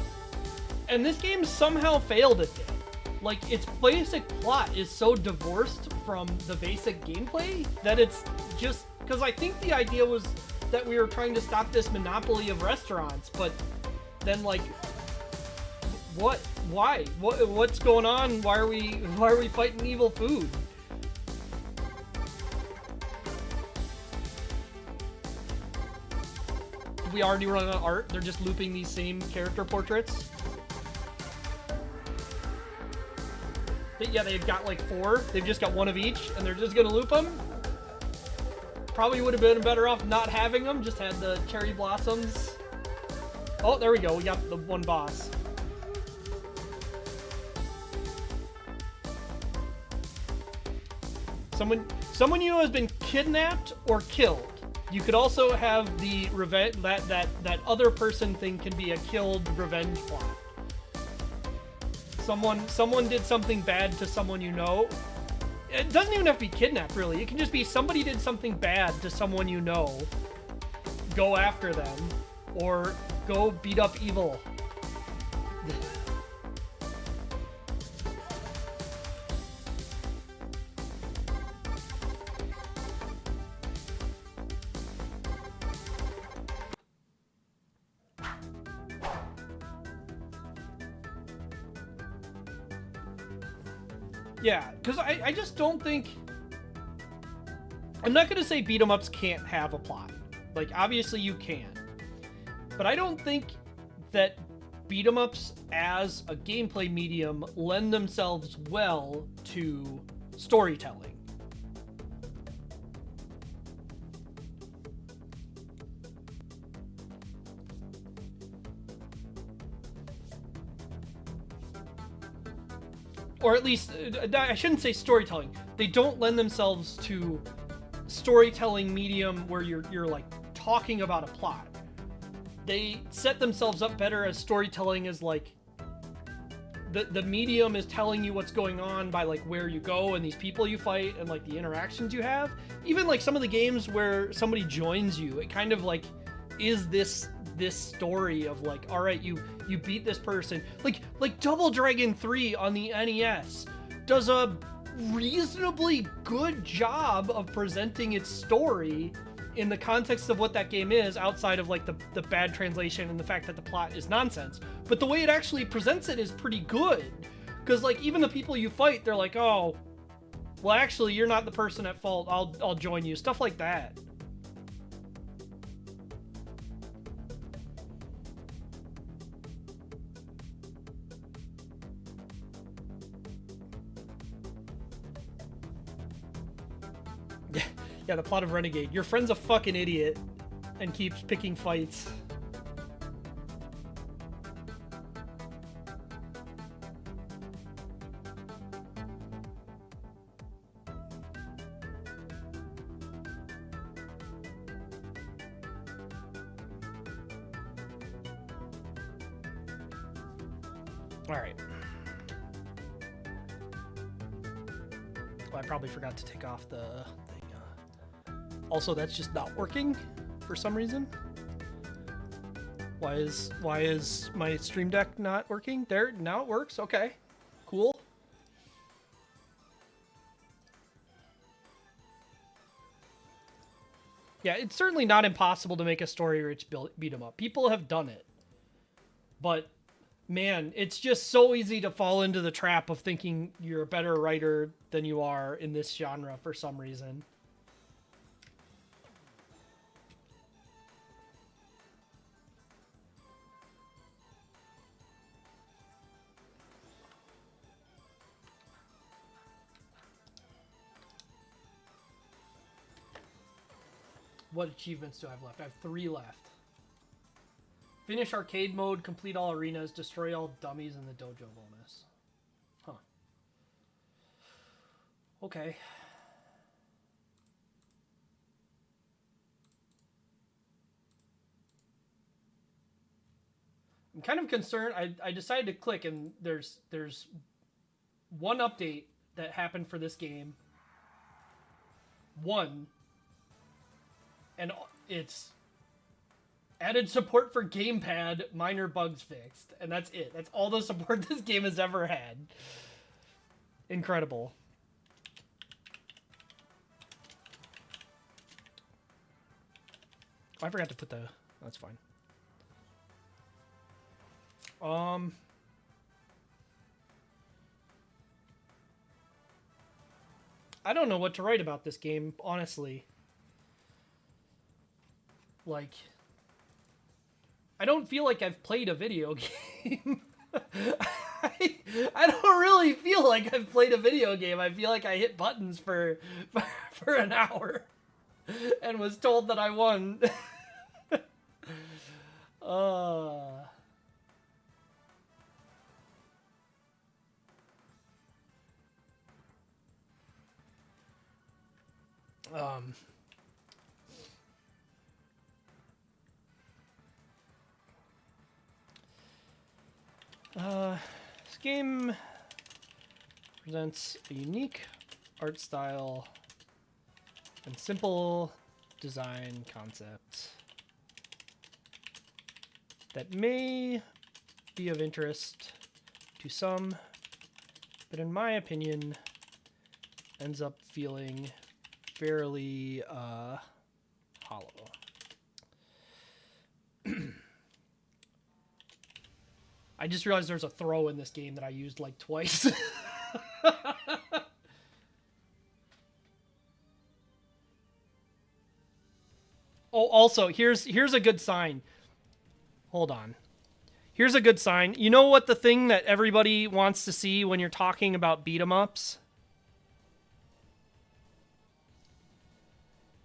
And this game somehow failed at that. Like, its basic plot is so divorced from the basic gameplay that it's just... Because I think the idea was that we were trying to stop this monopoly of restaurants, but then, like... What? Why? What's going on? Why are we fighting evil food? Did we already run out of art? They're just looping these same character portraits? Yeah, they've got like 4. They've just got 1 of each, and they're just gonna loop them? Probably would have been better off not having them, just had the cherry blossoms. Oh, there we go, we got the one boss. Someone you know has been kidnapped or killed. You could also have the revenge, that other person thing can be a killed revenge plot. Someone did something bad to someone you know. It doesn't even have to be kidnapped, really. It can just be somebody did something bad to someone you know. Go after them. Or go beat up evil. Yeah, because I just don't think... I'm not going to say beat 'em ups can't have a plot. Like, obviously you can. But I don't think that beat 'em ups as a gameplay medium lend themselves well to storytelling. or at least I shouldn't say storytelling. They don't lend themselves to storytelling medium where you're like talking about a plot. They set themselves up better as storytelling as like the medium is telling you what's going on by like where you go and these people you fight and like the interactions you have. Even like some of the games where somebody joins you, it kind of like is this story of like, all right, you beat this person. Like Double Dragon 3 on the NES does a reasonably good job of presenting its story in the context of what that game is, outside of like the bad translation and the fact that the plot is nonsense. But the way it actually presents it is pretty good, because like even the people you fight, they're like, oh, well actually you're not the person at fault, I'll join you, stuff like that. Yeah, the plot of Renegade. Your friend's a fucking idiot and keeps picking fights. All right. Well, I probably forgot to take off the thing. Also, that's just not working for some reason. Why is my Stream Deck not working? There, now it works. Okay, cool. Yeah, it's certainly not impossible to make a story-rich beat 'em up. People have done it, but man, it's just so easy to fall into the trap of thinking you're a better writer than you are in this genre for some reason. What achievements do I have left? I have 3 left. Finish arcade mode, complete all arenas, destroy all dummies, and the dojo bonus. Huh. Okay. I'm kind of concerned. I decided to click, and there's one update that happened for this game. And it's added support for gamepad, minor bugs fixed, and that's it. That's all the support this game has ever had. Incredible. I forgot to put the... That's fine. I don't know what to write about this game, honestly. Like, I don't feel like I've played a video game. I don't really feel like I've played a video game. I feel like I hit buttons for an hour and was told that I won. This game presents a unique art style and simple design concept that may be of interest to some, but in my opinion ends up feeling fairly hollow. I just realized there's a throw in this game that I used like twice. Oh, also, here's a good sign. Hold on. Here's a good sign. You know what the thing that everybody wants to see when you're talking about beat 'em ups?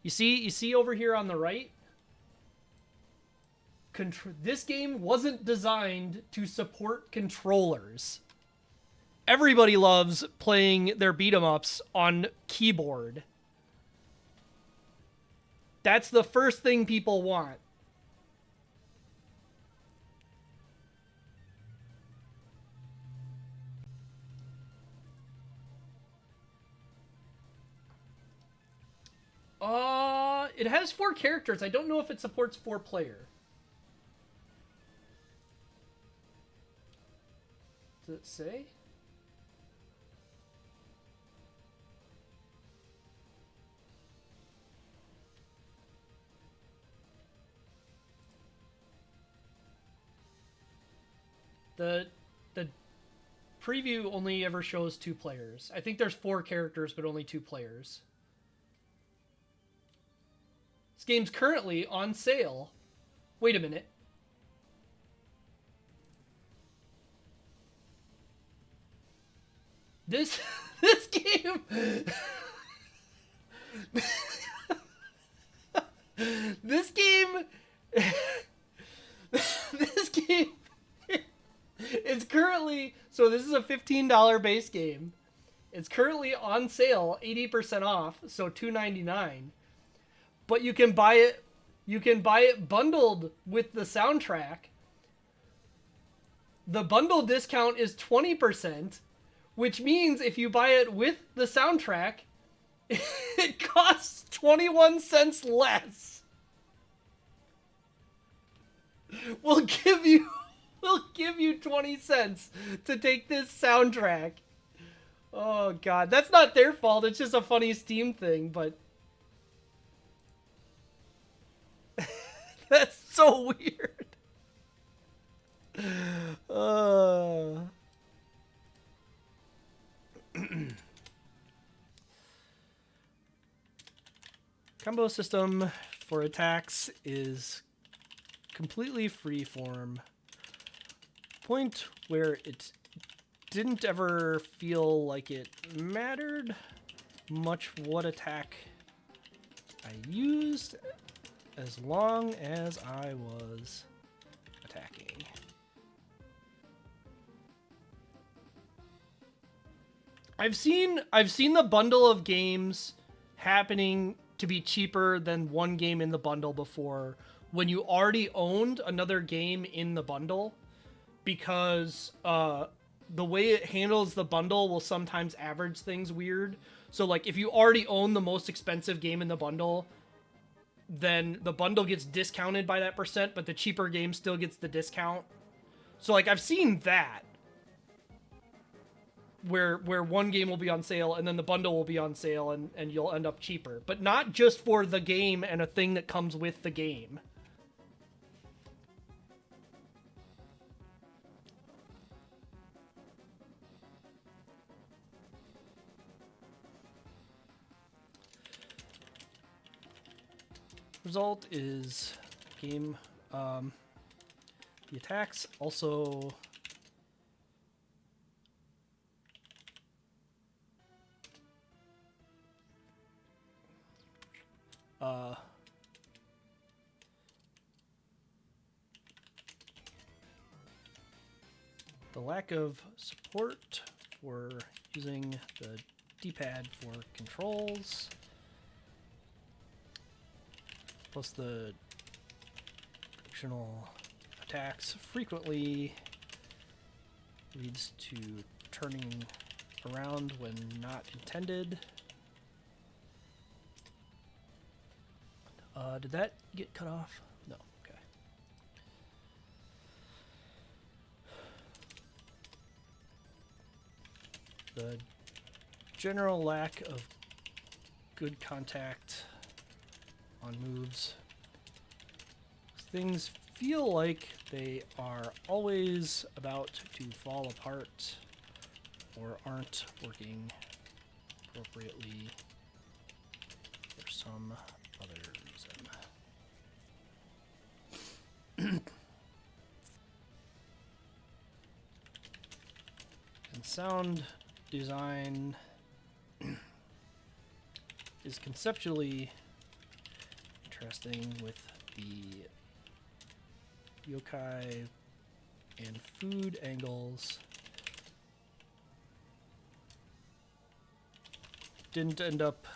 You see over here on the right? This game wasn't designed to support controllers. everybody loves playing their beat 'em ups on keyboard. That's the first thing people want. It has 4 characters. I don't know if it supports 4 player. Does it say? The preview only ever shows 2 players. I think there's 4 characters, but only 2 players. This game's currently on sale. Wait a minute. This game this game is currently, so this is a $15 base game. It's currently on sale, 80% off, so $2.99. But you can buy it bundled with the soundtrack. The bundle discount is 20%, which means if you buy it with the soundtrack, it costs 21 cents less. We'll give you 20 cents to take this soundtrack. Oh god, that's not their fault. It's just a funny Steam thing, but that's so weird. Combo system for attacks is completely freeform. Point where it didn't ever feel like it mattered much what attack I used, as long as I was attacking. I've seen the bundle of games happening to be cheaper than one game in the bundle before, when you already owned another game in the bundle, because the way it handles the bundle will sometimes average things weird. So like if you already own the most expensive game in the bundle, then the bundle gets discounted by that percent, but the cheaper game still gets the discount. So like I've seen that, where one game will be on sale and then the bundle will be on sale and you'll end up cheaper. But not just for the game and a thing that comes with the game. Result is game, the attacks also the lack of support for using the D-pad for controls, plus the optional attacks frequently leads to turning around when not intended. Did that get cut off? No, okay. The general lack of good contact on moves. Things feel like they are always about to fall apart or aren't working appropriately for some other reason. And sound design is conceptually interesting with the yokai and food angles didn't end up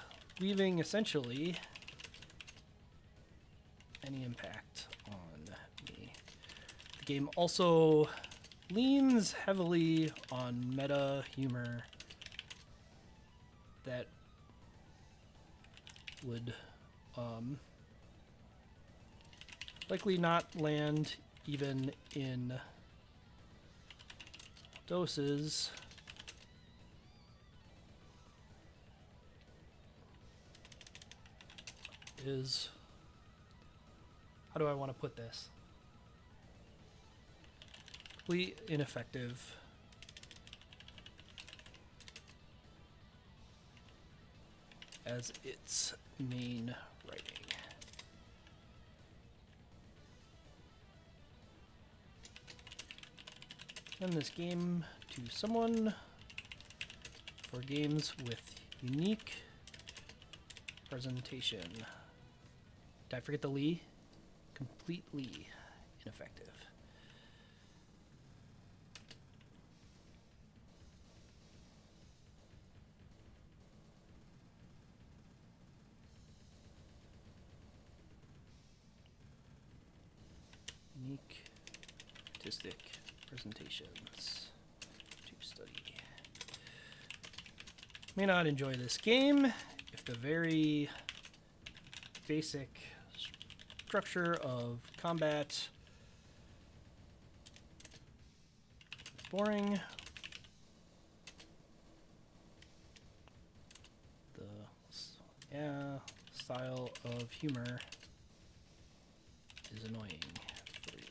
leaving essentially any impact on me. The game also leans heavily on meta humor that would likely not land even in doses is, how do I want to put this? Completely ineffective as its main writing. Send this game to someone for games with unique presentation. Did I forget the Lee? Completely ineffective. Unique artistic presentations to study. May not enjoy this game if the very basic structure of combat is boring. The style of humor is annoying for you.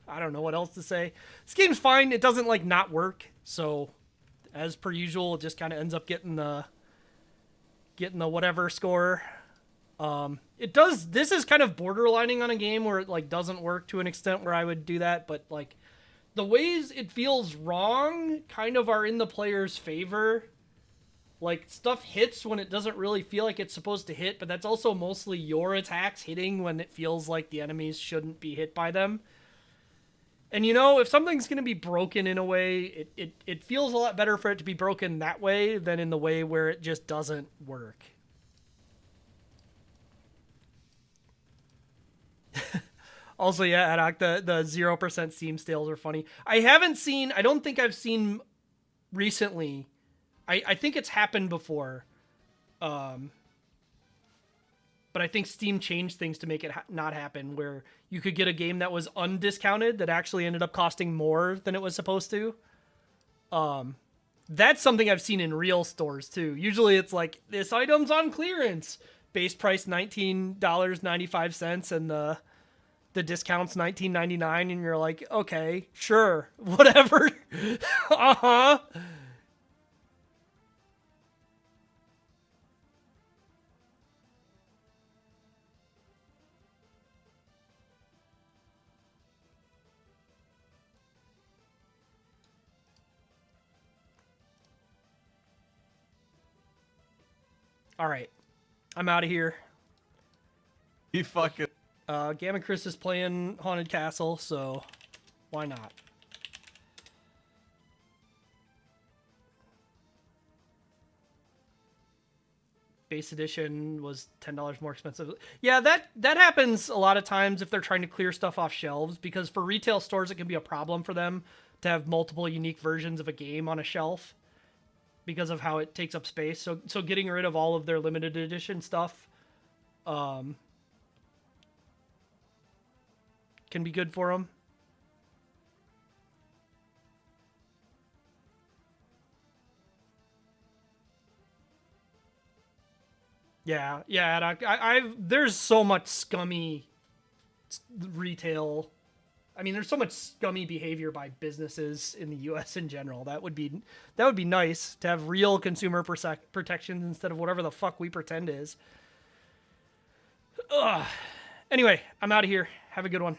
I don't know what else to say. This game's fine. It doesn't like not work. So as per usual, it just kind of ends up getting the whatever score. It does. This is kind of borderlining on a game where it like doesn't work to an extent where I would do that, but like the ways it feels wrong kind of are in the player's favor. Like stuff hits when it doesn't really feel like it's supposed to hit, but that's also mostly your attacks hitting when it feels like the enemies shouldn't be hit by them. And you know, if something's going to be broken in a way, it feels a lot better for it to be broken that way than in the way where it just doesn't work. Also, yeah, Adak, the 0% Steam sales are funny. I don't think I've seen recently. I think it's happened before. But I think Steam changed things to make it not happen, where you could get a game that was undiscounted that actually ended up costing more than it was supposed to. That's something I've seen in real stores too. Usually it's like, this item's on clearance. Base price $19.95 and the discount's $19.99 and you're like, okay, sure, whatever. Uh-huh. All right, I'm out of here. He fucking. Gamma Chris is playing Haunted Castle, so why not? Base edition was $10 more expensive. Yeah, that happens a lot of times if they're trying to clear stuff off shelves, because for retail stores it can be a problem for them to have multiple unique versions of a game on a shelf because of how it takes up space. So getting rid of all of their limited edition stuff can be good for them. Yeah, there's so much scummy retail. I mean, there's so much scummy behavior by businesses in the U.S. in general. That would be nice to have real consumer protections instead of whatever the fuck we pretend is. Ugh. Anyway, I'm out of here. Have a good one.